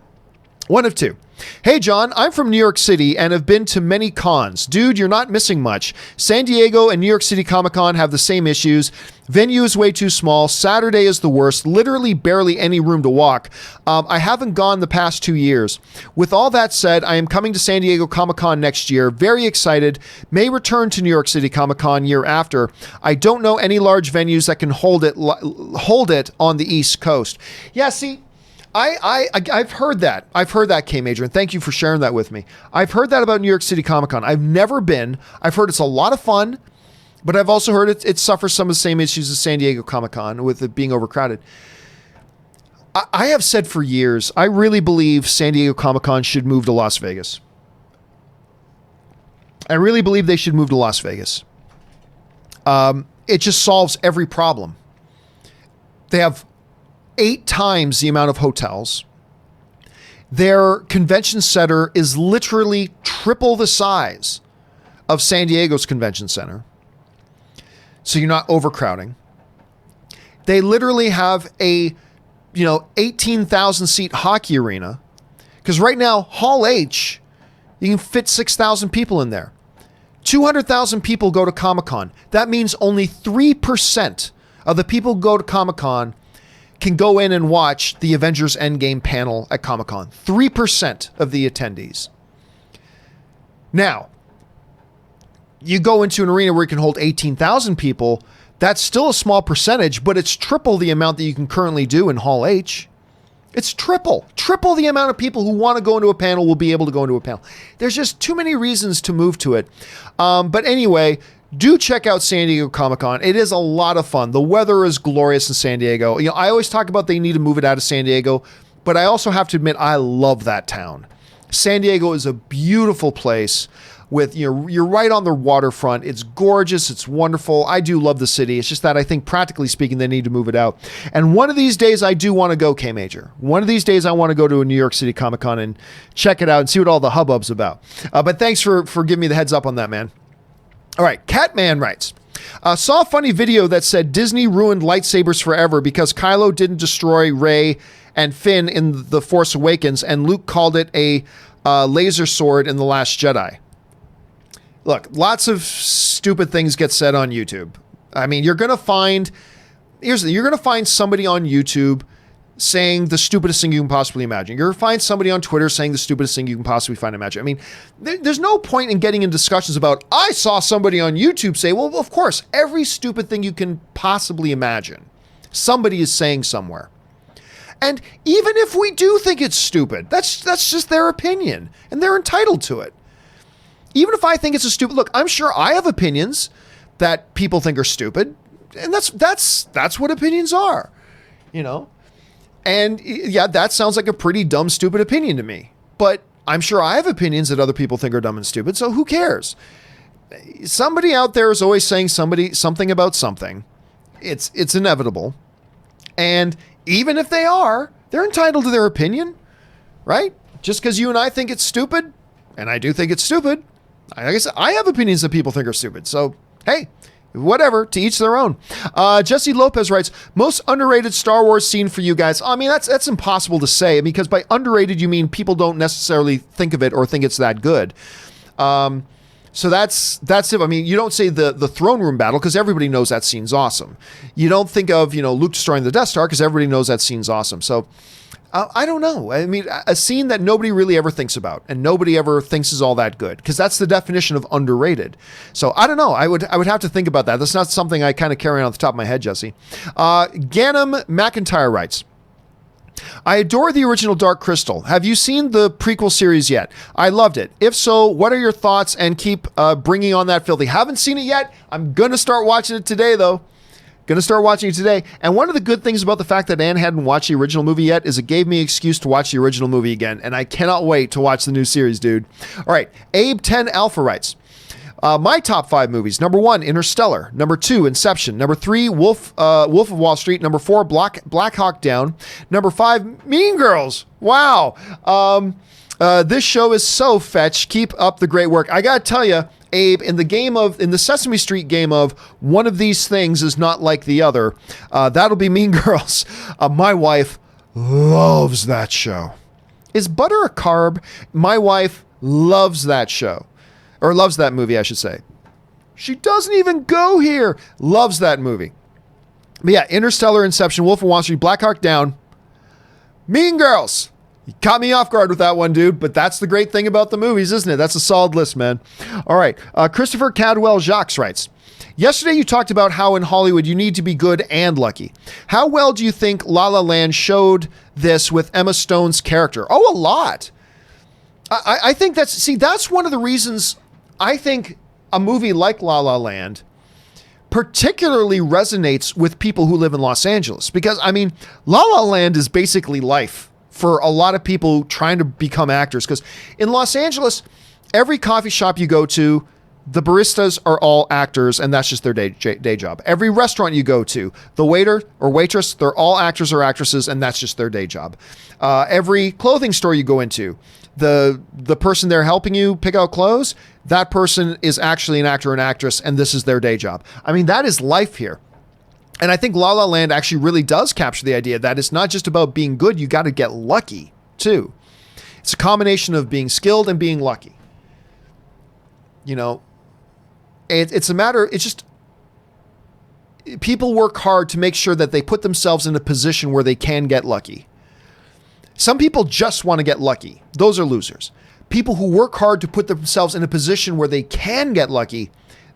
one of two. Hey, John, I'm from New York City and have been to many cons. Dude, you're not missing much. San Diego and New York City Comic-Con have the same issues. Venue is way too small. Saturday is the worst. Literally barely any room to walk. I haven't gone the past 2 years. With all that said, I am coming to San Diego Comic-Con next year. Very excited. May return to New York City Comic-Con year after. I don't know any large venues that can hold it on the East Coast. Yeah, see, I've heard that. I've heard that, K Major, and thank you for sharing that with me. I've heard that about New York City Comic Con. I've never been. I've heard it's a lot of fun, but I've also heard it suffers some of the same issues as San Diego Comic Con with it being overcrowded. I have said for years, I really believe San Diego Comic Con should move to Las Vegas. I really believe they should move to Las Vegas. It just solves every problem. They have 8 times the amount of hotels. Their convention center is literally triple the size of San Diego's convention center. So you're not overcrowding. They literally have a, 18,000 seat hockey arena. Because right now, Hall H, you can fit 6,000 people in there. 200,000 people go to Comic-Con. That means only 3% of the people who go to Comic-Con can go in and watch the Avengers Endgame panel at Comic-Con. 3% of the attendees. Now, you go into an arena where you can hold 18,000 people, that's still a small percentage, but it's triple the amount that you can currently do in Hall H. It's triple the amount of people who want to go into a panel will be able to go into a panel. There's just too many reasons to move to it. But anyway, do check out San Diego Comic-Con. It is a lot of fun. The weather is glorious in San Diego. I always talk about they need to move it out of San Diego, but I also have to admit I love that town. San Diego is a beautiful place. with, you're right on the waterfront. It's gorgeous. It's wonderful. I do love the city. It's just that I think practically speaking, they need to move it out. And one of these days I do want to go, K-Major. One of these days I want to go to a New York City Comic Con and check it out and see what all the hubbub's about. But thanks for giving me the heads up on that, man. All right. Catman writes, saw a funny video that said Disney ruined lightsabers forever because Kylo didn't destroy Rey and Finn in The Force Awakens, and Luke called it a laser sword in The Last Jedi. Look, lots of stupid things get said on YouTube. I mean, you're going to find somebody on YouTube saying the stupidest thing you can possibly imagine. You're going to find somebody on Twitter saying the stupidest thing you can possibly imagine. I mean, there's no point in getting in discussions about, I saw somebody on YouTube say, well, of course, every stupid thing you can possibly imagine, somebody is saying somewhere. And even if we do think it's stupid, that's just their opinion, and they're entitled to it. Even if I think it's a stupid, look, I'm sure I have opinions that people think are stupid, and that's what opinions are, And yeah, that sounds like a pretty dumb, stupid opinion to me. But I'm sure I have opinions that other people think are dumb and stupid, so who cares? Somebody out there is always saying something about something. It's inevitable. And even if they are, they're entitled to their opinion, right? Just because you and I think it's stupid, and I do think it's stupid, like I said, I have opinions that people think are stupid. So, hey, whatever, to each their own. Jesse Lopez writes, most underrated Star Wars scene for you guys. I mean, that's impossible to say, because by underrated, you mean people don't necessarily think of it or think it's that good. So that's it. I mean, you don't say the throne room battle because everybody knows that scene's awesome. You don't think of, Luke destroying the Death Star because everybody knows that scene's awesome. So I don't know. I mean, a scene that nobody really ever thinks about and nobody ever thinks is all that good, because that's the definition of underrated. So I don't know. I would have to think about that. That's not something I kind of carry on the top of my head, Jesse. Ganem McIntyre writes, I adore the original Dark Crystal. Have you seen the prequel series yet? I loved it. If so, what are your thoughts? And keep bringing on that filthy. Haven't seen it yet. I'm going to start watching it today, though. Going to start watching it today. And one of the good things about the fact that Ann hadn't watched the original movie yet is it gave me an excuse to watch the original movie again. And I cannot wait to watch the new series, dude. All right. Abe 10 Alpha writes, my top 5 movies. Number 1, Interstellar. Number 2, Inception. Number 3, Wolf of Wall Street. Number 4, Black Hawk Down. Number 5, Mean Girls. Wow. This show is so fetch. Keep up the great work. I got to tell you, Abe, in the Sesame Street game of one of these things is not like the other, that'll be Mean Girls. My wife loves that show. Is butter a carb? My wife loves that show. Or loves that movie, I should say. She doesn't even go here. Loves that movie. But yeah, Interstellar, Inception, Wolf of Wall Street, Black Hawk Down, Mean Girls. You caught me off guard with that one, dude. But that's the great thing about the movies, isn't it? That's a solid list, man. All right. Christopher Cadwell Jacques writes, yesterday you talked about how in Hollywood you need to be good and lucky. How well do you think La La Land showed this with Emma Stone's character? Oh, a lot. I think that's one of the reasons I think a movie like La La Land particularly resonates with people who live in Los Angeles. Because, I mean, La La Land is basically life for a lot of people trying to become actors. Because in Los Angeles, every coffee shop you go to, the baristas are all actors, and that's just their day job. Every restaurant you go to, the waiter or waitress, they're all actors or actresses, and that's just their day job. Every clothing store you go into, the person there helping you pick out clothes, that person is actually an actor or an actress, and this is their day job. I mean, that is life here. And I think La La Land actually really does capture the idea that it's not just about being good, you got to get lucky, too. It's a combination of being skilled and being lucky. It's a matter, it's just, people work hard to make sure that they put themselves in a position where they can get lucky. Some people just want to get lucky. Those are losers. People who work hard to put themselves in a position where they can get lucky,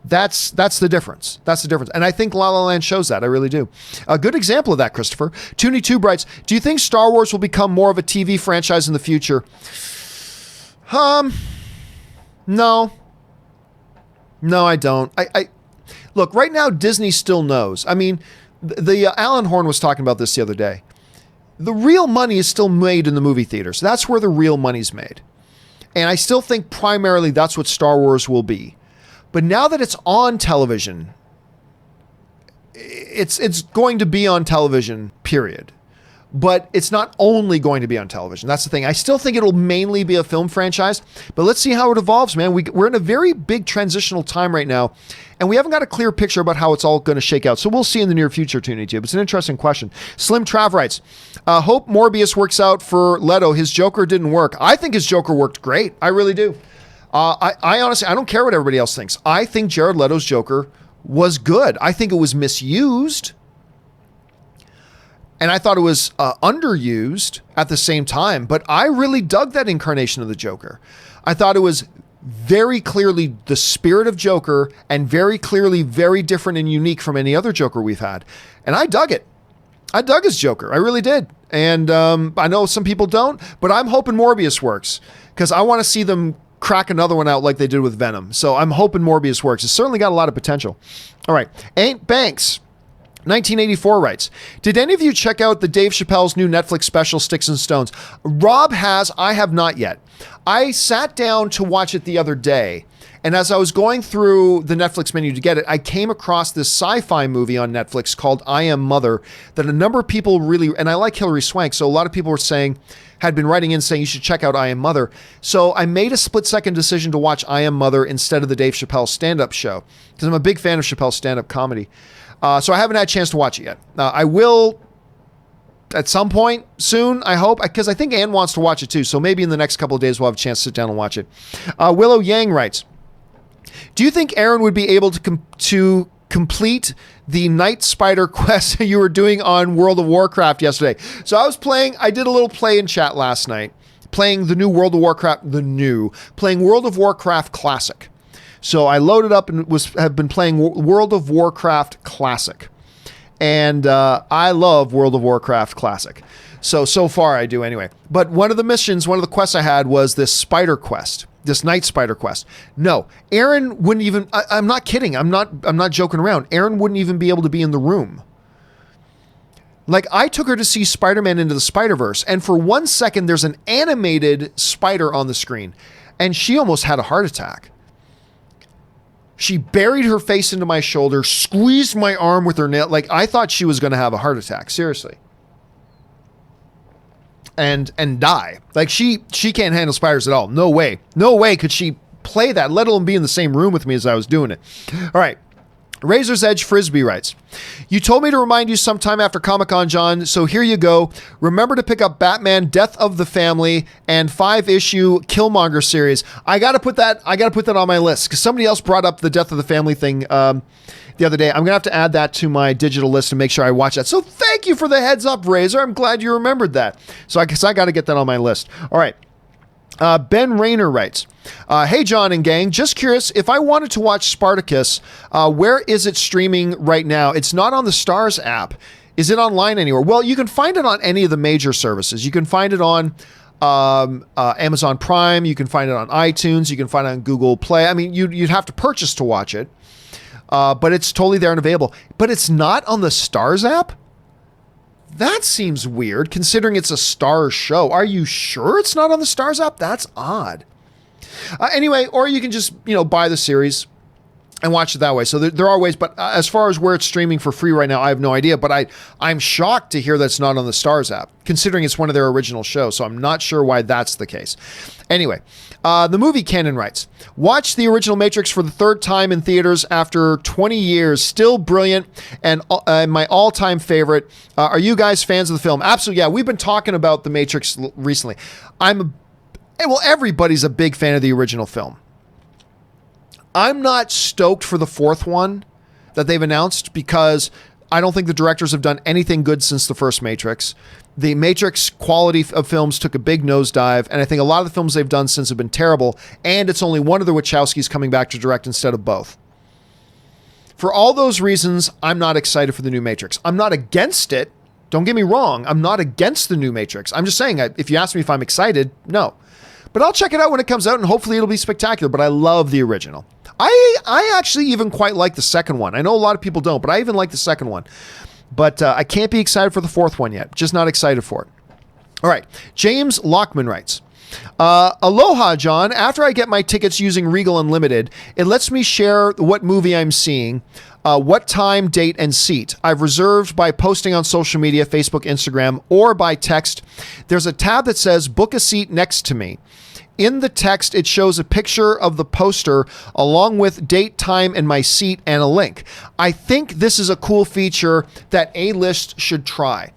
that's the difference. That's the difference. And I think La La Land shows that. I really do. A good example of that, Christopher. Toonie2 writes, do you think Star Wars will become more of a TV franchise in the future? No. No, I don't. I look, right now, Disney still knows. I mean, the Alan Horn was talking about this the other day. The real money is still made in the movie theaters. That's where the real money's made. And I still think primarily that's what Star Wars will be. But now that it's on television, it's going to be on television, period. But it's not only going to be on television. That's the thing. I still think it'll mainly be a film franchise, but let's see how it evolves, man. We're in a very big transitional time right now, and we haven't got a clear picture about how it's all going to shake out. So we'll see in the near future, Tune YouTube. It's an interesting question. Slim Trav writes, hope Morbius works out for Leto. His Joker didn't work. I think his Joker worked great. I really do. I honestly, I don't care what everybody else thinks. I think Jared Leto's Joker was good. I think it was misused. And I thought it was underused at the same time, but I really dug that incarnation of the Joker. I thought it was very clearly the spirit of Joker and very clearly very different and unique from any other Joker we've had. And I dug it. I dug his Joker. I really did. And I know some people don't, but I'm hoping Morbius works because I want to see them crack another one out like they did with Venom. So I'm hoping Morbius works. It's certainly got a lot of potential. All right. Ain't Banks 1984 writes, did any of you check out the Dave Chappelle's new Netflix special, Sticks and Stones? Rob has. I have not yet. I sat down to watch it the other day, and as I was going through the Netflix menu to get it, I came across this sci-fi movie on Netflix called I Am Mother that a number of people really, and I like Hilary Swank, so a lot of people were saying, had been writing in saying you should check out I Am Mother. So I made a split-second decision to watch I Am Mother instead of the Dave Chappelle stand-up show, because I'm a big fan of Chappelle's stand-up comedy. So I haven't had a chance to watch it yet. I will at some point soon, I hope, because I think Ann wants to watch it too. So maybe in the next couple of days, we'll have a chance to sit down and watch it. Willow Yang writes, do you think Erin would be able to complete the Night Spider quest you were doing on World of Warcraft yesterday? So I did a little play in chat last night, playing the new World of Warcraft, playing World of Warcraft Classic. So I loaded up and have been playing World of Warcraft Classic. And I love World of Warcraft Classic. So far I do anyway. But one of the quests I had was this spider quest, this Night Spider quest. No, Erin wouldn't even, I'm not kidding. I'm not joking around. Erin wouldn't even be able to be in the room. Like, I took her to see Spider-Man Into the Spider-Verse, and for 1 second there's an animated spider on the screen, and she almost had a heart attack. She buried her face into my shoulder, squeezed my arm with her nail. Like, I thought she was going to have a heart attack, seriously. And die. Like, she can't handle spiders at all. No way. No way could she play that, let alone be in the same room with me as I was doing it. All right. Razor's Edge Frisbee writes, you told me to remind you sometime after Comic-Con, John, so here you go. Remember to pick up Batman Death of the Family and 5-issue Killmonger series. I got to put that on my list because somebody else brought up the Death of the Family thing the other day. I'm going to have to add that to my digital list and make sure I watch that. So thank you for the heads up, Razor. I'm glad you remembered that. So I guess I got to get that on my list. All right. Ben Rayner writes, hey, John and gang, just curious, if I wanted to watch Spartacus, where is it streaming right now? It's not on the Stars app. Is it online anywhere? Well, you can find it on any of the major services. You can find it on Amazon Prime. You can find it on iTunes. You can find it on Google Play. I mean, you'd have to purchase to watch it, but it's totally there and available. But it's not on the Stars app? That seems weird, considering it's a Stars show. Are you sure it's not on the Stars app? That's odd. Anyway, or you can just, buy the series and watch it that way. So there are ways, but as far as where it's streaming for free right now, I have no idea. But I'm shocked to hear that's not on the Stars app, considering it's one of their original shows. So I'm not sure why that's the case. Anyway, the movie Canon writes, watch the original Matrix for the third time in theaters after 20 years. Still brilliant and my all-time favorite. Are you guys fans of the film? Absolutely, yeah. We've been talking about the Matrix recently. Everybody's a big fan of the original film. I'm not stoked for the fourth one that they've announced because I don't think the directors have done anything good since the first Matrix. The Matrix quality of films took a big nosedive, and I think a lot of the films they've done since have been terrible, and it's only one of the Wachowskis coming back to direct instead of both. For all those reasons, I'm not excited for the new Matrix. I'm not against it. Don't get me wrong. I'm not against the new Matrix. I'm just saying, if you ask me if I'm excited, no. But I'll check it out when it comes out, and hopefully it'll be spectacular. But I love the original. I actually even quite like the second one. I know a lot of people don't, but I even like the second one. But I can't be excited for the fourth one yet. Just not excited for it. All right. James Lockman writes, Aloha, John. After I get my tickets using Regal Unlimited, it lets me share what movie I'm seeing, what time, date, and seat. I've reserved by posting on social media, Facebook, Instagram, or by text. There's a tab that says book a seat next to me. In the text, it shows a picture of the poster along with date, time, and my seat and a link. I think this is a cool feature that A-List should try.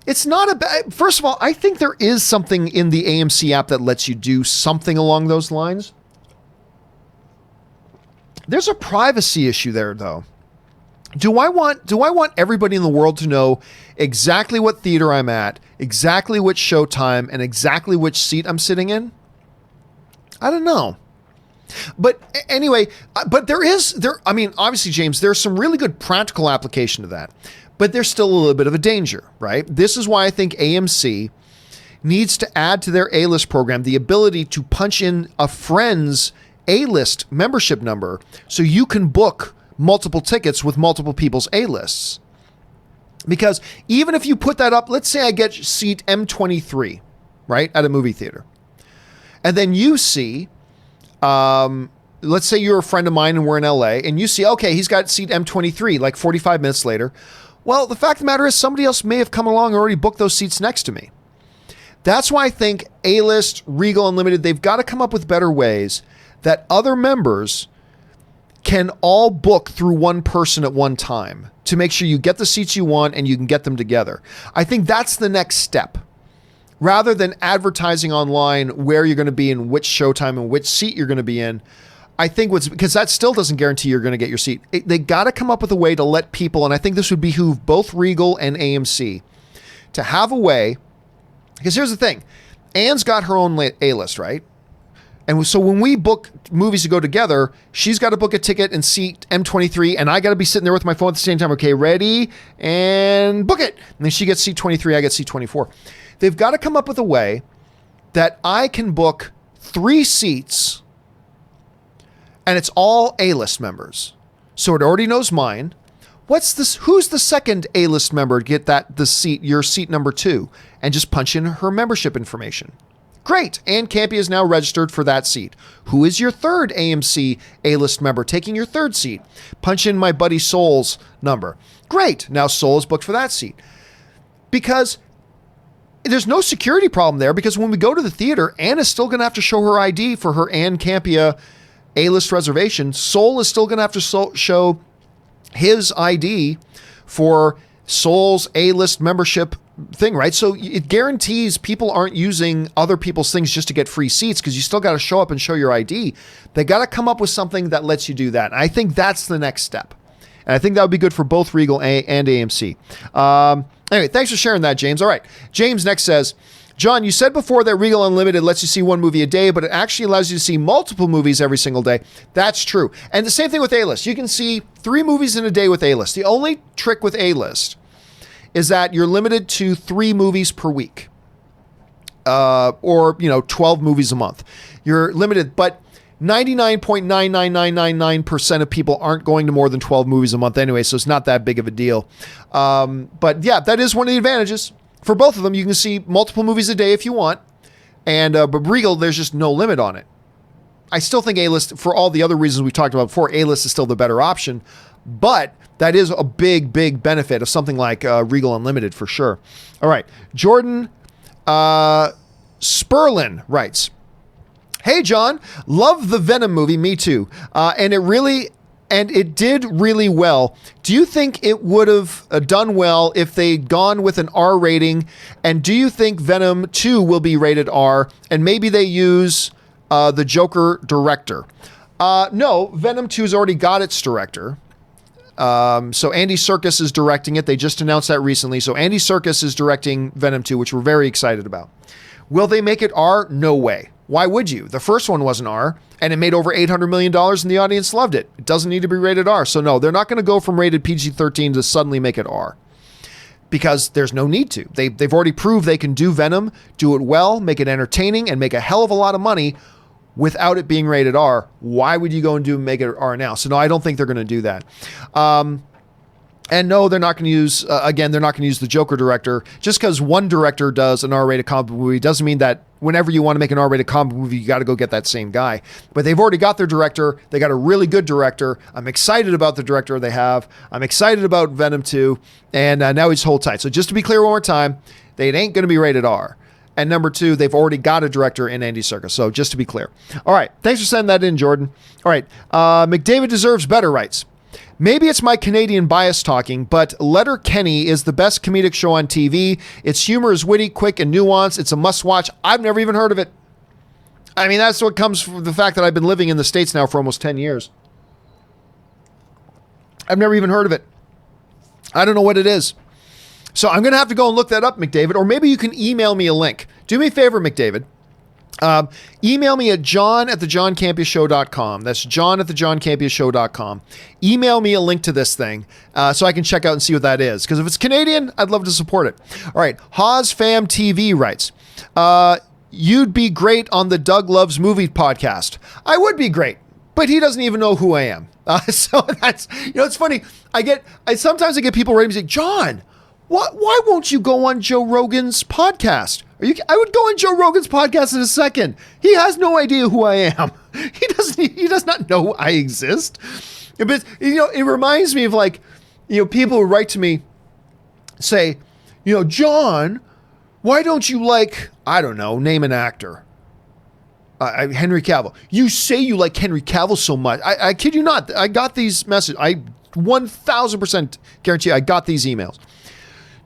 It's not a bad... First of all, I think there is something in the AMC app that lets you do something along those lines. There's a privacy issue there, though. Do I want everybody in the world to know exactly what theater I'm at, exactly which showtime, and exactly which seat I'm sitting in? I don't know. But anyway, obviously, James, there's some really good practical application to that, but there's still a little bit of a danger, right? This is why I think AMC needs to add to their A-List program the ability to punch in a friend's A-List membership number so you can book multiple tickets with multiple people's A-Lists. Because even if you put that up, let's say I get seat M23, right, at a movie theater, and then you see, let's say you're a friend of mine and we're in LA, and you see, okay, he's got seat M23 like 45 minutes later. Well, the fact of the matter is somebody else may have come along and already booked those seats next to me. That's why I think A-List, Regal Unlimited, they've got to come up with better ways that other members can all book through one person at one time to make sure you get the seats you want and you can get them together. I think that's the next step. Rather than advertising online where you're going to be in which showtime and which seat you're going to be in, I think because that still doesn't guarantee you're going to get your seat. They got to come up with a way to let people, and I think this would behoove both Regal and AMC, to have a way, because here's the thing, Anne's got her own A-List, right? And so when we book movies to go together, she's got to book a ticket and seat M23, and I got to be sitting there with my phone at the same time. Okay, ready, and book it. And then she gets seat 23, I get seat 24. They've got to come up with a way that I can book 3 seats, and it's all A-List members. So it already knows mine. What's this? Who's the second A-List member to get your seat number 2, and just punch in her membership information. Great. Ann Campea is now registered for that seat. Who is your third AMC A-List member taking your third seat? Punch in my buddy Soul's number. Great. Now Soul is booked for that seat. Because there's no security problem there, because when we go to the theater, Ann is still going to have to show her ID for her Ann Campea A-List reservation. Soul is still going to have to show his ID for Soul's A-List membership thing, right? So it guarantees people aren't using other people's things just to get free seats, because you still got to show up and show your ID. They got to come up with something that lets you do that. And I think that's the next step. And I think that would be good for both Regal and AMC. Anyway, thanks for sharing that, James. All right. James next says, John, you said before that Regal Unlimited lets you see one movie a day, but it actually allows you to see multiple movies every single day. That's true. And the same thing with A-List. You can see 3 movies in a day with A-List. The only trick with A-List is that you're limited to 3 movies per week, or 12 movies a month. You're limited, but 99.99999% of people aren't going to more than 12 movies a month anyway, so it's not that big of a deal. But yeah, that is one of the advantages. For both of them, you can see multiple movies a day if you want, and but Regal, there's just no limit on it. I still think A-List, for all the other reasons we talked about before, A-List is still the better option, but that is a big, big benefit of something like Regal Unlimited for sure. All right. Jordan Sperlin writes, hey, John, love the Venom movie. Me too. And it did really well. Do you think it would have done well if they'd gone with an R rating? And do you think Venom 2 will be rated R? And maybe they use the Joker director? No, Venom 2's already got its director. So Andy Serkis is directing it. They just announced that recently. So Andy Serkis is directing Venom 2, which we're very excited about. Will they make it R? No way. Why would you? The first one wasn't R, and it made over $800 million, and the audience loved it. It doesn't need to be rated R. So no, they're not going to go from rated PG-13 to suddenly make it R, because there's no need to. They've already proved they can do Venom, do it well, make it entertaining, and make a hell of a lot of money without it being rated R. Why would you go and make it R now? So no, I don't think they're going to do that. And no, they're not going to use, again, they're not going to use the Joker director. Just because one director does an R-rated comic book movie doesn't mean that whenever you want to make an R-rated comic book movie, you got to go get that same guy. But they've already got their director. They got a really good director. I'm excited about the director they have. I'm excited about Venom 2. And now he's hold tight. So just to be clear one more time, they ain't going to be rated R. And number 2, they've already got a director in Andy Serkis. So just to be clear. All right. Thanks for sending that in, Jordan. All right. McDavid Deserves Better writes, maybe it's my Canadian bias talking, but Letterkenny is the best comedic show on TV. Its humor is witty, quick, and nuanced. It's a must-watch. I've never even heard of it. I mean, that's what comes from the fact that I've been living in the States now for almost 10 years. I've never even heard of it. I don't know what it is. So I'm going to have to go and look that up, McDavid, or maybe you can email me a link. Do me a favor, McDavid. Email me at john@thejohncampeashow.com. That's john@thejohncampeashow.com. Email me a link to this thing so I can check out and see what that is. Because if it's Canadian, I'd love to support it. All right. Haas Fam TV writes, you'd be great on the Doug Loves Movie podcast. I would be great, but he doesn't even know who I am. So that's, it's funny. I sometimes get people writing me saying, John, why won't you go on Joe Rogan's podcast? I would go on Joe Rogan's podcast in a second. He has no idea who I am. He does not know I exist. But it reminds me of people who write to me say, John, why don't you like, I don't know, name an actor. Henry Cavill. You say you like Henry Cavill so much. I kid you not. I got these messages. I 1000% guarantee I got these emails.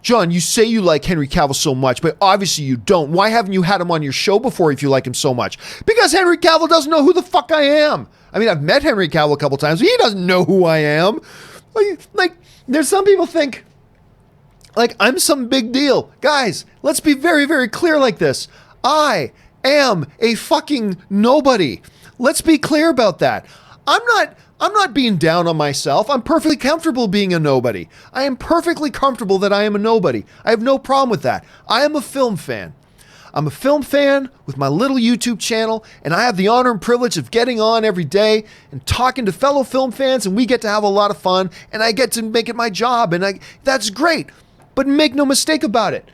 John, you say you like Henry Cavill so much, but obviously you don't. Why haven't you had him on your show before if you like him so much? Because Henry Cavill doesn't know who the fuck I am. I mean, I've met Henry Cavill a couple times, but he doesn't know who I am. There's some people think, I'm some big deal. Guys, let's be very, very clear like this. I am a fucking nobody. Let's be clear about that. I'm not being down on myself. I'm perfectly comfortable being a nobody. I am perfectly comfortable that I am a nobody. I have no problem with that. I am a film fan. I'm a film fan with my little YouTube channel, and I have the honor and privilege of getting on every day and talking to fellow film fans, and we get to have a lot of fun, and I get to make it my job, and that's great. But make no mistake about it.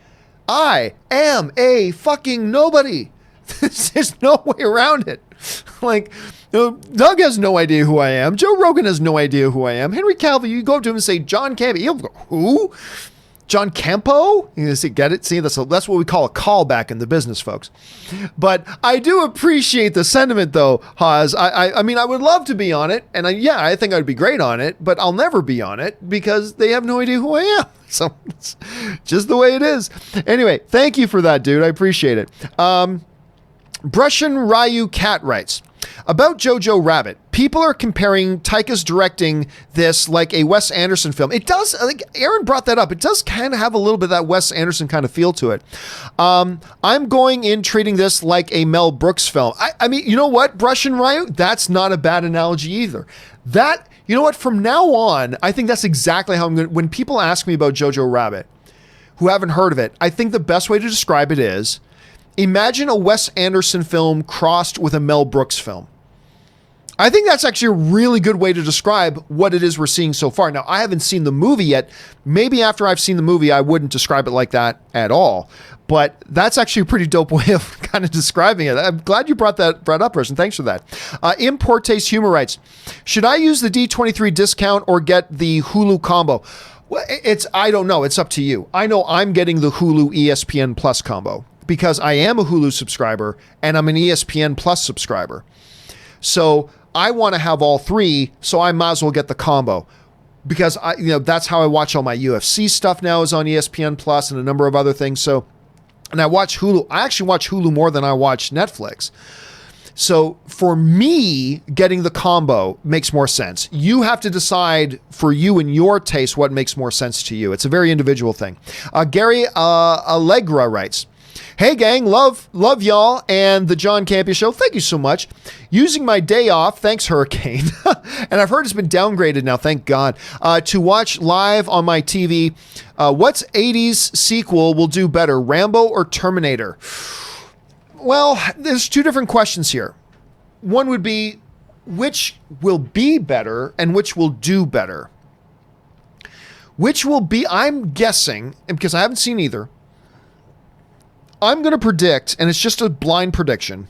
I am a fucking nobody. There's no way around it. Doug has no idea who I am. Joe Rogan has no idea who I am. Henry Cavill, you go up to him and say, John Campea. He'll go, who? John Campo? You see, get it? See, that's what we call a callback in the business, folks. But I do appreciate the sentiment, though, Haas. I mean, I would love to be on it. And I think I'd be great on it. But I'll never be on it because they have no idea who I am. So it's just the way it is. Anyway, thank you for that, dude. I appreciate it. Brushin Ryu Cat writes, about Jojo Rabbit, people are comparing Taika's directing this like a Wes Anderson film. It does, I think Erin brought that up. It does kind of have a little bit of that Wes Anderson kind of feel to it. I'm going in treating this like a Mel Brooks film. I mean, you know what, Brushin Ryu? That's not a bad analogy either. You know what, from now on, I think that's exactly how I'm going to, when people ask me about Jojo Rabbit, who haven't heard of it, I think the best way to describe it is, imagine a Wes Anderson film crossed with a Mel Brooks film. I think that's actually a really good way to describe what it is we're seeing so far. Now, I haven't seen the movie yet. Maybe after I've seen the movie, I wouldn't describe it like that at all. But that's actually a pretty dope way of kind of describing it. I'm glad you brought up, Russian. Thanks for that. Import Taste Humor writes, should I use the D23 discount or get the Hulu combo? Well, I don't know. It's up to you. I know I'm getting the Hulu ESPN Plus combo, because I am a Hulu subscriber and I'm an ESPN Plus subscriber. So I want to have all three, so I might as well get the combo, because that's how I watch all my UFC stuff now is on ESPN Plus and a number of other things. So, and I watch Hulu. I actually watch Hulu more than I watch Netflix. So for me, getting the combo makes more sense. You have to decide for you and your taste what makes more sense to you. It's a very individual thing. Gary Allegra writes, hey gang, love y'all and the John Campea Show. Thank you so much. Using my day off, thanks Hurricane, and I've heard it's been downgraded now, thank God, to watch live on my TV. What's 80s sequel will do better, Rambo or Terminator? Well, there's two different questions here. One would be, which will be better and which will do better? which will be, I'm guessing, and because I haven't seen either, I'm going to predict, and it's just a blind prediction,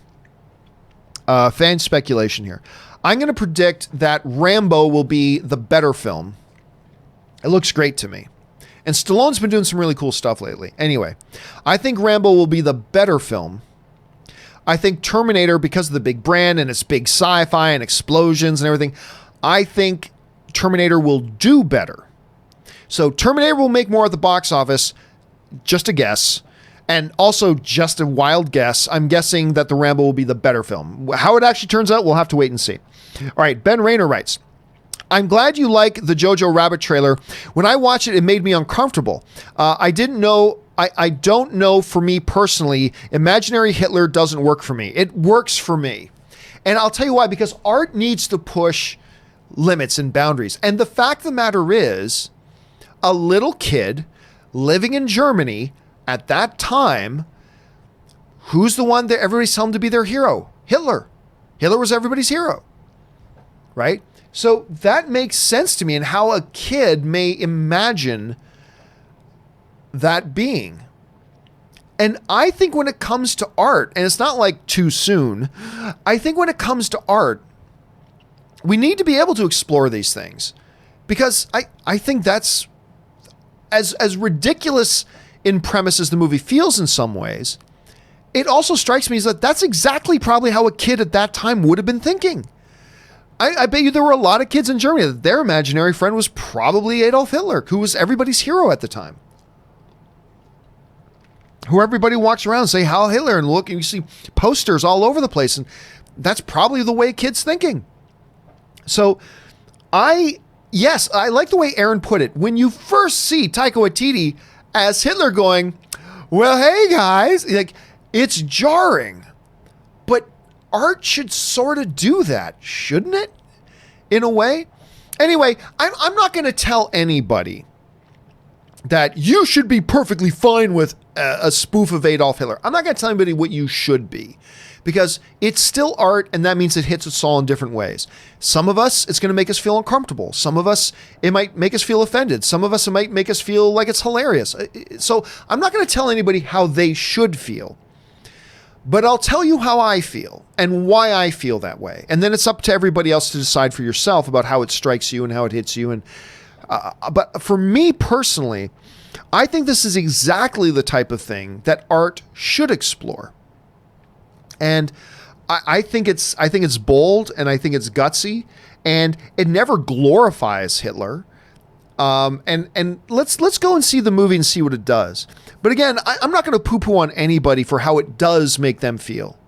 fan speculation here. I'm going to predict that Rambo will be the better film. It looks great to me. And Stallone's been doing some really cool stuff lately. Anyway, I think Rambo will be the better film. I think Terminator, because of the big brand and its big sci-fi and explosions and everything, I think Terminator will do better. So Terminator will make more at the box office, just a guess. And also just a wild guess, I'm guessing that the Rambo will be the better film. How it actually turns out, we'll have to wait and see. All right, Ben Rayner writes, I'm glad you like the Jojo Rabbit trailer. When I watched it, it made me uncomfortable. I don't know for me personally, imaginary Hitler doesn't work for me. It works for me. And I'll tell you why, because art needs to push limits and boundaries. And the fact of the matter is, a little kid living in Germany at that time, who's the one that everybody's telling to be their hero? Hitler. Hitler was everybody's hero, right? So that makes sense to me, and how a kid may imagine that being. And I think when it comes to art, and it's not like too soon, I think when it comes to art, we need to be able to explore these things, because I think that's as ridiculous in premise as the movie feels in some ways. It also strikes me as that that's exactly probably how a kid at that time would have been thinking. I bet you there were a lot of kids in Germany that their imaginary friend was probably Adolf Hitler, who was everybody's hero at the time. Who everybody walks around and say, Heil Hitler, and look, and you see posters all over the place. And that's probably the way kids thinking. So yes, I like the way Erin put it. When you first see Taika Waititi as Hitler going, well, hey guys, like, it's jarring, but art should sort of do that, shouldn't it? In a way. Anyway, I'm not going to tell anybody that you should be perfectly fine with a spoof of Adolf Hitler. I'm not going to tell anybody what you should be, because it's still art, and that means it hits us all in different ways. Some of us, it's going to make us feel uncomfortable. Some of us, it might make us feel offended. Some of us, it might make us feel like it's hilarious. So I'm not going to tell anybody how they should feel, but I'll tell you how I feel and why I feel that way. And then it's up to everybody else to decide for yourself about how it strikes you and how it hits you. And but for me personally, I think this is exactly the type of thing that art should explore. And I think it's bold, and I think it's gutsy, and it never glorifies Hitler. And let's go and see the movie and see what it does. But again, I'm not going to poo-poo on anybody for how it does make them feel.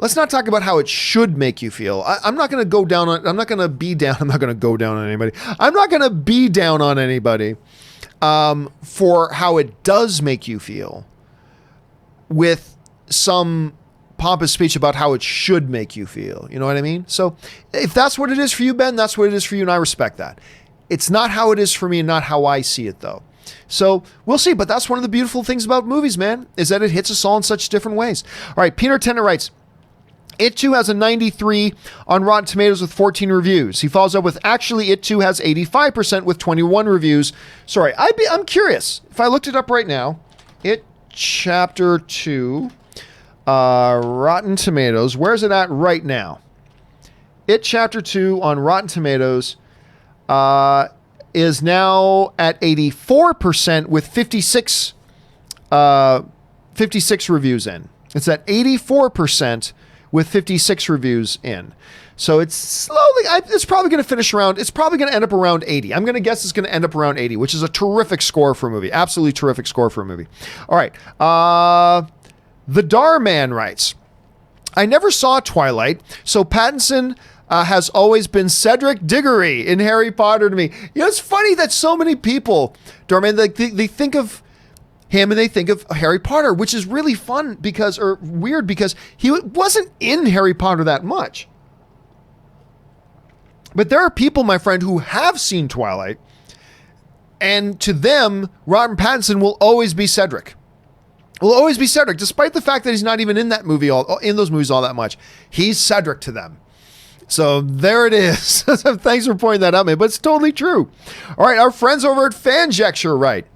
Let's not talk about how it should make you feel. I'm not going to go down on. I'm not going to be down. I'm not going to go down on anybody. I'm not going to be down on anybody for how it does make you feel, with some pompous speech about how it should make you feel. You know what I mean? So if that's what it is for you, Ben, that's what it is for you, and I respect that. It's not how it is for me and not how I see it, though. So we'll see. But that's one of the beautiful things about movies, man, is that it hits us all in such different ways. All right, Peter Tennant writes, It Too has a 93 on Rotten Tomatoes with 14 reviews. He follows up with, actually, It Too has 85% with 21 reviews. Sorry, I'm curious. If I looked it up right now, It Chapter 2, Rotten Tomatoes, where's it at right now? It Chapter 2 on Rotten Tomatoes is now at 84% with 56 reviews in. It's at 84% with 56 reviews in. So it's slowly, it's probably going to finish around, it's probably going to end up around 80. I'm going to guess it's going to end up around 80, which is a terrific score for a movie. Absolutely terrific score for a movie. All right. The Dar Man writes, I never saw Twilight, so Pattinson has always been Cedric Diggory in Harry Potter to me. You know, it's funny that so many people, Darman, they think of him and they think of Harry Potter, which is really fun because, or weird because he wasn't in Harry Potter that much. But there are people, my friend, who have seen Twilight, and to them, Robert Pattinson will always be Cedric. Will always be Cedric, despite the fact that he's not even in that movie, in those movies all that much. He's Cedric to them. So there it is. Thanks for pointing that out, man. But it's totally true. All right, our friends over at Fanjecture are right.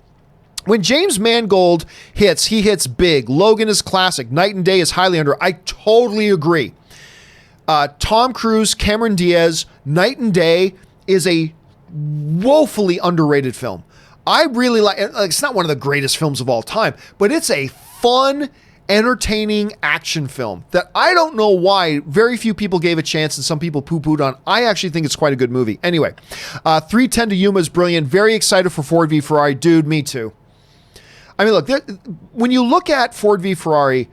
When James Mangold hits, he hits big. Logan is classic. Night and Day is highly under. I totally agree. Tom Cruise, Cameron Diaz, Night and Day is a woefully underrated film. I really like it. It's not one of the greatest films of all time, but it's a fun, entertaining action film that I don't know why very few people gave a chance and some people poo-pooed on. I actually think it's quite a good movie. Anyway, 310 to Yuma is brilliant. Very excited for Ford v Ferrari. Dude, me too. I mean, look, when you look at Ford v Ferrari,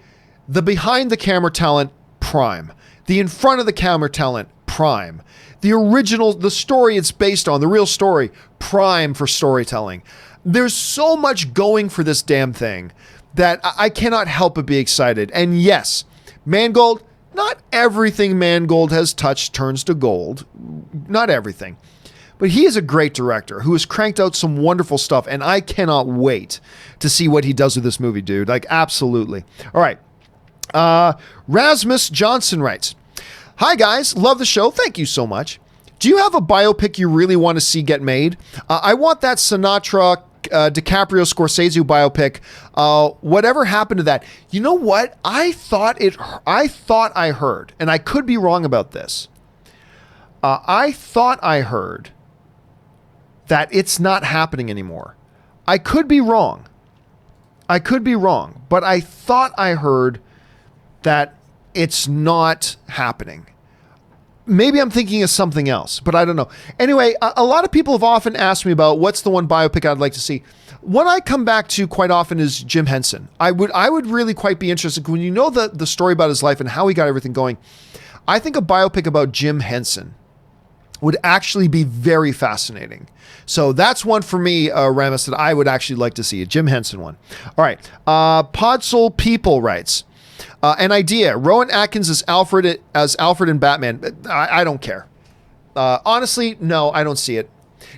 the behind the camera talent, prime. The in front of the camera talent, prime. The original, the story it's based on, the real story, prime for storytelling. There's so much going for this damn thing that I cannot help but be excited. And yes, Mangold, not everything Mangold has touched turns to gold. Not everything. But he is a great director who has cranked out some wonderful stuff, and I cannot wait to see what he does with this movie, dude. Like, absolutely. All right. Rasmus Johnson writes, "Hi, guys. Love the show. Thank you so much. Do you have a biopic you really want to see get made? I want that Sinatra, DiCaprio, Scorsese biopic. Whatever happened to that? You know what? I thought I heard, and I could be wrong about this. I thought I heard that it's not happening anymore. I could be wrong. But I thought I heard that it's not happening. Maybe I'm thinking of something else, but I don't know. Anyway, a lot of people have often asked me about what's the one biopic I'd like to see. What I come back to quite often is Jim Henson. I would really quite be interested when you know the story about his life and how he got everything going. I think a biopic about Jim Henson would actually be very fascinating. So that's one for me, Ramus, that I would actually like to see, a Jim Henson one. All right. Podsoul People writes, an idea, Rowan Atkins as Alfred in Batman. I don't care. Honestly, no, I don't see it.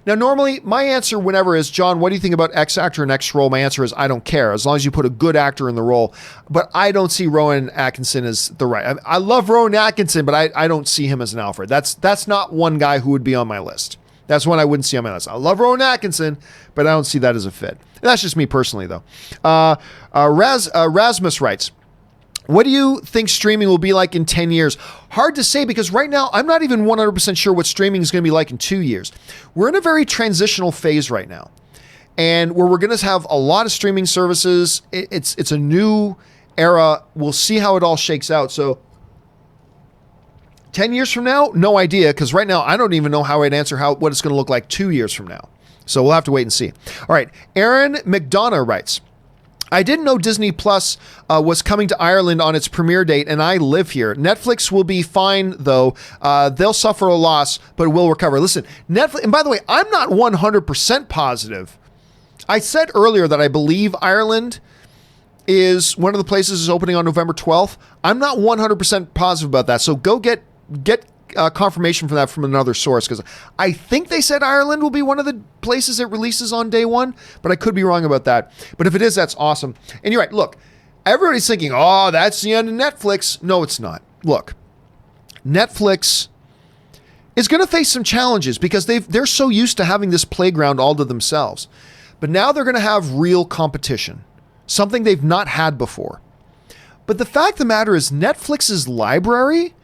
Now, normally, my answer whenever is, John, what do you think about X actor and X role? My answer is, I don't care, as long as you put a good actor in the role. But I don't see Rowan Atkinson as the right. I love Rowan Atkinson, but I don't see him as an Alfred. That's not one guy who would be on my list. That's one I wouldn't see on my list. I love Rowan Atkinson, but I don't see that as a fit. That's just me personally, though. Rasmus writes, what do you think streaming will be like in 10 years? Hard to say, because right now I'm not even 100% sure what streaming is going to be like in 2 years. We're in a very transitional phase right now, and where we're going to have a lot of streaming services. It's a new era. We'll see how it all shakes out. So 10 years from now, no idea, because right now I don't even know how I'd answer what it's going to look like 2 years from now. So we'll have to wait and see. All right. Aaron McDonough writes, I didn't know Disney Plus was coming to Ireland on its premiere date, and I live here. Netflix will be fine, though. They'll suffer a loss, but will recover. Listen, Netflix, and by the way, I'm not 100% positive. I said earlier that I believe Ireland is one of the places is opening on November 12th. I'm not 100% positive about that, so go get confirmation from that from another source, because I think they said Ireland will be one of the places it releases on day one, but I could be wrong about that. But if it is, that's awesome. And you're right. Look, everybody's thinking, oh, that's the end of Netflix. No, it's not. Look, Netflix is going to face some challenges because they're so used to having this playground all to themselves. But now they're going to have real competition, something they've not had before. But the fact of the matter is, Netflix's library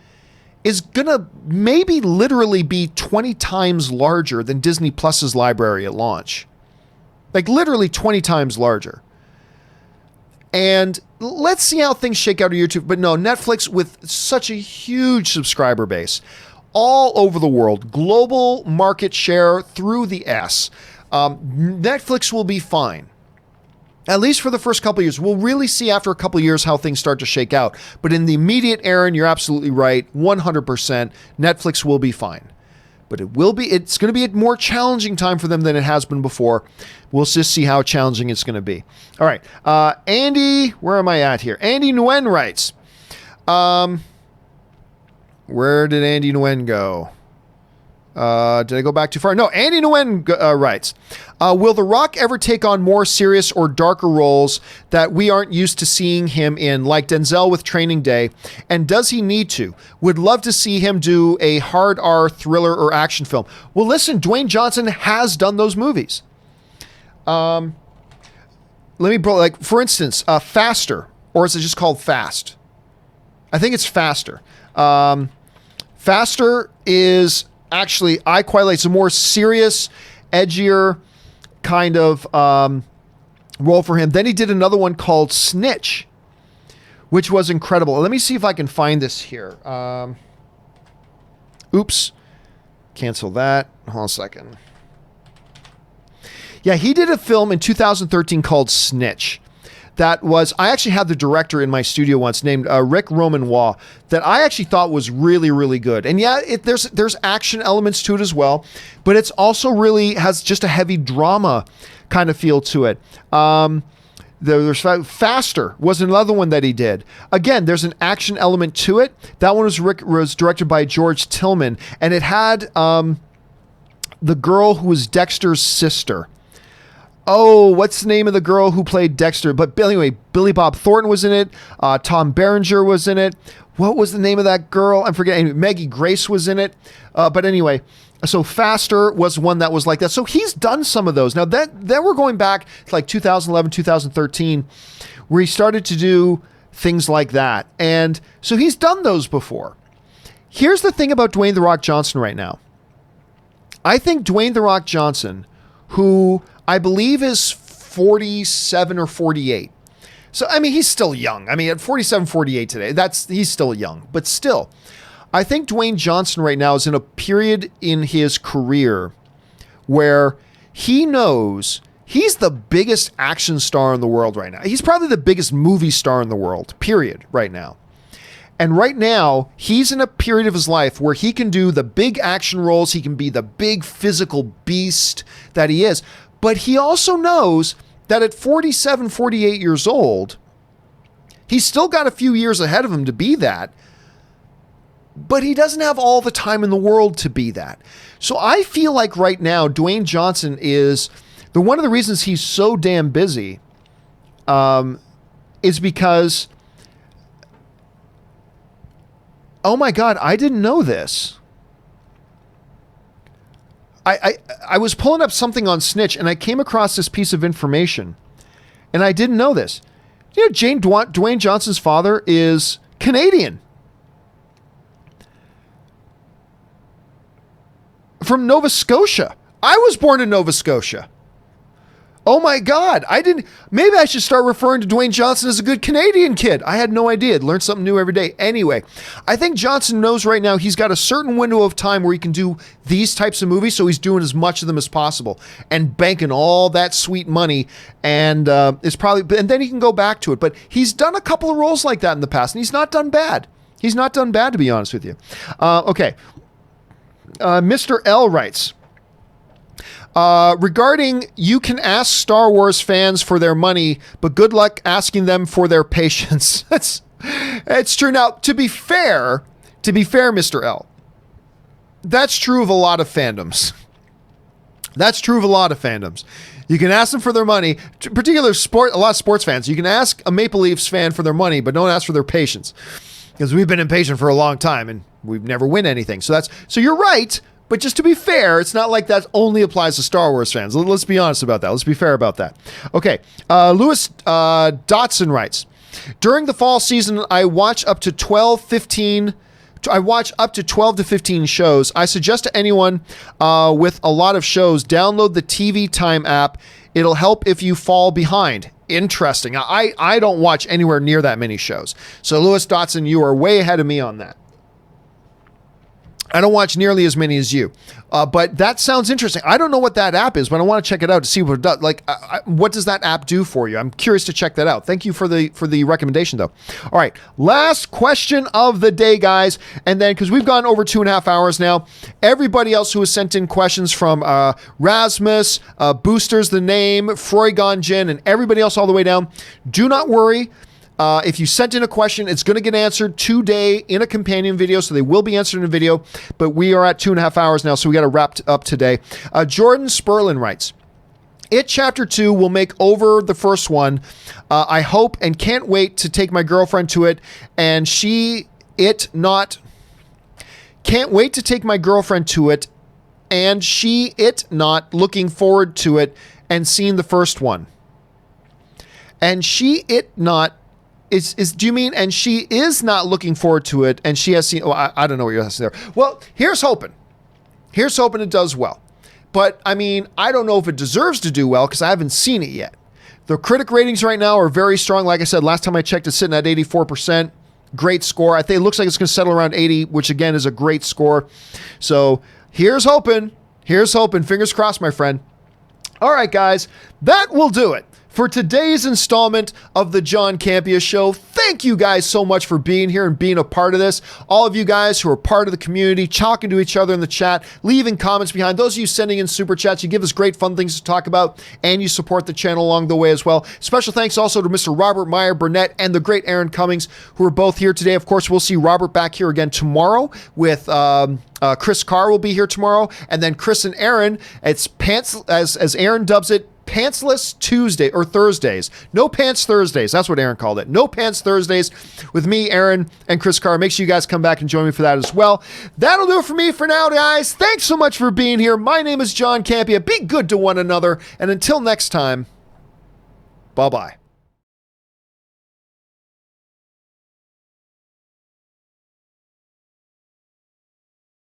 is going to maybe literally be 20 times larger than Disney Plus's library at launch. Like literally 20 times larger. And let's see how things shake out on YouTube. But no, Netflix with such a huge subscriber base all over the world, global market share through the S. Netflix will be fine. At least for the first couple of years. We'll really see after a couple of years how things start to shake out. But in the immediate, Aaron, you're absolutely right. 100%. Netflix will be fine. But it's going to be a more challenging time for them than it has been before. We'll just see how challenging it's going to be. All right. Andy, where am I at here? Andy Nguyen writes. Where did Andy Nguyen go? Did I go back too far? No, Andy Nguyen writes, will The Rock ever take on more serious or darker roles that we aren't used to seeing him in, like Denzel with Training Day? And does he need to? Would love to see him do a hard R thriller or action film. Well, listen, Dwayne Johnson has done those movies. Let me, for instance, Faster, or is it just called Fast? I think it's Faster. Faster is actually, I quite like, it's a more serious, edgier kind of role for him. Then he did another one called Snitch, which was incredible. Let me see if I can find this here. Oops. Cancel that. Hold on a second. Yeah, he did a film in 2013 called Snitch. That was, I actually had the director in my studio once named Rick Romanois that I actually thought was really, really good. And yeah, there's action elements to it as well, but it's also really has just a heavy drama kind of feel to it. There's Faster was another one that he did. Again, there's an action element to it. That one was directed by George Tillman, and it had the girl who was Dexter's sister. Oh, what's the name of the girl who played Dexter? But anyway, Billy Bob Thornton was in it. Tom Berenger was in it. What was the name of that girl? I'm forgetting. Maggie Grace was in it. But anyway, so Faster was one that was like that. So he's done some of those. Now, then we're going back to like 2011, 2013, where he started to do things like that. And so he's done those before. Here's the thing about Dwayne "The Rock" Johnson right now. I think Dwayne "The Rock" Johnson, who I believe is 47 or 48. So, I mean, he's still young. I mean, at 47, 48 today, he's still young. But still, I think Dwayne Johnson right now is in a period in his career where he knows he's the biggest action star in the world right now. He's probably the biggest movie star in the world, period, right now. And right now, he's in a period of his life where he can do the big action roles. He can be the big physical beast that he is. But he also knows that at 47, 48 years old, he's still got a few years ahead of him to be that. But he doesn't have all the time in the world to be that. So I feel like right now, Dwayne Johnson is one of the reasons he's so damn busy is because, oh my God, I didn't know this. I was pulling up something on Snitch and I came across this piece of information and I didn't know this. You know, Dwayne Johnson's father is Canadian. From Nova Scotia. I was born in Nova Scotia. Oh my God. Maybe I should start referring to Dwayne Johnson as a good Canadian kid. I had no idea. Learn something new every day. Anyway, I think Johnson knows right now he's got a certain window of time where he can do these types of movies. So he's doing as much of them as possible and banking all that sweet money. And and then he can go back to it. But he's done a couple of roles like that in the past and he's not done bad. He's not done bad, to be honest with you. Okay. Mr. L writes, regarding you can ask Star Wars fans for their money, but good luck asking them for their patience. It's true. Now, to be fair, Mr. L, that's true of a lot of fandoms. You can ask them for their money, particular a lot of sports fans. You can ask a Maple Leafs fan for their money, but don't ask for their patience. Because we've been impatient for a long time and we've never win anything. So you're right. But just to be fair, it's not like that only applies to Star Wars fans. Let's be honest about that. Let's be fair about that. Okay. Lewis Dotson writes, during the fall season, I watch up to 12 to 15 shows. I suggest to anyone with a lot of shows, download the TV Time app. It'll help if you fall behind. Interesting. I don't watch anywhere near that many shows. So Lewis Dotson, you are way ahead of me on that. I don't watch nearly as many as you, but that sounds interesting. I don't know what that app is, but I want to check it out to see what it does. Like, what does that app do for you? I'm curious to check that out. Thank you for the recommendation, though. All right, last question of the day, guys, and then because we've gone over 2.5 hours now, everybody else who has sent in questions from Rasmus, Boosters the Name, Freugon Jen, and everybody else all the way down, do not worry. If you sent in a question, it's going to get answered today in a companion video, so they will be answered in a video, but we are at 2.5 hours now, so we got to wrap up today. Jordan Sperlin writes, It Chapter 2 will make over the first one. I hope and can't wait to take my girlfriend to it, and can't wait to take my girlfriend to it, and not looking forward to it and seeing the first one. And do you mean, and she is not looking forward to it, and she has seen, I don't know what you're saying there. Well, here's hoping. Here's hoping it does well. But, I mean, I don't know if it deserves to do well because I haven't seen it yet. The critic ratings right now are very strong. Like I said, last time I checked, it's sitting at 84%. Great score. I think it looks like it's going to settle around 80, which, again, is a great score. So, here's hoping. Here's hoping. Fingers crossed, my friend. All right, guys, that will do it for today's installment of the John Campea Show. Thank you guys so much for being here and being a part of this. All of you guys who are part of the community, talking to each other in the chat, leaving comments behind. Those of you sending in super chats, you give us great fun things to talk about, and you support the channel along the way as well. Special thanks also to Mr. Robert Meyer Burnett and the great Erin Cummings, who are both here today. Of course, we'll see Robert back here again tomorrow with Chris Carr will be here tomorrow, and then Chris and Erin. It's pants, as Erin dubs it, Pantsless Tuesday or Thursdays. No Pants Thursdays. That's what Erin called it. No Pants Thursdays with me, Erin, and Chris Carr. Make sure you guys come back and join me for that as well. That'll do it for me for now, guys. Thanks so much for being here. My name is John Campea. Be good to one another. And until next time, bye-bye.